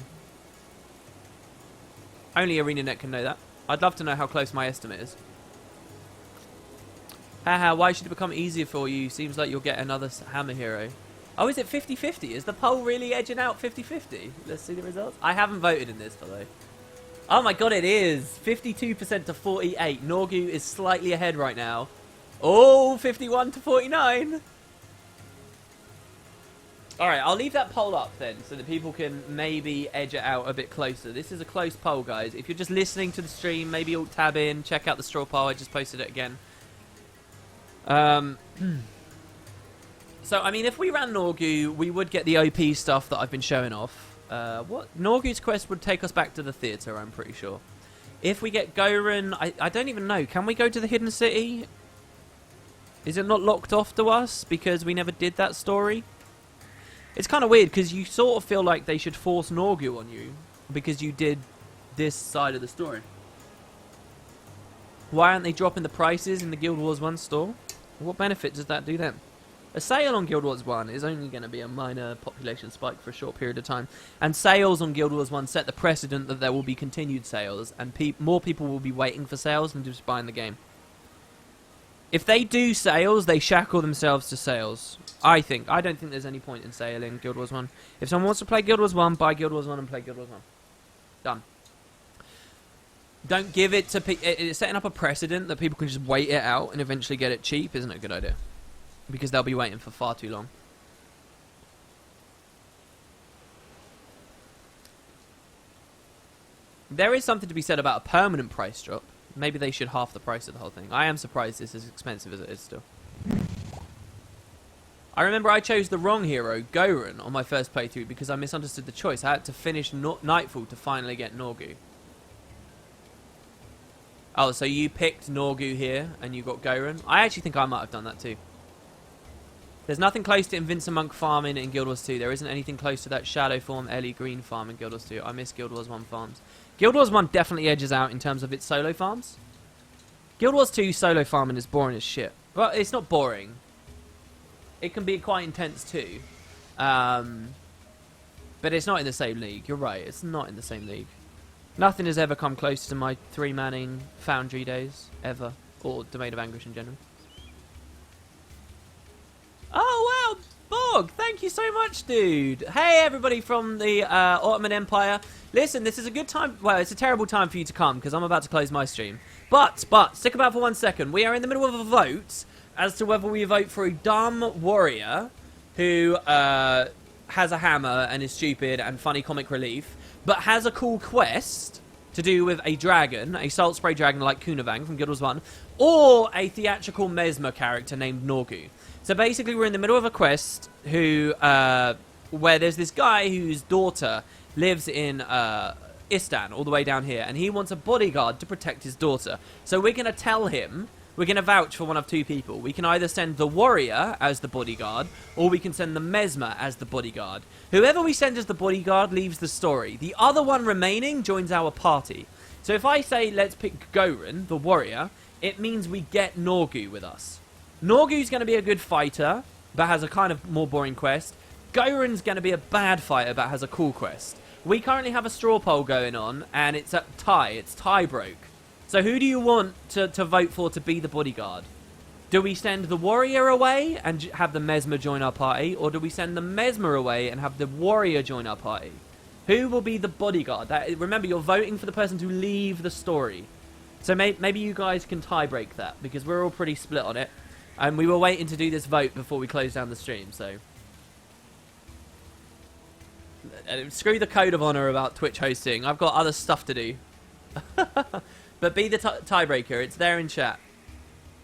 Only ArenaNet can know that. I'd love to know how close my estimate is. Haha, why should it become easier for you? Seems like you'll get another hammer hero. Oh, is it 50-50? Is the poll really edging out 50-50? Let's see the results. I haven't voted in this, by the way. Oh my god, it is! 52% to 48. Noru is slightly ahead right now. Oh, 51 to 49. Alright, I'll leave that poll up then, so that people can maybe edge it out a bit closer. This is a close poll, guys. If you're just listening to the stream, maybe alt tab in, check out the straw poll. I just posted it again. So, I mean, if we ran Noru, we would get the OP stuff that I've been showing off. Noru's quest would take us back to the theatre, I'm pretty sure. If we get Goran, I don't even know. Can we go to the Hidden City? Is it not locked off to us because we never did that story? It's kind of weird because you sort of feel like they should force Noru on you because you did this side of the story. Why aren't they dropping the prices in the Guild Wars 1 store? What benefit does that do then? A sale on Guild Wars 1 is only going to be a minor population spike for a short period of time. And sales on Guild Wars 1 set the precedent that there will be continued sales. And more people will be waiting for sales than just buying the game. If they do sales, they shackle themselves to sales. I think. I don't think there's any point in sailing Guild Wars 1. If someone wants to play Guild Wars 1, buy Guild Wars 1 and play Guild Wars 1. Done. Don't give it to people. It's setting up a precedent that people can just wait it out and eventually get it cheap isn't a good idea. Because they'll be waiting for far too long. There is something to be said about a permanent price drop. Maybe they should half the price of the whole thing. I am surprised it's as expensive as it is still. I remember I chose the wrong hero, Goran, on my first playthrough because I misunderstood the choice. I had to finish Nightfall to finally get Noru. Oh, so you picked Noru here and you got Goran? I actually think I might have done that too. There's nothing close to Invincible Monk farming in Guild Wars 2. There isn't anything close to that Shadow Form Ellie Green farm in Guild Wars 2. I miss Guild Wars 1 farms. Guild Wars 1 definitely edges out in terms of its solo farms. Guild Wars 2 solo farming is boring as shit. Well, it's not boring. It can be quite intense too. But it's not in the same league. You're right, it's not in the same league. Nothing has ever come close to my 3-manning Foundry days, ever. Or Domain of Anguish in general. Oh, wow! Bog, thank you so much, dude. Hey, everybody from the Ottoman Empire. Listen, this is a good time. Well, it's a terrible time for you to come because I'm about to close my stream. But, stick about for 1 second. We are in the middle of a vote as to whether we vote for a dumb warrior who has a hammer and is stupid and funny comic relief, but has a cool quest to do with a dragon, a salt spray dragon like Kunavang from Guild Wars 1, or a theatrical Mesmer character named Noru. So basically we're in the middle of a quest who, where there's this guy whose daughter lives in Istan, all the way down here, and he wants a bodyguard to protect his daughter. So we're going to tell him, we're going to vouch for one of two people. We can either send the warrior as the bodyguard, or we can send the Mesmer as the bodyguard. Whoever we send as the bodyguard leaves the story. The other one remaining joins our party. So if I say, let's pick Goran, the warrior, it means we get Noru with us. Noru's going to be a good fighter, but has a kind of more boring quest. Goran's going to be a bad fighter, but has a cool quest. We currently have a straw poll going on, and it's a tie. It's tie broke. So who do you want to vote for to be the bodyguard? Do we send the warrior away and have the Mesmer join our party? Or do we send the Mesmer away and have the warrior join our party? Who will be the bodyguard? Remember, you're voting for the person to leave the story. So maybe you guys can tie break that, because we're all pretty split on it. And we were waiting to do this vote before we close down the stream, so... Screw the code of honor about Twitch hosting. I've got other stuff to do. But be the tiebreaker. It's there in chat.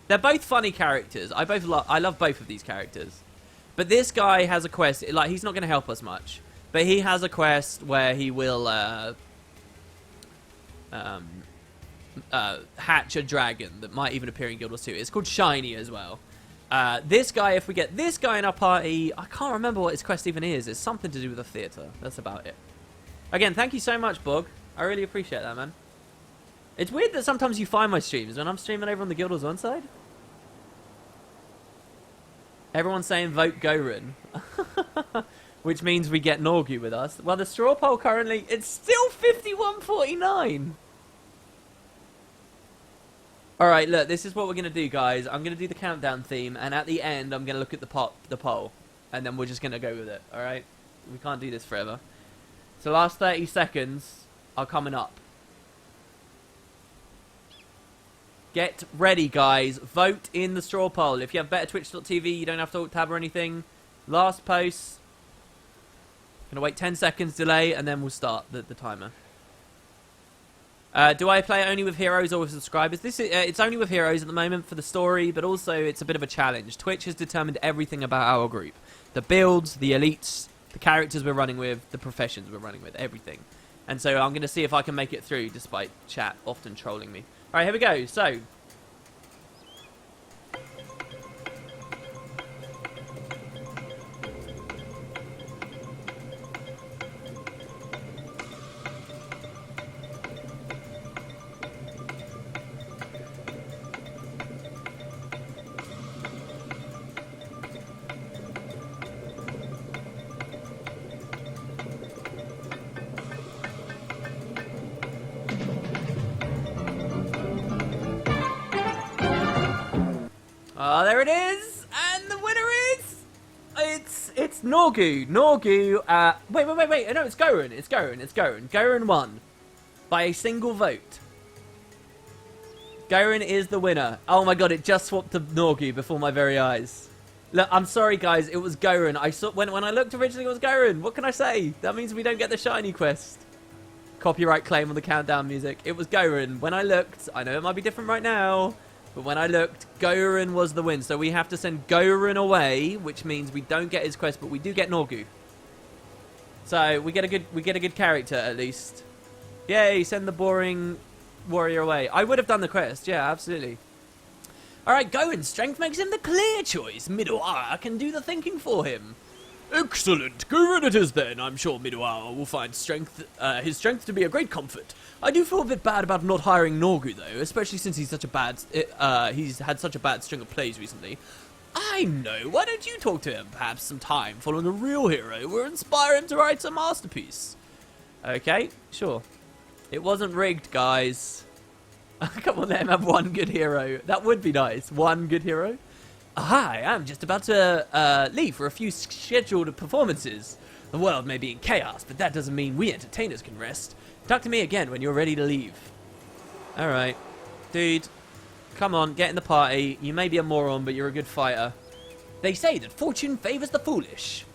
They're both funny characters. I love both of these characters. But this guy has a quest. Like, he's not going to help us much. But he has a quest where he will hatch a dragon that might even appear in Guild Wars 2. It's called Shiny as well. This guy, if we get this guy in our party, I can't remember what his quest even is. It's something to do with the theatre. That's about it. Again, thank you so much, Bog. I really appreciate that, man. It's weird that sometimes you find my streams when I'm streaming over on the Guild Wars 1 side. Everyone's saying vote Goran. Which means we get Noru with us. Well, the straw poll currently, it's still 51-49. Alright, look, this is what we're going to do, guys. I'm going to do the countdown theme, and at the end, I'm going to look at the poll. And then we're just going to go with it, alright? We can't do this forever. So last 30 seconds are coming up. Get ready, guys. Vote in the straw poll. If you have better twitch.tv, you don't have to alt tab or anything. Last post. Gonna wait 10 seconds delay, and then we'll start the timer. Do I play only with heroes or with subscribers? It's only with heroes at the moment for the story, but also it's a bit of a challenge. Twitch has determined everything about our group. The builds, the elites, the characters we're running with, the professions we're running with, everything. And so I'm going to see if I can make it through, despite chat often trolling me. Alright, here we go. So... Norgu. Norgu. Wait. No, it's Goran. It's Goran. Goran won by a single vote. Goran is the winner. Oh my god, it just swapped to Norgu before my very eyes. Look, I'm sorry guys, it was Goran. I saw when I looked originally it was Goran. What can I say? That means we don't get the shiny quest. Copyright claim on the countdown music. It was Goran. When I looked, I know it might be different right now, but when I looked, Goran was the win. So we have to send Goran away, which means we don't get his quest, but we do get Norgu. So we get a good character at least. Yay, send the boring warrior away. I would have done the quest, yeah, absolutely. Alright, Goran, strength makes him the clear choice. Midoara can do the thinking for him. Excellent. Goran it is then. I'm sure Midoara will find his strength to be a great comfort. I do feel a bit bad about not hiring Norgu though, especially since he's he's had such a bad string of plays recently. I know. Why don't you talk to him? Perhaps some time following a real hero will inspire him to write some masterpiece. Okay, sure. It wasn't rigged, guys. Come on, let him have one good hero. That would be nice. One good hero. Hi, I'm just about to leave for a few scheduled performances. The world may be in chaos, but that doesn't mean we entertainers can rest. Talk to me again when you're ready to leave. Alright. Dude, come on, get in the party. You may be a moron, but you're a good fighter. They say that fortune favors the foolish.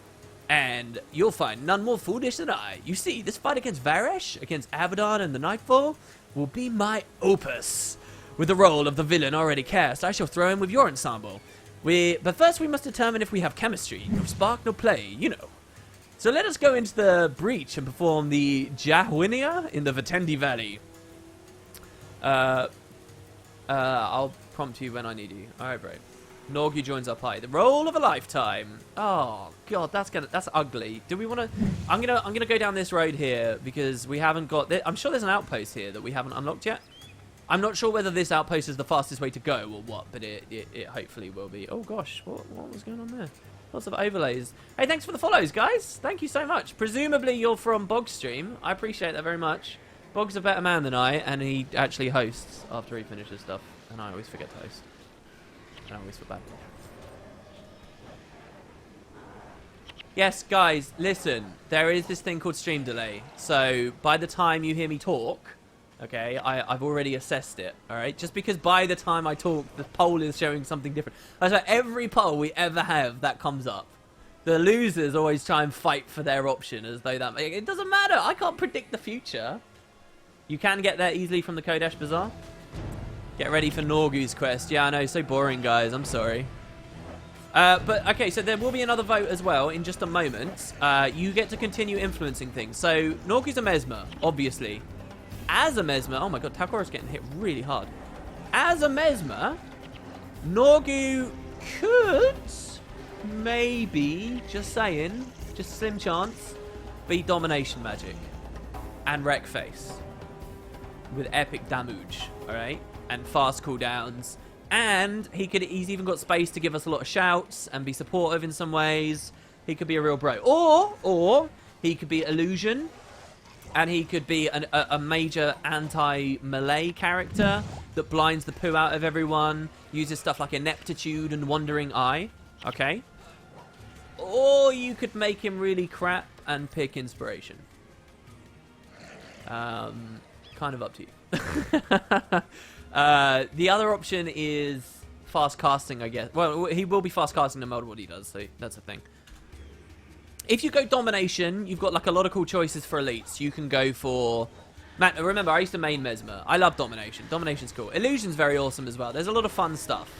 And you'll find none more foolish than I. You see, this fight against Varesh, against Abaddon and the Nightfall, will be my opus. With the role of the villain already cast, I shall throw in with your ensemble. But first we must determine if we have chemistry. No spark, no play, you know. So let us go into the breach and perform the Jahwinia in the Vitendi Valley. I'll prompt you when I need you. Alright, bro. Norgu joins our party. The role of a lifetime. Oh god, that's ugly. Do we want to? I'm gonna go down this road here because we haven't got. I'm sure there's an outpost here that we haven't unlocked yet. I'm not sure whether this outpost is the fastest way to go or what, but it hopefully will be. Oh gosh, what was going on there? Lots of overlays. Hey, thanks for the follows, guys. Thank you so much. Presumably you're from Bog's stream. I appreciate that very much. Bog's a better man than I, and he actually hosts after he finishes stuff, and I always forget to host. I always feel bad. Yes, guys, listen. There is this thing called stream delay. So by the time you hear me talk, okay, I've already assessed it. All right, just because by the time I talk, the poll is showing something different. That's like every poll we ever have that comes up. The losers always try and fight for their option as though that it doesn't matter. I can't predict the future. You can get there easily from the Kodesh Bazaar. Get ready for Norgu's quest. Yeah, I know, so boring, guys. I'm sorry. But, okay, so there will be another vote as well in just a moment. You get to continue influencing things. So, Norgu's a Mesmer, obviously. As a Mesmer... Oh, my God, Takora's getting hit really hard. As a Mesmer, Norgu could maybe, just saying, just slim chance, be Domination Magic and Wreck Face with epic damage, alright? And fast cooldowns, and he's even got space to give us a lot of shouts and be supportive in some ways. He could be a real bro, or he could be Illusion, and he could be a major anti-melee character that blinds the poo out of everyone, uses stuff like Ineptitude and Wandering Eye, okay? Or you could make him really crap and pick Inspiration. Kind of up to you. The other option is fast casting, I guess. Well, he will be fast casting no matter what he does, so that's the thing. If you go Domination, you've got like a lot of cool choices for elites. You can go for... Man, remember, I used to main Mesmer. I love Domination. Domination's cool. Illusion's very awesome as well. There's a lot of fun stuff.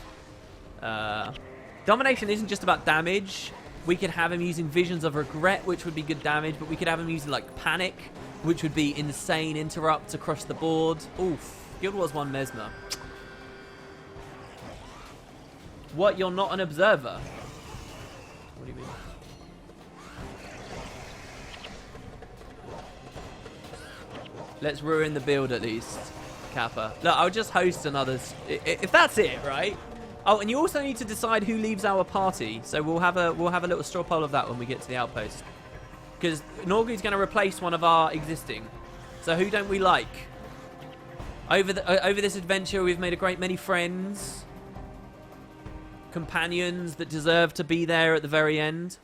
Domination isn't just about damage. We could have him using Visions of Regret, which would be good damage, but we could have him using like Panic, which would be insane interrupts across the board. Oof. Guild Wars 1 Mesmer. What? You're not an observer? What do you mean? Let's ruin the build at least, Kappa. Look, I'll just host another... If that's it, right? Oh, and you also need to decide who leaves our party. So we'll have a little straw poll of that when we get to the outpost. Because Norgu's going to replace one of our existing. So who don't we like? Over this adventure, we've made a great many friends. Companions that deserve to be there at the very end.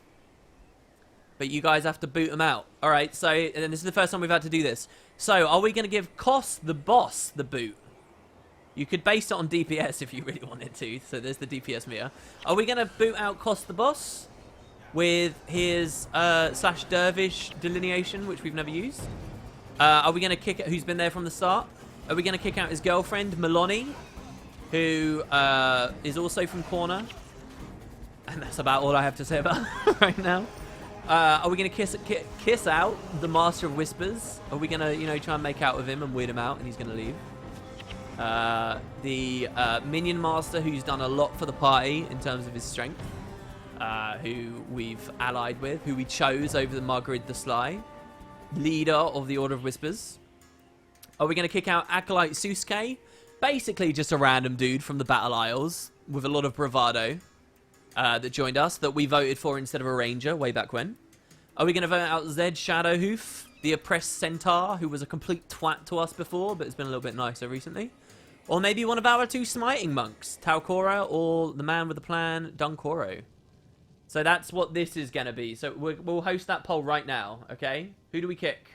but you guys have to boot them out. All right, so and then this is the first time we've had to do this. So are we going to give Koss the boss the boot? You could base it on DPS if you really wanted to. So there's the DPS meter. Are we going to boot out Koss the boss with his slash dervish delineation, which we've never used? Are we going to kick it? Who's been there from the start? Are we going to kick out his girlfriend Meloni, who is also from Corner? And that's about all I have to say about her right now. Are we going to kiss out the Master of Whispers? Are we going to, you know, try and make out with him and weird him out and he's going to leave? The Minion Master, who's done a lot for the party in terms of his strength, who we've allied with, who we chose over the Margarid the Sly, leader of the Order of Whispers. Are we going to kick out Acolyte Susuke? Basically just a random dude from the Battle Isles with a lot of bravado. That joined us, that we voted for instead of a ranger way back when. Are we going to vote out Zed Shadowhoof, the oppressed centaur, who was a complete twat to us before, but has been a little bit nicer recently? Or maybe one of our 2 smiting monks, Taukora, or the man with the plan, Dunkoro. So that's what this is going to be. So we'll host that poll right now, okay? Who do we kick?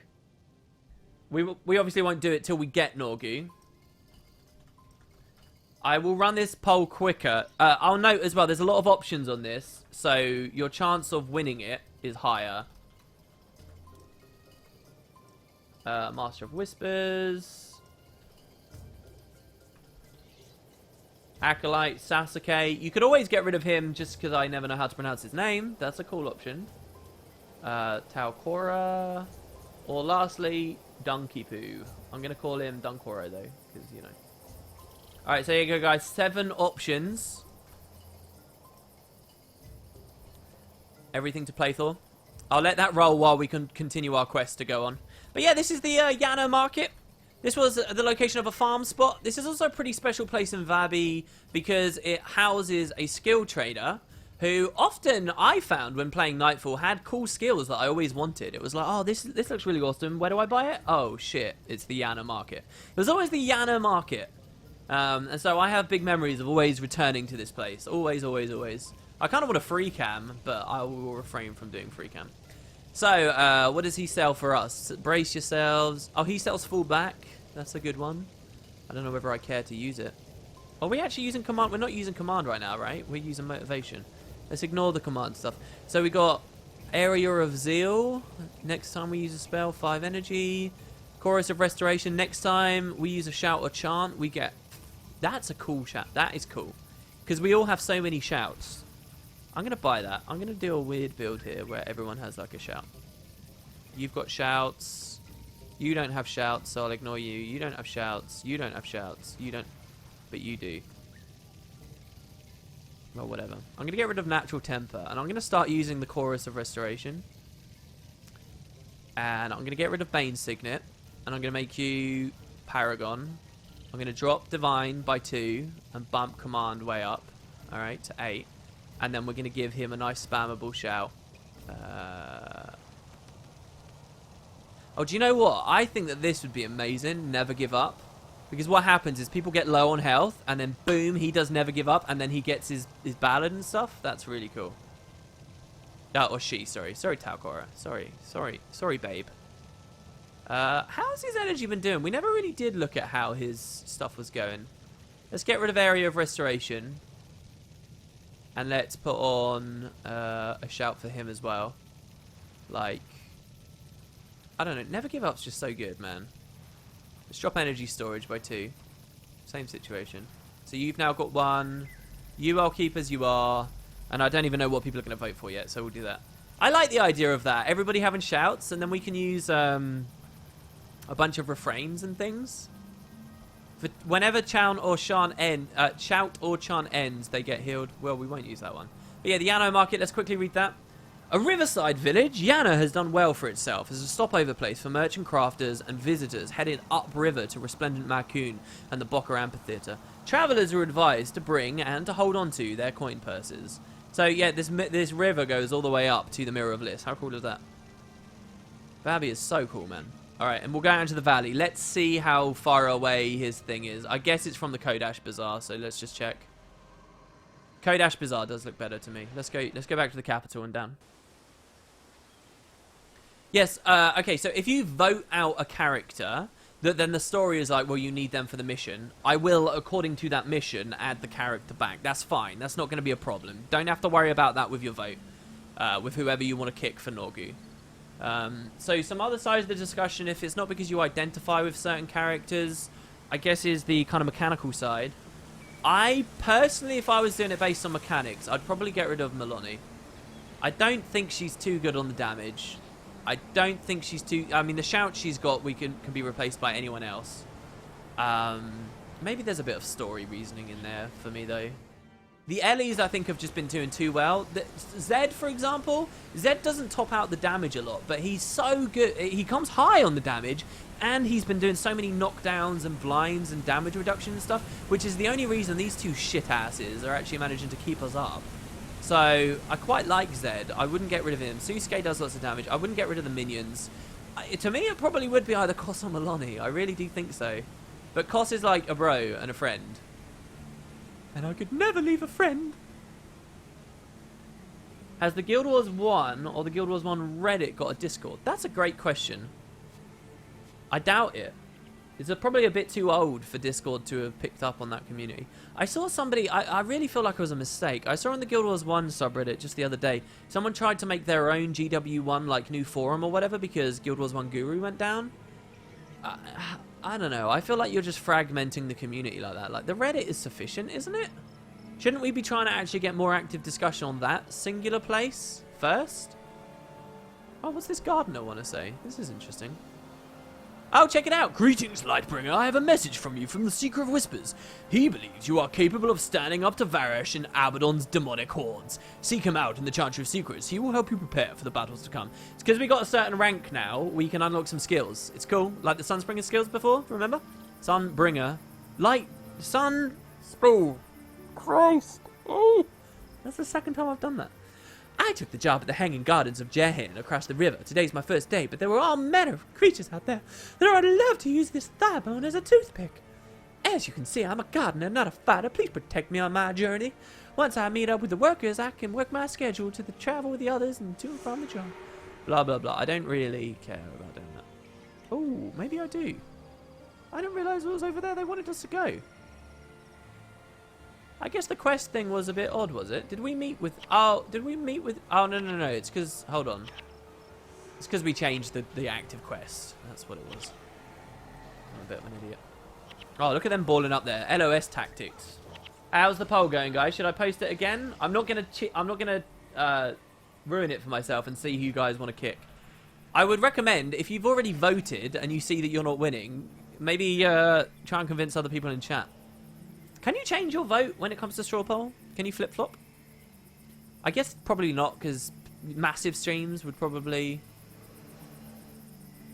We obviously won't do it till we get Norgu. I will run this poll quicker. I'll note as well, there's a lot of options on this, so your chance of winning it is higher. Master of Whispers. Acolyte, Sasuke. You could always get rid of him just because I never know how to pronounce his name. That's a cool option. Taukora. Or lastly, Dunkipu. I'm going to call him Dunkoro though, because, you know. Alright, so here you go, guys. 7 options. Everything to play for. I'll let that roll while we can continue our quest to go on. But yeah, this is the Yano Market. This was the location of a farm spot. This is also a pretty special place in Vabby because it houses a skill trader who often I found when playing Nightfall had cool skills that I always wanted. It was like, oh, this looks really awesome. Where do I buy it? Oh, shit. It's the Yano Market. There's always the Yano Market. And so I have big memories of always returning to this place. Always, always, always. I kind of want a free cam, but I will refrain from doing free cam. So, what does he sell for us? Brace yourselves. Oh, he sells full back. That's a good one. I don't know whether I care to use it. Are we actually using command? We're not using command right now, right? We're using motivation. Let's ignore the command stuff. So we got Area of Zeal. Next time we use a spell, 5 energy. Chorus of Restoration. Next time we use a shout or chant, we get... That's a cool shout. That is cool. Because we all have so many shouts. I'm going to buy that. I'm going to do a weird build here where everyone has like a shout. You've got shouts. You don't have shouts, so I'll ignore you. You don't have shouts. You don't have shouts. You don't... But you do. Well, whatever. I'm going to get rid of Natural Temper. And I'm going to start using the Chorus of Restoration. And I'm going to get rid of Bane Signet. And I'm going to make you Paragon. I'm going to drop Divine by 2 and bump Command way up, alright, to 8. And then we're going to give him a nice spammable shout. Oh, do you know what? I think that this would be amazing, Never Give Up. Because what happens is people get low on health, and then boom, he does Never Give Up, and then he gets his ballad and stuff. That's really cool. Oh, or she, sorry. Sorry, Taukora. Sorry, babe. How's his energy been doing? We never really did look at how his stuff was going. Let's get rid of Area of Restoration. And let's put on a shout for him as well. Like, I don't know. Never Give Up's just so good, man. Let's drop energy storage by 2. Same situation. So you've now got 1. You I'll keep as you are. And I don't even know what people are going to vote for yet, so we'll do that. I like the idea of that. Everybody having shouts, and then we can use... a bunch of refrains and things. Whenever shout or chant ends, they get healed. Well, we won't use that one. But yeah, the Yano Market, let's quickly read that. A riverside village, Yano has done well for itself as a stopover place for merchant crafters and visitors heading upriver to Resplendent Macoon and the Bokka Amphitheatre. Travellers are advised to bring and to hold on to their coin purses. So yeah, this river goes all the way up to the Mirror of Liss. How cool is that? Vabby is so cool, man. Alright, and we'll go out into the valley. Let's see how far away his thing is. I guess it's from the Kodash Bazaar, so let's just check. Kodash Bazaar does look better to me. Let's go back to the capital and down. Yes, okay, so if you vote out a character, then the story is like, well, you need them for the mission. I will, according to that mission, add the character back. That's fine. That's not going to be a problem. Don't have to worry about that with your vote, with whoever you want to kick for Noru. So some other side of the discussion, if it's not because you identify with certain characters, I guess is the kind of mechanical side. I, personally, if I was doing it based on mechanics, I'd probably get rid of Maloney. I don't think she's too good on the damage. I don't think she's too... I mean, the shout she's got can be replaced by anyone else. Maybe there's a bit of story reasoning in there for me, though. The Ellies, I think, have just been doing too well. Zed, for example, Zed doesn't top out the damage a lot, but he's so good. He comes high on the damage, and he's been doing so many knockdowns and blinds and damage reduction and stuff, which is the only reason these two shit-asses are actually managing to keep us up. So, I quite like Zed. I wouldn't get rid of him. Susuke does lots of damage. I wouldn't get rid of the minions. To me, it probably would be either Kos or Maloney. I really do think so. But Kos is like a bro and a friend. And I could never leave a friend. Has the Guild Wars 1 or the Guild Wars 1 Reddit got a Discord? That's a great question. I doubt it. It's probably a bit too old for Discord to have picked up on that community. I saw somebody, I really feel like it was a mistake. I saw on the Guild Wars 1 subreddit just the other day, someone tried to make their own GW1 like new forum or whatever because Guild Wars 1 Guru went down. I don't know. I feel like you're just fragmenting the community like that. Like, the Reddit is sufficient, isn't it? Shouldn't we be trying to actually get more active discussion on that singular place first? Oh, what's this gardener want to say? This is interesting. Oh, check it out. Greetings, Lightbringer. I have a message from you from the Seeker of Whispers. He believes you are capable of standing up to Varish and Abaddon's demonic hordes. Seek him out in the Chantry of Secrets. He will help you prepare for the battles to come. It's because we got a certain rank now, we can unlock some skills. It's cool. Like the Sunspringer skills before, remember? Sunbringer. Light. Sun. Oh, Christ. Oh. That's the second time I've done that. I took the job at the Hanging Gardens of Jehan across the river. Today's my first day, but there were all manner of creatures out there that I'd love to use this thigh bone as a toothpick. As you can see, I'm a gardener, not a fighter. Please protect me on my journey. Once I meet up with the workers, I can work my schedule to travel with the others and to and from the job. Blah, blah, blah. I don't really care about doing that. Oh, maybe I do. I didn't realise what was over there. They wanted us to go. I guess the quest thing was a bit odd, was it? Did we meet with... Oh, Oh, no. It's because... Hold on. It's because we changed the active quest. That's what it was. I'm a bit of an idiot. Oh, look at them balling up there. LOS tactics. How's the poll going, guys? Should I post it again? I'm not gonna ruin it for myself and see who you guys want to kick. I would recommend, if you've already voted and you see that you're not winning, maybe try and convince other people in chat. Can you change your vote when it comes to straw poll? Can you flip-flop? I guess probably not, because massive streams would probably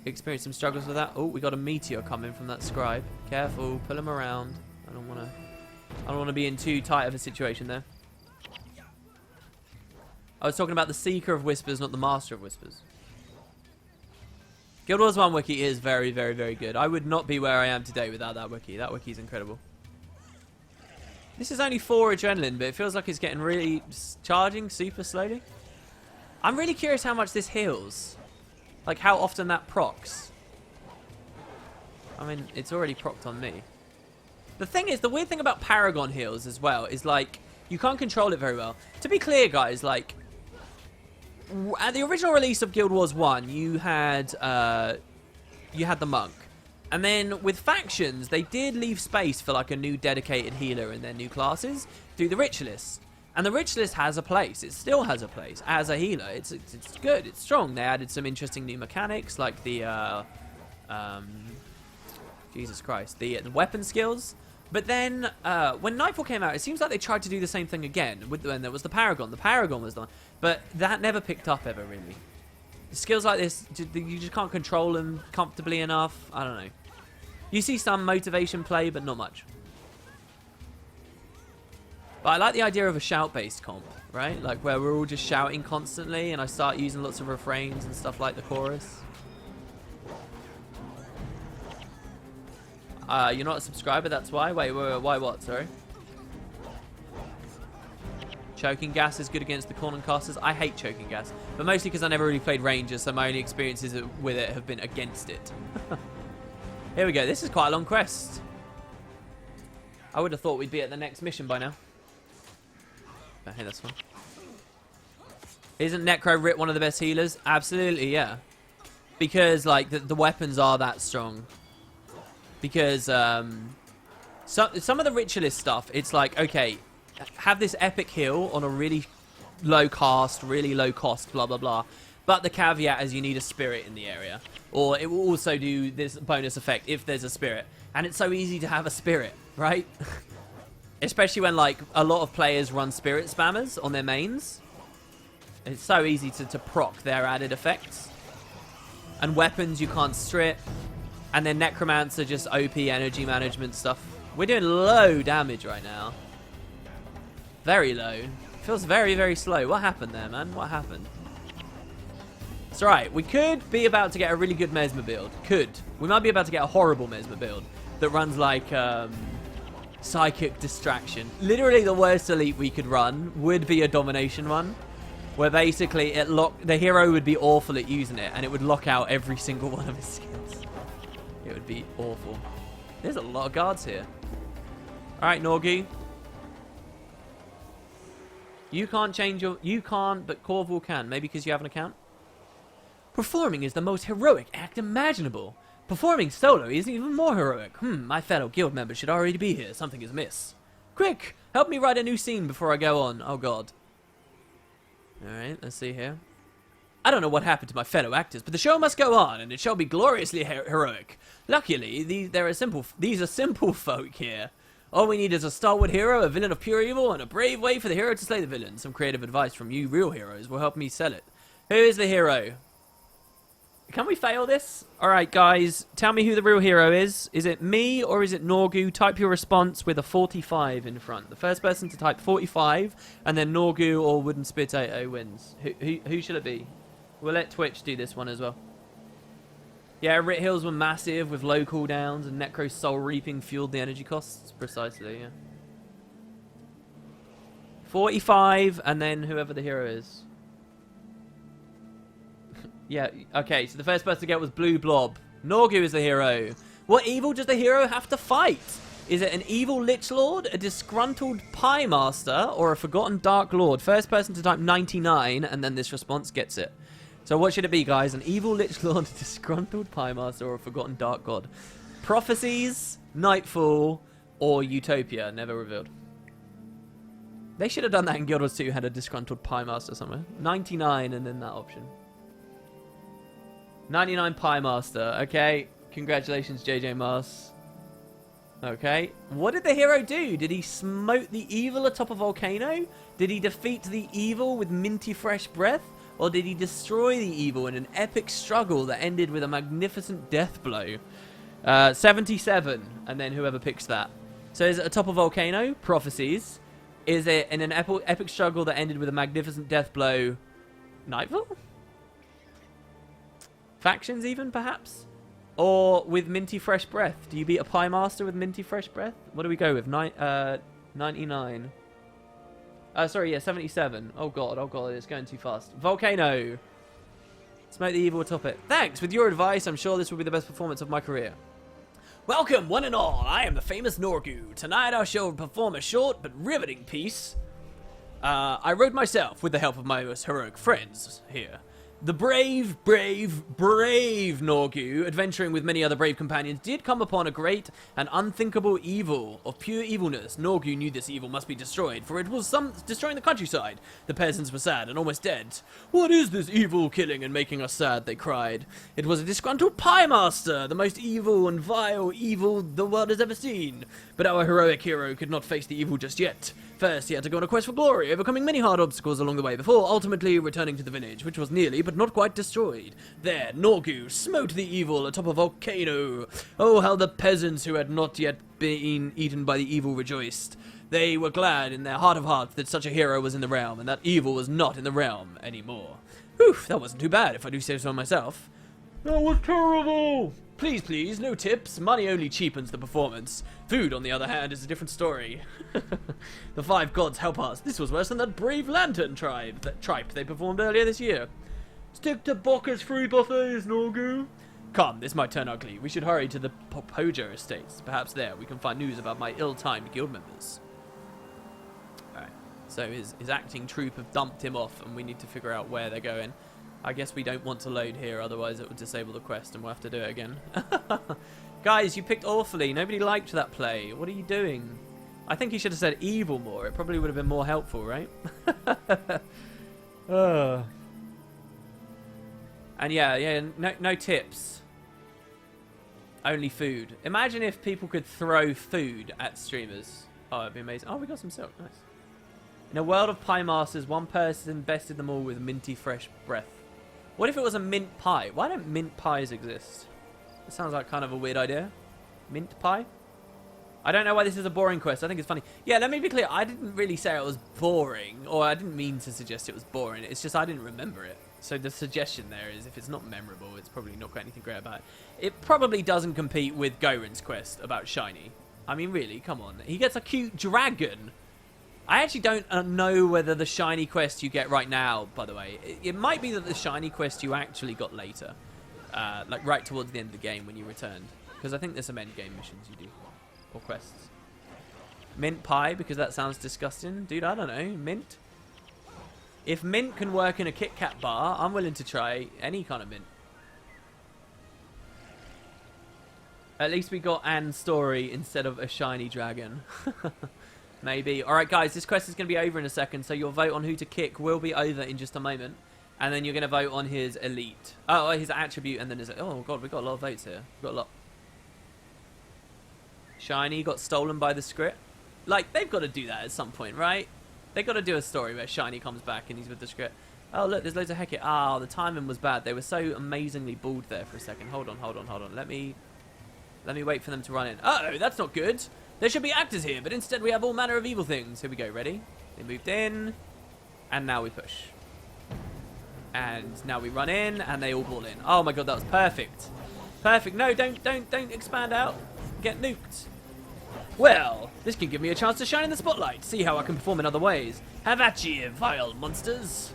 experience some struggles with that. Oh, we got a meteor coming from that scribe. Careful, pull him around. I don't want to be in too tight of a situation there. I was talking about the Seeker of Whispers, not the Master of Whispers. Guild Wars 1 wiki is very, very, very good. I would not be where I am today without that wiki. That wiki is incredible. This is only 4 adrenaline, but it feels like it's getting really charging super slowly. I'm really curious how much this heals. Like how often that procs. I mean, it's already procced on me. The thing is, the weird thing about Paragon heals as well is like, you can't control it very well. To be clear, guys, like, at the original release of Guild Wars 1, you had the monk. And then with factions, they did leave space for like a new dedicated healer in their new classes through the Ritualist. And the Ritualist has a place. It still has a place as a healer. It's good. It's strong. They added some interesting new mechanics like the Jesus Christ, the weapon skills. But then when Nightfall came out, it seems like they tried to do the same thing again. When there was the Paragon. The Paragon was the one, but that never picked up ever really. Skills like this, you just can't control them comfortably enough. I don't know. You see some motivation play, but not much. But I like the idea of a shout-based comp, right? Like where we're all just shouting constantly, and I start using lots of refrains and stuff like the chorus. You're not a subscriber, that's why? Wait, why what? Sorry. Choking gas is good against the Corn and Casters. I hate choking gas. But mostly because I never really played Ranger, so my only experiences with it have been against it. Here we go. This is quite a long quest. I would have thought we'd be at the next mission by now. But hey, that's fine. Isn't Necro Rip one of the best healers? Absolutely, yeah. Because, like, the weapons are that strong. Because, some of the ritualist stuff, it's like, okay, have this epic heal on a really low cast, really low cost, blah, blah, blah. But the caveat is you need a spirit in the area. Or it will also do this bonus effect if there's a spirit. And it's so easy to have a spirit, right? Especially when, like, a lot of players run spirit spammers on their mains. It's so easy to proc their added effects. And weapons you can't strip. And then Necromancer, just OP energy management stuff. We're doing low damage right now. Very low. Feels very, very slow. What happened there, man? What happened? It's alright. We could be about to get a really good Mesmer build. Could. We might be about to get a horrible Mesmer build that runs like Psychic Distraction. Literally the worst elite we could run would be a Domination one. Where basically the hero would be awful at using it and it would lock out every single one of his skills. It would be awful. There's a lot of guards here. Alright, Norgu. You can't change your... You can't, but Corval can. Maybe because you have an account? Performing is the most heroic act imaginable. Performing solo is even more heroic. My fellow guild members should already be here. Something is amiss. Quick! Help me write a new scene before I go on. Oh, God. Alright, let's see here. I don't know what happened to my fellow actors, but the show must go on, and it shall be gloriously heroic. Luckily, these are simple folk here. All we need is a stalwart hero, a villain of pure evil, and a brave way for the hero to slay the villain. Some creative advice from you real heroes will help me sell it. Who is the hero? Can we fail this? Alright, guys, tell me who the real hero is. Is it me or is it Norgu? Type your response with a 45 in front. The first person to type 45, and then Norgu or Wooden Spitato wins. Who should it be? We'll let Twitch do this one as well. Yeah, Rit Hills were massive with low cooldowns, and Necro Soul Reaping fueled the energy costs. Precisely, yeah. 45, and then whoever the hero is. Yeah, okay, so the first person to get was Blue Blob. Norgu is the hero. What evil does the hero have to fight? Is it an evil Lich Lord, a disgruntled Pie Master, or a forgotten Dark Lord? First person to type 99, and then this response gets it. So what should it be, guys? An evil Lich Lord, a disgruntled Pie Master, or a forgotten Dark God? Prophecies, Nightfall, or Utopia? Never revealed. They should have done that in Guild Wars 2, had a disgruntled Pie Master somewhere. 99, and then that option. 99 Pie Master. Okay. Congratulations, JJ Mars. Okay. What did the hero do? Did he smote the evil atop a volcano? Did he defeat the evil with minty fresh breath? Or did he destroy the evil in an epic struggle that ended with a magnificent death blow? 77. And then whoever picks that. So is it atop a volcano? Prophecies. Is it in an epic struggle that ended with a magnificent death blow? Nightfall? Factions even, perhaps? Or with minty fresh breath? Do you beat a Pie Master with minty fresh breath? What do we go with? 99. Sorry, yeah, 77. Oh god, it's going too fast. Volcano. Smoke the evil atop it. Thanks, with your advice, I'm sure this will be the best performance of my career. Welcome, one and all. I am the famous Norgu. Tonight I shall perform a short but riveting piece. I wrote myself with the help of my most heroic friends here. The brave Norgu, adventuring with many other brave companions, did come upon a great and unthinkable evil of pure evilness. Norgu knew this evil must be destroyed, for it was destroying the countryside. The peasants were sad and almost dead. What is this evil killing and making us sad, they cried. It was a disgruntled Pie Master, the most evil and vile evil the world has ever seen. But our heroic hero could not face the evil just yet. First, he had to go on a quest for glory, overcoming many hard obstacles along the way before ultimately returning to the village, which was nearly but not quite destroyed. There, Norgu smote the evil atop a volcano. Oh, how the peasants who had not yet been eaten by the evil rejoiced. They were glad in their heart of hearts that such a hero was in the realm, and that evil was not in the realm anymore. Whew, that wasn't too bad, if I do say so myself. That was terrible! Please, no tips. Money only cheapens the performance. Food, on the other hand, is a different story. The five gods help us. This was worse than that brave lantern tribe they performed earlier this year. Stick to Bokka's free buffets, Noru. Come, this might turn ugly. We should hurry to the Popojo estates. Perhaps there we can find news about my ill-timed guild members. Alright, so his acting troupe have dumped him off and we need to figure out where they're going. I guess we don't want to load here, otherwise it would disable the quest and we'll have to do it again. Guys, you picked awfully. Nobody liked that play. What are you doing? I think he should have said evil more. It probably would have been more helpful, right? And yeah, no tips. Only food. Imagine if people could throw food at streamers. Oh, it'd be amazing. Oh, we got some silk. Nice. In a world of pie masters, one person bested them all with minty fresh breath. What if it was a mint pie? Why don't mint pies exist? It sounds like kind of a weird idea. Mint pie? I don't know why this is a boring quest. I think it's funny. Yeah, let me be clear. I didn't really say it was boring, or I didn't mean to suggest it was boring. It's just I didn't remember it. So the suggestion there is if it's not memorable, it's probably not got anything great about it. It probably doesn't compete with Goren's quest about Shiny. I mean, really, come on. He gets a cute dragon. I actually don't know whether the Shiny quest you get right now, by the way, it might be that the Shiny quest you actually got later. Like right towards the end of the game when you returned. Because I think there's some end game missions you do. Or quests. Mint pie, because that sounds disgusting. Dude, I don't know. Mint? If mint can work in a Kit Kat bar, I'm willing to try any kind of mint. At least we got Anne's story instead of a shiny dragon. Maybe. Alright guys, this quest is going to be over in a second, so your vote on who to kick will be over in just a moment. And then you're going to vote on his elite. Oh, his attribute, and then his... Oh god, we got a lot of votes here. We got a lot. Shiny got stolen by the script. Like, they've got to do that at some point, right? They've got to do a story where Shiny comes back and he's with the script. Oh, look, there's loads of Heckit. Ah, the timing was bad. They were so amazingly bald there for a second. Hold on. Let me wait for them to run in. Uh-oh, that's not good. There should be actors here, but instead we have all manner of evil things. Here we go, ready? They moved in, and now we push. And now we run in, and they all ball in. Oh my god, that was perfect. Perfect. No, don't expand out. Get nuked. Well, this can give me a chance to shine in the spotlight. See how I can perform in other ways. Have at ye, vile monsters.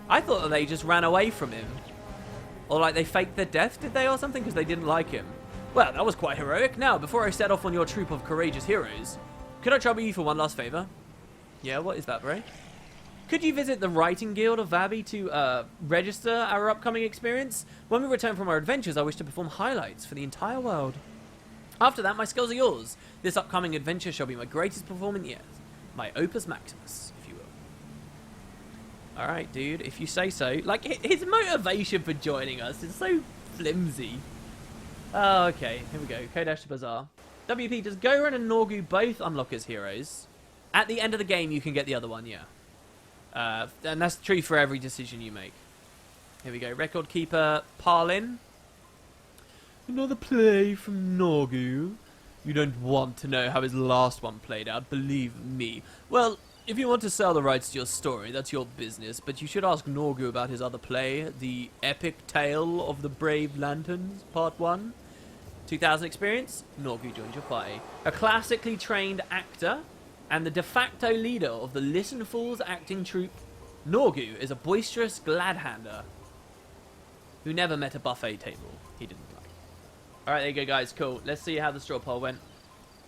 I thought that they just ran away from him. Or like they faked their death, did they, or something? Because they didn't like him. Well, that was quite heroic. Now, before I set off on your troop of courageous heroes, could I trouble you for one last favour? Yeah, what is that, bro? Could you visit the writing guild of Vabby to register our upcoming experience? When we return from our adventures, I wish to perform highlights for the entire world. After that, my skills are yours. This upcoming adventure shall be my greatest performance yet. My opus maximus, if you will. Alright, dude, if you say so. Like, his motivation for joining us is so flimsy. Oh, okay, here we go. Kodash Bazaar. WP, does Goren and Noru both unlock as heroes? At the end of the game, you can get the other one, yeah. And that's true for every decision you make. Here we go. Record keeper Parlin. Another play from Noru. You don't want to know how his last one played out, believe me. Well, if you want to sell the rights to your story, that's your business, but you should ask Noru about his other play, The Epic Tale of the Brave Lanterns, Part 1. 2000 experience, Noru joins your party. A classically trained actor and the de facto leader of the Listen Fools acting troupe, Noru is a boisterous glad-hander who never met a buffet table he didn't like. Alright, there you go, guys. Cool. Let's see how the straw poll went.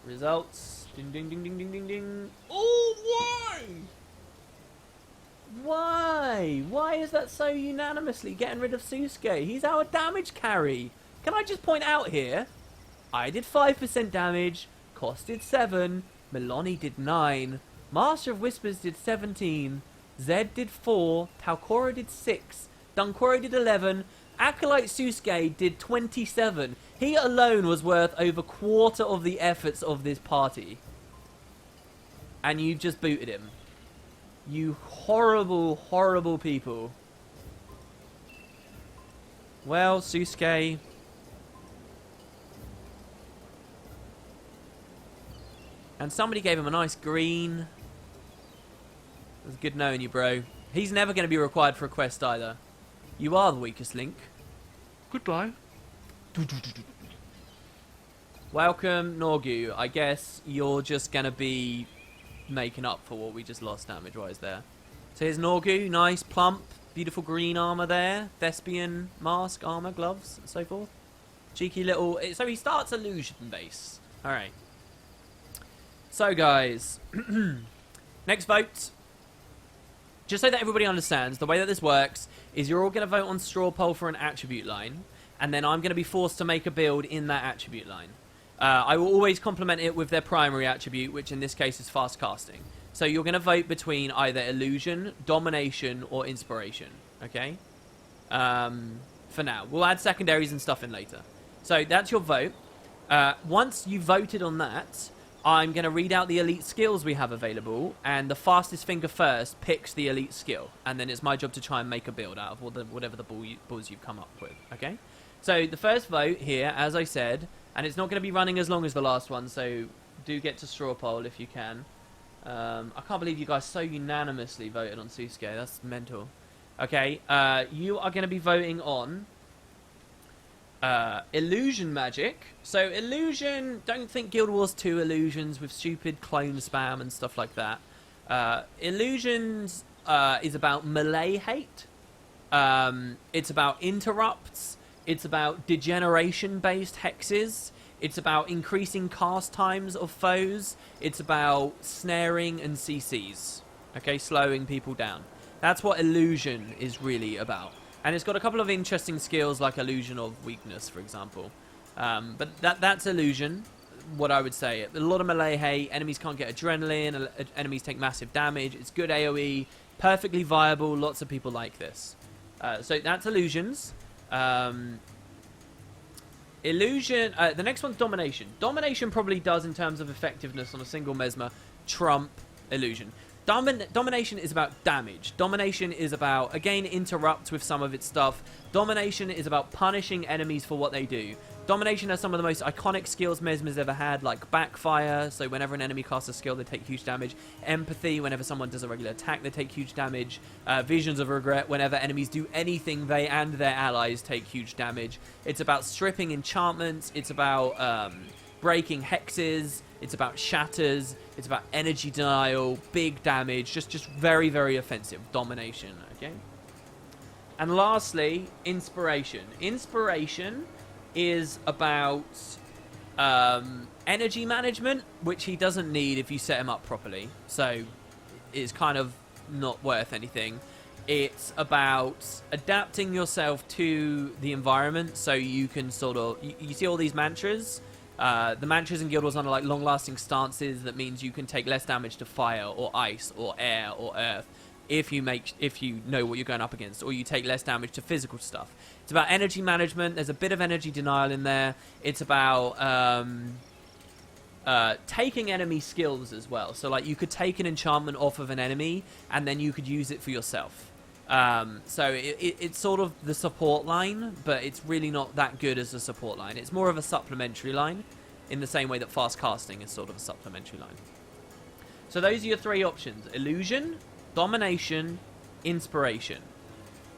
Results. Ding, ding, ding, ding, ding, ding, ding. Oh, why? Why? Why is that so unanimously getting rid of Susuke? He's our damage carry. Can I just point out here? I did 5% damage. Koss did 7. Milani did 9. Master of Whispers did 17. Zed did 4. Talcora did 6. Dunkoro did 11. Acolyte Susuke did 27. He alone was worth over quarter of the efforts of this party. And you just booted him. You horrible, horrible people. Well, Susuke. And somebody gave him a nice green. It was good knowing you, bro. He's never going to be required for a quest either. You are the weakest link. Goodbye. Welcome, Noru. I guess you're just going to be making up for what we just lost damage-wise there. So here's Noru, nice, plump, beautiful green armor there. Thespian mask, armor, gloves, and so forth. Cheeky little... So he starts illusion base. Alright. So guys, next vote. Just so that everybody understands, the way that this works is you're all going to vote on straw poll for an attribute line, and then I'm going to be forced to make a build in that attribute line. I will always complement it with their primary attribute, which in this case is fast casting. So you're going to vote between either illusion, domination, or inspiration. Okay? For now. We'll add secondaries and stuff in later. So that's your vote. Once you've voted on that, I'm going to read out the elite skills we have available, and the fastest finger first picks the elite skill, and then it's my job to try and make a build out of whatever the balls you've come up with, okay? So the first vote here, as I said, and it's not going to be running as long as the last one, so do get to straw poll if you can. I can't believe you guys so unanimously voted on Susuke, that's mental. Okay, you are going to be voting on... illusion magic. So illusion, don't think Guild Wars 2 illusions with stupid clone spam and stuff like that. Illusions is about melee hate. It's about interrupts. It's about degeneration based hexes. It's about increasing cast times of foes. It's about snaring and CCs. Okay, slowing people down. That's what illusion is really about. And it's got a couple of interesting skills like illusion of weakness, for example. But that's illusion, what I would say. A lot of melee hate, enemies can't get adrenaline, enemies take massive damage. It's good AoE, perfectly viable, lots of people like this. So that's illusions. Illusion, the next one's domination. Domination probably does, in terms of effectiveness on a single mesmer, trump illusion. Domination is about damage. Domination is about, again, interrupt with some of its stuff. Domination is about punishing enemies for what they do. Domination has some of the most iconic skills Mesmer's ever had, like backfire, so whenever an enemy casts a skill, they take huge damage. Empathy, whenever someone does a regular attack, they take huge damage. Visions of regret, whenever enemies do anything, they and their allies take huge damage. It's about stripping enchantments. It's about breaking hexes. It's about shatters. It's about energy denial, big damage, just very, very offensive. Domination, okay? And lastly, inspiration. Inspiration is about energy management, which he doesn't need if you set him up properly. So it's kind of not worth anything. It's about adapting yourself to the environment so you can sort of... You see all these mantras? The mantras in Guild Wars are like long-lasting stances. That means you can take less damage to fire or ice or air or earth if you know what you're going up against, or you take less damage to physical stuff. It's about energy management. There's a bit of energy denial in there. It's about taking enemy skills as well. So like you could take an enchantment off of an enemy and then you could use it for yourself. So it's sort of the support line, but it's really not that good as a support line. It's more of a supplementary line, in the same way that fast casting is sort of a supplementary line. So those are your three options: illusion, domination, inspiration.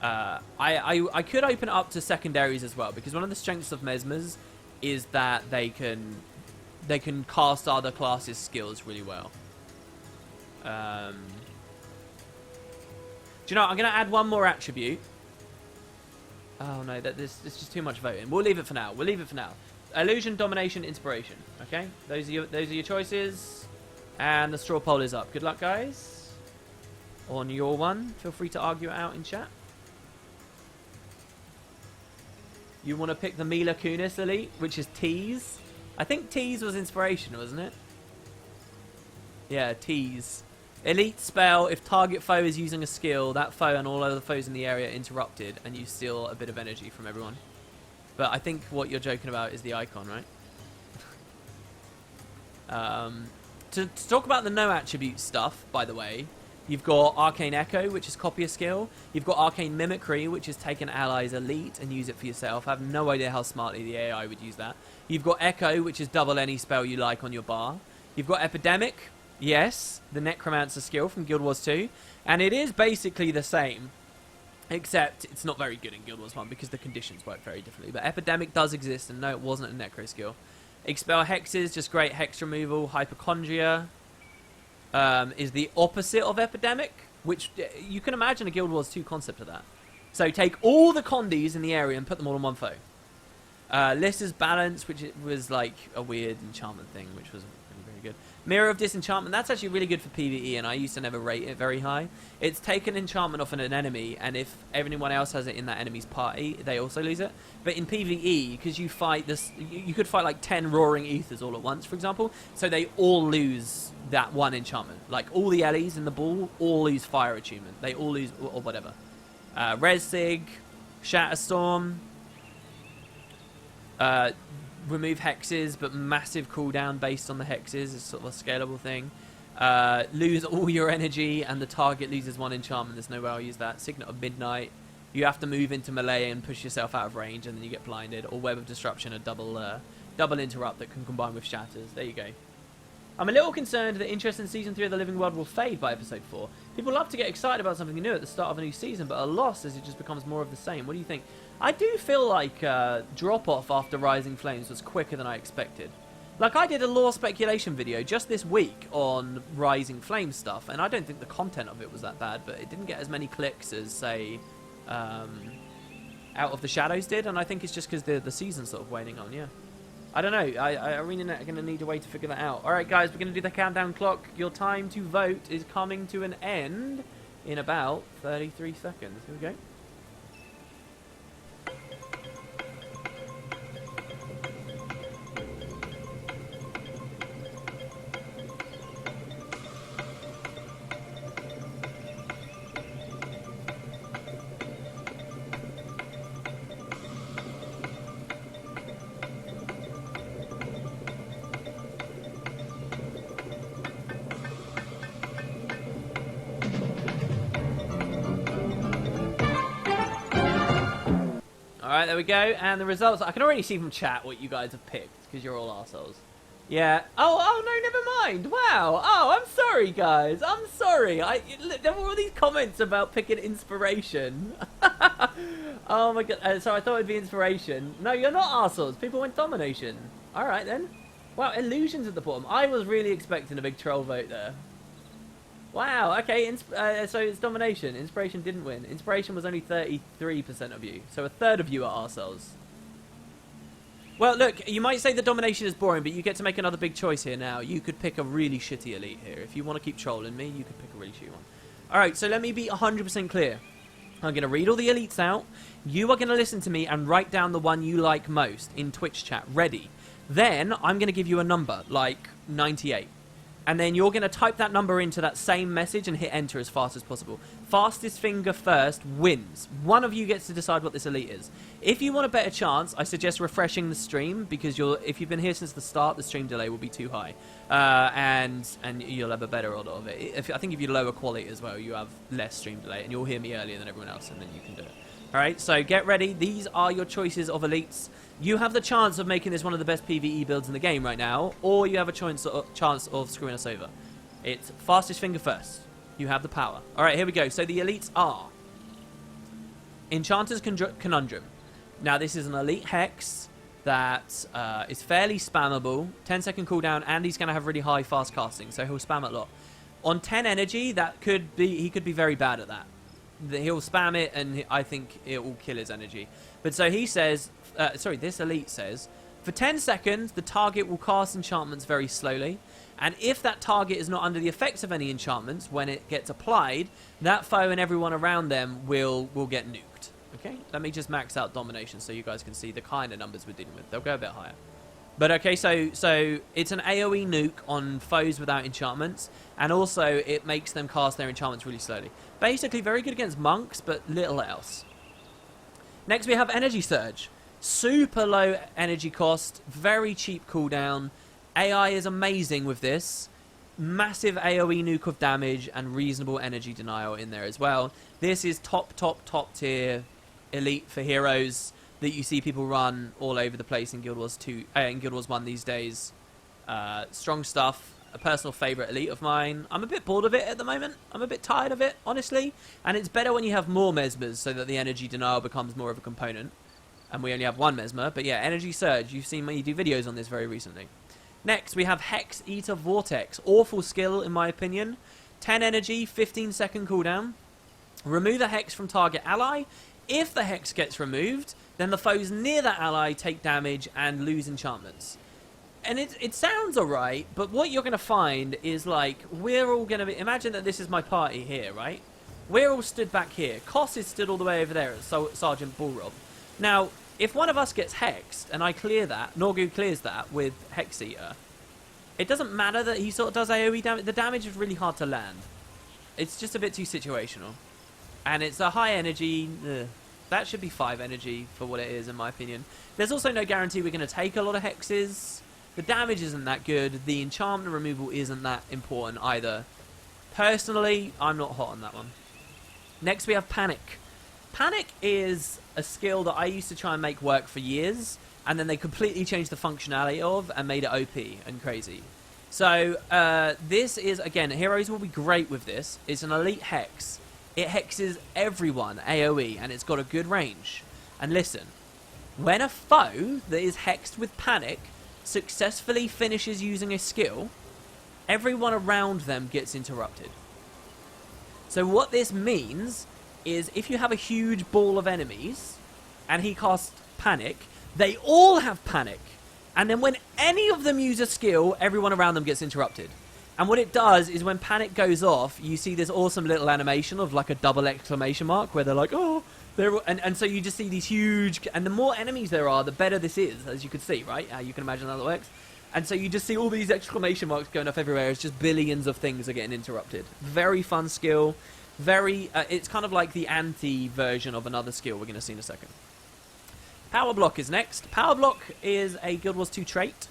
I could open it up to secondaries as well, because one of the strengths of Mesmer's is that they can cast other classes' skills really well. Do you know what? I'm going to add one more attribute. Oh no, this is just too much voting. We'll leave it for now. Illusion, domination, inspiration. Okay, those are your choices, and the straw poll is up. Good luck, guys. On your one, feel free to argue it out in chat. You want to pick the Mila Kunis elite, which is Tease. I think Tease was inspiration, wasn't it? Yeah, Tease. Elite spell, if target foe is using a skill, that foe and all other foes in the area are interrupted, and you steal a bit of energy from everyone. But I think what you're joking about is the icon, right? To talk about the no attribute stuff, by the way, you've got Arcane Echo, which is copy a skill. You've got Arcane Mimicry, which is take an ally's elite and use it for yourself. I have no idea how smartly the AI would use that. You've got Echo, which is double any spell you like on your bar. You've got Epidemic. Yes, the Necromancer skill from Guild Wars 2. And it is basically the same, except it's not very good in Guild Wars 1 because the conditions work very differently. But Epidemic does exist, and no, it wasn't a Necro skill. Expel Hexes, just great hex removal. Hypochondria is the opposite of Epidemic. which you can imagine a Guild Wars 2 concept of that. So take all the Condis in the area and put them all on one foe. Lissa's Balance, which was like a weird enchantment thing, which was really very good. Mirror of Disenchantment, that's actually really good for PvE, and I used to never rate it very high. It's taken enchantment off an enemy, and if anyone else has it in that enemy's party, they also lose it. But in PvE, because you fight this, you could fight like 10 Roaring Ethers all at once, for example, so they all lose that one enchantment. Like all the Ellies in the ball all lose Fire Attunement. They all lose, or whatever. Resig, Shatterstorm, remove hexes, but massive cooldown based on the hexes. It's sort of a scalable thing. Lose all your energy, and the target loses one enchantment. There's no way I'll use that. Signet of Midnight. You have to move into melee and push yourself out of range, and then you get blinded. Or Web of Disruption, a double interrupt that can combine with shatters. There you go. I'm a little concerned that interest in Season 3 of The Living World will fade by Episode 4. People love to get excited about something new at the start of a new season, but are lost as it just becomes more of the same. What do you think? I do feel like drop-off after Rising Flames was quicker than I expected. Like, I did a lore speculation video just this week on Rising Flames stuff, and I don't think the content of it was that bad, but it didn't get as many clicks as, say, Out of the Shadows did, and I think it's just because the season's sort of waning on, yeah. I don't know. I really going to need a way to figure that out. Alright, guys, we're going to do the countdown clock. Your time to vote is coming to an end in about 33 seconds. Here we go. Alright, there we go. And the results, I can already see from chat what you guys have picked, because you're all arseholes. Yeah. Oh, no, never mind. Wow. Oh, I'm sorry, guys. I'm sorry. There were all these comments about picking Inspiration. Oh, my God. So I thought it'd be Inspiration. No, you're not arseholes. People went Domination. Alright, then. Wow, Illusions at the bottom. I was really expecting a big troll vote there. Wow, okay, so it's Domination. Inspiration didn't win. Inspiration was only 33% of you. So a third of you are arseholes. Well, look, you might say the Domination is boring, but you get to make another big choice here now. You could pick a really shitty elite here. If you want to keep trolling me, you could pick a really shitty one. Alright, so let me be 100% clear. I'm going to read all the elites out. You are going to listen to me and write down the one you like most in Twitch chat. Ready? Then I'm going to give you a number, like 98. And then you're going to type that number into that same message and hit enter as fast as possible. Fastest finger first wins. One of you gets to decide what this elite is. If you want a better chance, I suggest refreshing the stream, because if you've been here since the start, the stream delay will be too high. And you'll have a better order of it. I think if you lower quality as well, you have less stream delay, and you'll hear me earlier than everyone else, and then you can do it. Alright, so get ready. These are your choices of elites. You have the chance of making this one of the best PvE builds in the game right now, or you have a chance of screwing us over. It's fastest finger first. You have the power. Alright, here we go. So the elites are Enchanter's Conundrum. Now, this is an elite hex that is fairly spammable. 10-second cooldown, and he's going to have really high fast casting, so he'll spam it a lot. On 10 energy, he could be very bad at that. He'll spam it, and I think it will kill his energy. But so he says, this elite says, for 10 seconds, the target will cast enchantments very slowly. And if that target is not under the effects of any enchantments, when it gets applied, that foe and everyone around them will get nuked. Okay, let me just max out Domination so you guys can see the kind of numbers we're dealing with. They'll go a bit higher. But okay, so it's an AoE nuke on foes without enchantments, and also it makes them cast their enchantments really slowly. Basically, very good against monks, but little else. Next, we have Energy Surge. Super low energy cost, very cheap cooldown. AI is amazing with this. Massive AoE nuke of damage and reasonable energy denial in there as well. This is top tier elite for heroes that you see people run all over the place in Guild Wars 2, in Guild Wars 1 these days. Strong stuff. A personal favourite elite of mine. I'm a bit bored of it at the moment. I'm a bit tired of it, honestly. And it's better when you have more Mesmers so that the energy denial becomes more of a component. And we only have one Mesmer. But yeah, Energy Surge. You've seen me do videos on this very recently. Next, we have Hex Eater Vortex. Awful skill, in my opinion. 10 energy, 15-second cooldown. Remove a hex from target ally. If the hex gets removed, then the foes near that ally take damage and lose enchantments. And it sounds alright, but what you're going to find is, like, we're all going to be... Imagine that this is my party here, right? We're all stood back here. Koss is stood all the way over there at Sergeant Bullrob. Now, if one of us gets hexed, and I clear that, Noru clears that with Hex Eater, it doesn't matter that he sort of does AoE damage. The damage is really hard to land. It's just a bit too situational. And it's a high energy... That should be 5 energy for what it is, in my opinion. There's also no guarantee we're going to take a lot of hexes. The damage isn't that good. The enchantment removal isn't that important either. Personally, I'm not hot on that one. Next, we have Panic. Panic is a skill that I used to try and make work for years, and then they completely changed the functionality of and made it OP and crazy. So, this is, again, heroes will be great with this. It's an elite hex. It hexes everyone, AoE, and it's got a good range. And listen, when a foe that is hexed with Panic successfully finishes using a skill, everyone around them gets interrupted. So what this means is if you have a huge ball of enemies and he casts Panic, they all have Panic. And then when any of them use a skill, everyone around them gets interrupted. And what it does is when Panic goes off, you see this awesome little animation of like a double exclamation mark where they're like, oh, and so you just see these huge, and the more enemies there are, the better this is, as you can see, right? You can imagine how that works. And so you just see all these exclamation marks going off everywhere. It's just billions of things are getting interrupted. Very fun skill. Very, it's kind of like the anti-version of another skill we're going to see in a second. Power Block is next. Power Block is a Guild Wars 2 trait.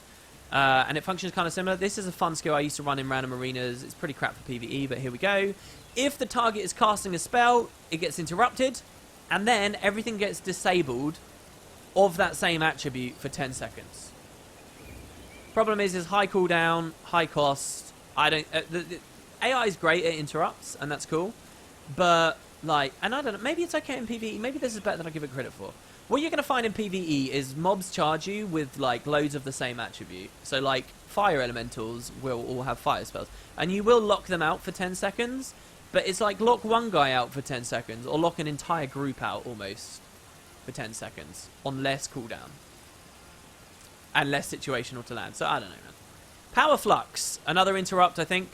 And it functions kind of similar. This is a fun skill I used to run in random arenas. It's pretty crap for PvE, but here we go. If the target is casting a spell, it gets interrupted. And then everything gets disabled of that same attribute for 10 seconds. Problem is high cooldown, high cost. The AI is great, it interrupts, and that's cool. But, like, and I don't know, maybe it's okay in PvE. Maybe this is better than I give it credit for. What you're going to find in PvE is mobs charge you with, like, loads of the same attribute. So, like, fire elementals will all have fire spells. And you will lock them out for 10 seconds. But it's like lock one guy out for 10 seconds, or lock an entire group out almost for 10 seconds on less cooldown. And less situational to land. So, I don't know, man. Power Flux. Another interrupt, I think.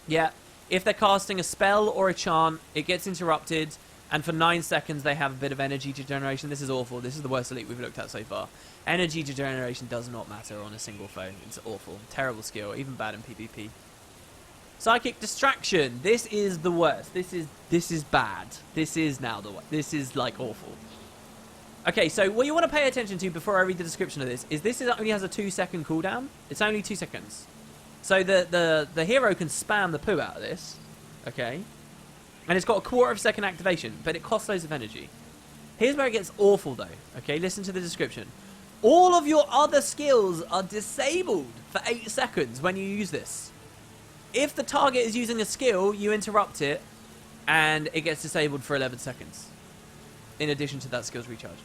Yeah. If they're casting a spell or a chant, it gets interrupted. And for 9 seconds, they have a bit of energy degeneration. This is awful. This is the worst elite we've looked at so far. Energy degeneration does not matter on a single foe. It's awful. Terrible skill. Even bad in PvP. Psychic Distraction. This is the worst. This is bad. This is now the worst. This is, like, awful. Okay, so what you want to pay attention to before I read the description of this is only has a 2-second cooldown. It's only 2 seconds. So the hero can spam the poo out of this. Okay. And it's got a 1/4 second activation, but it costs loads of energy. Here's where it gets awful, though. Okay, listen to the description. All of your other skills are disabled for 8 seconds when you use this. If the target is using a skill, you interrupt it, and it gets disabled for 11 seconds. In addition to that skill's recharge.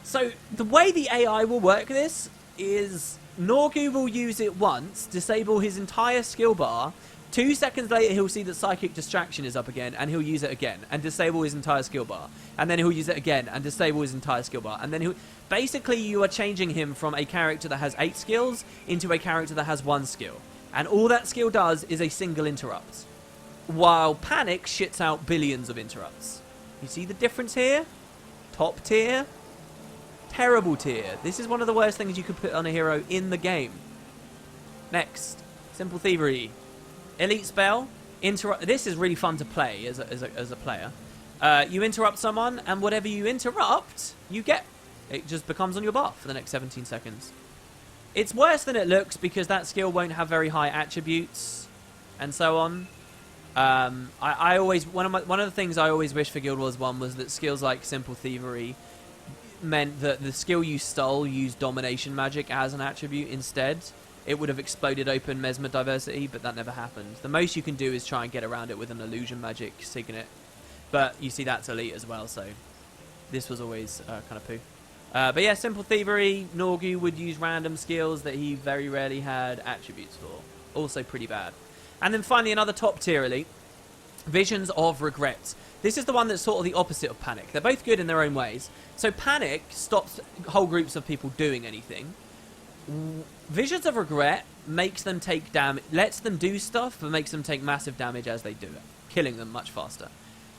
So, the way the AI will work this is Noru will use it once, disable his entire skill bar. 2 seconds later, he'll see that Psychic Distraction is up again, and he'll use it again, and disable his entire skill bar. And then he'll use it again, and disable his entire skill bar. And then he'll... Basically, you are changing him from a character that has 8 skills into a character that has 1 skill. And all that skill does is a single interrupt. While Panic shits out billions of interrupts. You see the difference here? Top tier. Terrible tier. This is one of the worst things you could put on a hero in the game. Next. Simple Thievery. Elite spell. This is really fun to play as a player. You interrupt someone, and whatever you interrupt, you get. It just becomes on your bar for the next 17 seconds. It's worse than it looks because that skill won't have very high attributes, and so on. I always one of the things I always wish for Guild Wars 1 was that skills like Simple Thievery meant that the skill you stole used domination magic as an attribute instead. It would have exploded open Mesmer Diversity, but that never happened. The most you can do is try and get around it with an illusion magic signet, but you see that's elite as well, so this was always kind of poo. But yeah, Simple Thievery, Noru would use random skills that he very rarely had attributes for. Also pretty bad. And then finally, another top tier elite, Visions of Regret. This is the one that's sort of the opposite of Panic. They're both good in their own ways. So Panic stops whole groups of people doing anything. Visions of Regret makes them take damage, lets them do stuff, but makes them take massive damage as they do it, killing them much faster.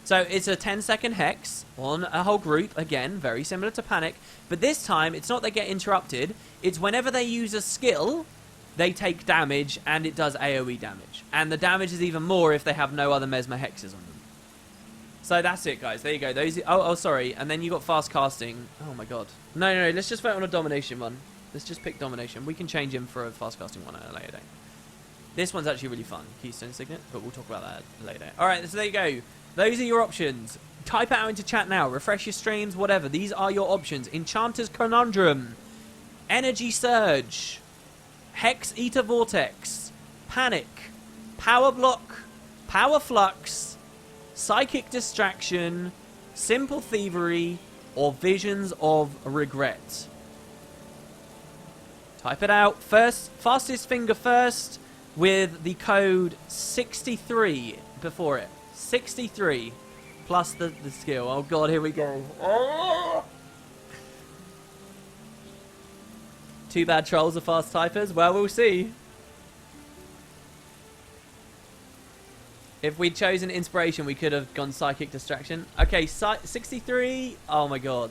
So it's a 10-second hex on a whole group, again, very similar to Panic, but this time it's not they get interrupted, it's whenever they use a skill, they take damage, and it does AoE damage. And the damage is even more if they have no other Mesmer hexes on them. So that's it, guys. There you go. Those. Oh, sorry. And then you got fast casting. Oh my god. No. Let's just vote on a domination one. Let's just pick domination. We can change him for a fast casting one at a later date. This one's actually really fun. Keystone Signet, but we'll talk about that later. All right. So there you go. Those are your options. Type it out into chat now. Refresh your streams. Whatever. These are your options. Enchanter's Conundrum, Energy Surge, Hex Eater Vortex, Panic, Power Block, Power Flux, Psychic Distraction, Simple Thievery, or Visions of Regret. Type it out. First, fastest finger first with the code 63 before it. 63 plus the skill. Oh god, here we go. Oh! Too bad trolls are fast typers. Well, we'll see. If we'd chosen inspiration, we could have gone psychic distraction. Okay, 63. Oh my god.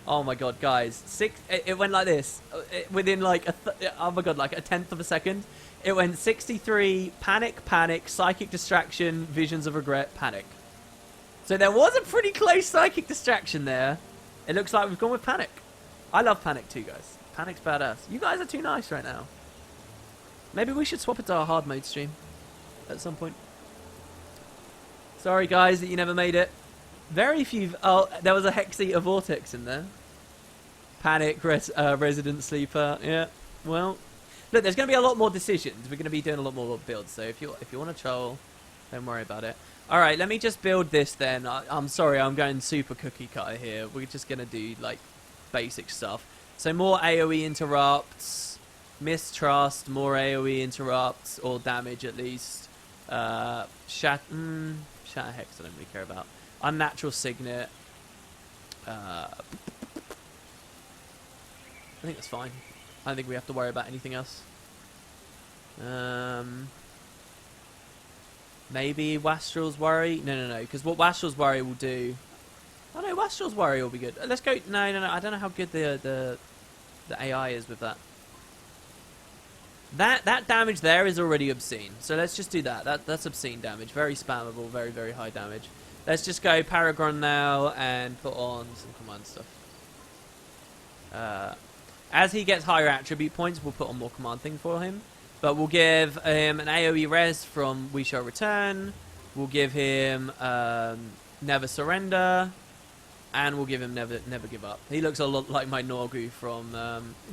Oh my god, guys. It went like this. Within like oh my god, like a tenth of a second. It went 63, panic, psychic distraction, visions of regret, panic. So there was a pretty close psychic distraction there. It looks like we've gone with panic. I love panic too, guys. Panic's badass. You guys are too nice right now. Maybe we should swap it to our hard mode stream at some point. Sorry, guys, that you never made it. Very few... Oh, there was a Hex Eater Vortex in there. Panic, Resident Sleeper. Yeah, well... Look, there's going to be a lot more decisions. We're going to be doing a lot more builds. So if you want to troll, don't worry about it. Alright, let me just build this then. I'm sorry, I'm going super cookie cutter here. We're just going to do, like, basic stuff. So more AoE interrupts. Mistrust, more AoE interrupts. Or damage, at least. Shatter Hex, I don't really care about. Unnatural Signet. I think that's fine. I don't think we have to worry about anything else. Maybe Wastrel's Worry? No, because what Wastrel's Worry will do... Oh no, Wastrel's Worry will be good. Let's go... No, I don't know how good the AI is with that. That damage there is already obscene. So let's just do that. That's obscene damage. Very spammable, very, very high damage. Let's just go Paragon now and put on some command stuff. As he gets higher attribute points, we'll put on more command thing for him. But we'll give him an AoE res from We Shall Return. We'll give him Never Surrender. And we'll give him Never Give Up. He looks a lot like my Noru from...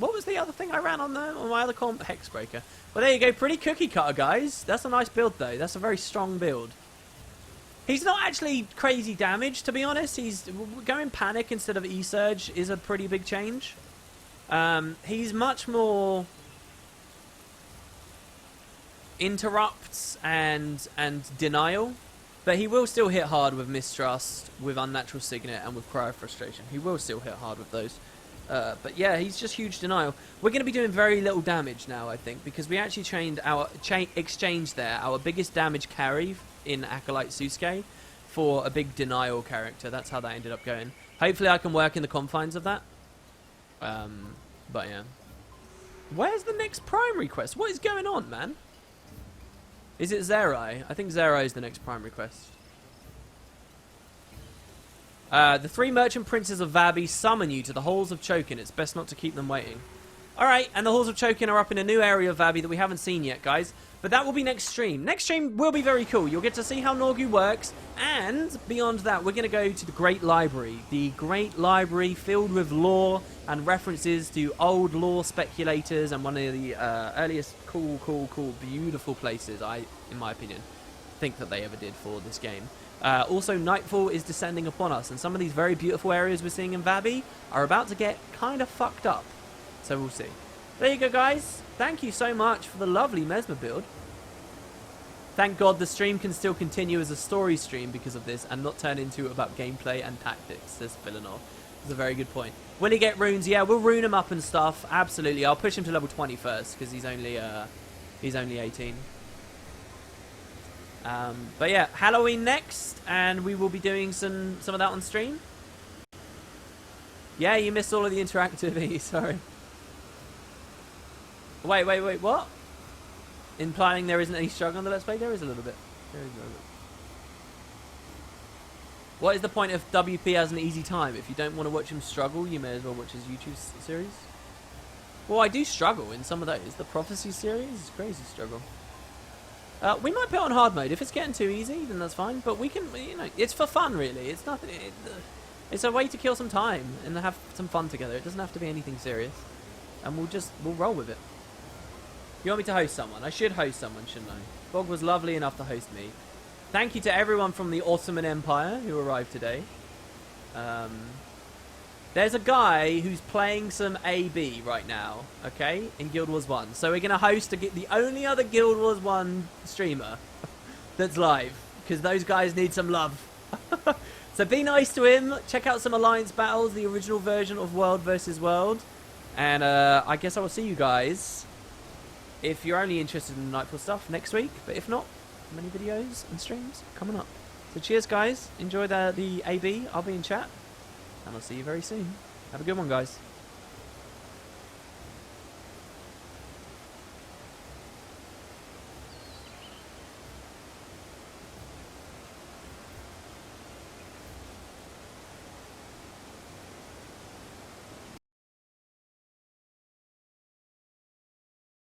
what was the other thing I ran on my other comp? Hexbreaker. Well, there you go. Pretty cookie cutter, guys. That's a nice build, though. That's a very strong build. He's not actually crazy damage, to be honest. He's going Panic instead of E-Surge is a pretty big change. He's much more... interrupts and denial. But he will still hit hard with Mistrust, with Unnatural Signet, and with Cry of Frustration. He will still hit hard with those. But yeah, he's just huge denial. We're going to be doing very little damage now, I think, because we actually exchanged there our biggest damage carry in Acolyte Susuke for a big denial character. That's how that ended up going. Hopefully I can work in the confines of that. But yeah. Where's the next primary quest? What is going on, man? Is it Zerai? I think Zerai is the next primary quest. The 3 merchant princes of Vabby summon you to the halls of Chokin. It's best not to keep them waiting. Alright, and the halls of Chokin are up in a new area of Vabby that we haven't seen yet, guys. But that will be next stream. Next stream will be very cool. You'll get to see how Noru works. And beyond that, we're going to go to the Great Library. The Great Library filled with lore and references to old lore speculators and one of the earliest cool, beautiful places, in my opinion, think that they ever did for this game. Also, Nightfall is descending upon us, and some of these very beautiful areas we're seeing in Vabby are about to get kind of fucked up. So we'll see. There you go, guys. Thank you so much for the lovely Mesmer build. Thank God the stream can still continue as a story stream because of this and not turn into about gameplay and tactics, says Villanor. That's a very good point. Will he get runes? Yeah, we'll rune him up and stuff. Absolutely. I'll push him to level 20 first because he's only 18. But yeah, Halloween next, and we will be doing some of that on stream. Yeah, you missed all of the interactivity. Sorry. Wait, what? Implying there isn't any struggle on the Let's Play? There is a little bit. There is a little bit. What is the point of WP as an easy time? If you don't want to watch him struggle, you may as well watch his YouTube series. Well, I do struggle in some of those. The Prophecy series is crazy struggle. We might put it on hard mode. If it's getting too easy, then that's fine. But we can, you know, it's for fun, really. It's nothing. It's a way to kill some time and have some fun together. It doesn't have to be anything serious. And we'll roll with it. You want me to host someone? I should host someone, shouldn't I? Bog was lovely enough to host me. Thank you to everyone from the Ottoman Empire who arrived today. There's a guy who's playing some AB right now, okay, in Guild Wars 1. So we're going to host the only other Guild Wars 1 streamer that's live, because those guys need some love. So be nice to him. Check out some Alliance battles, the original version of World vs. World. And I guess I will see you guys, if you're only interested in the Nightfall stuff, next week. But if not, many videos and streams coming up. So cheers, guys. Enjoy the AB. I'll be in chat. And I'll see you very soon. Have a good one, guys.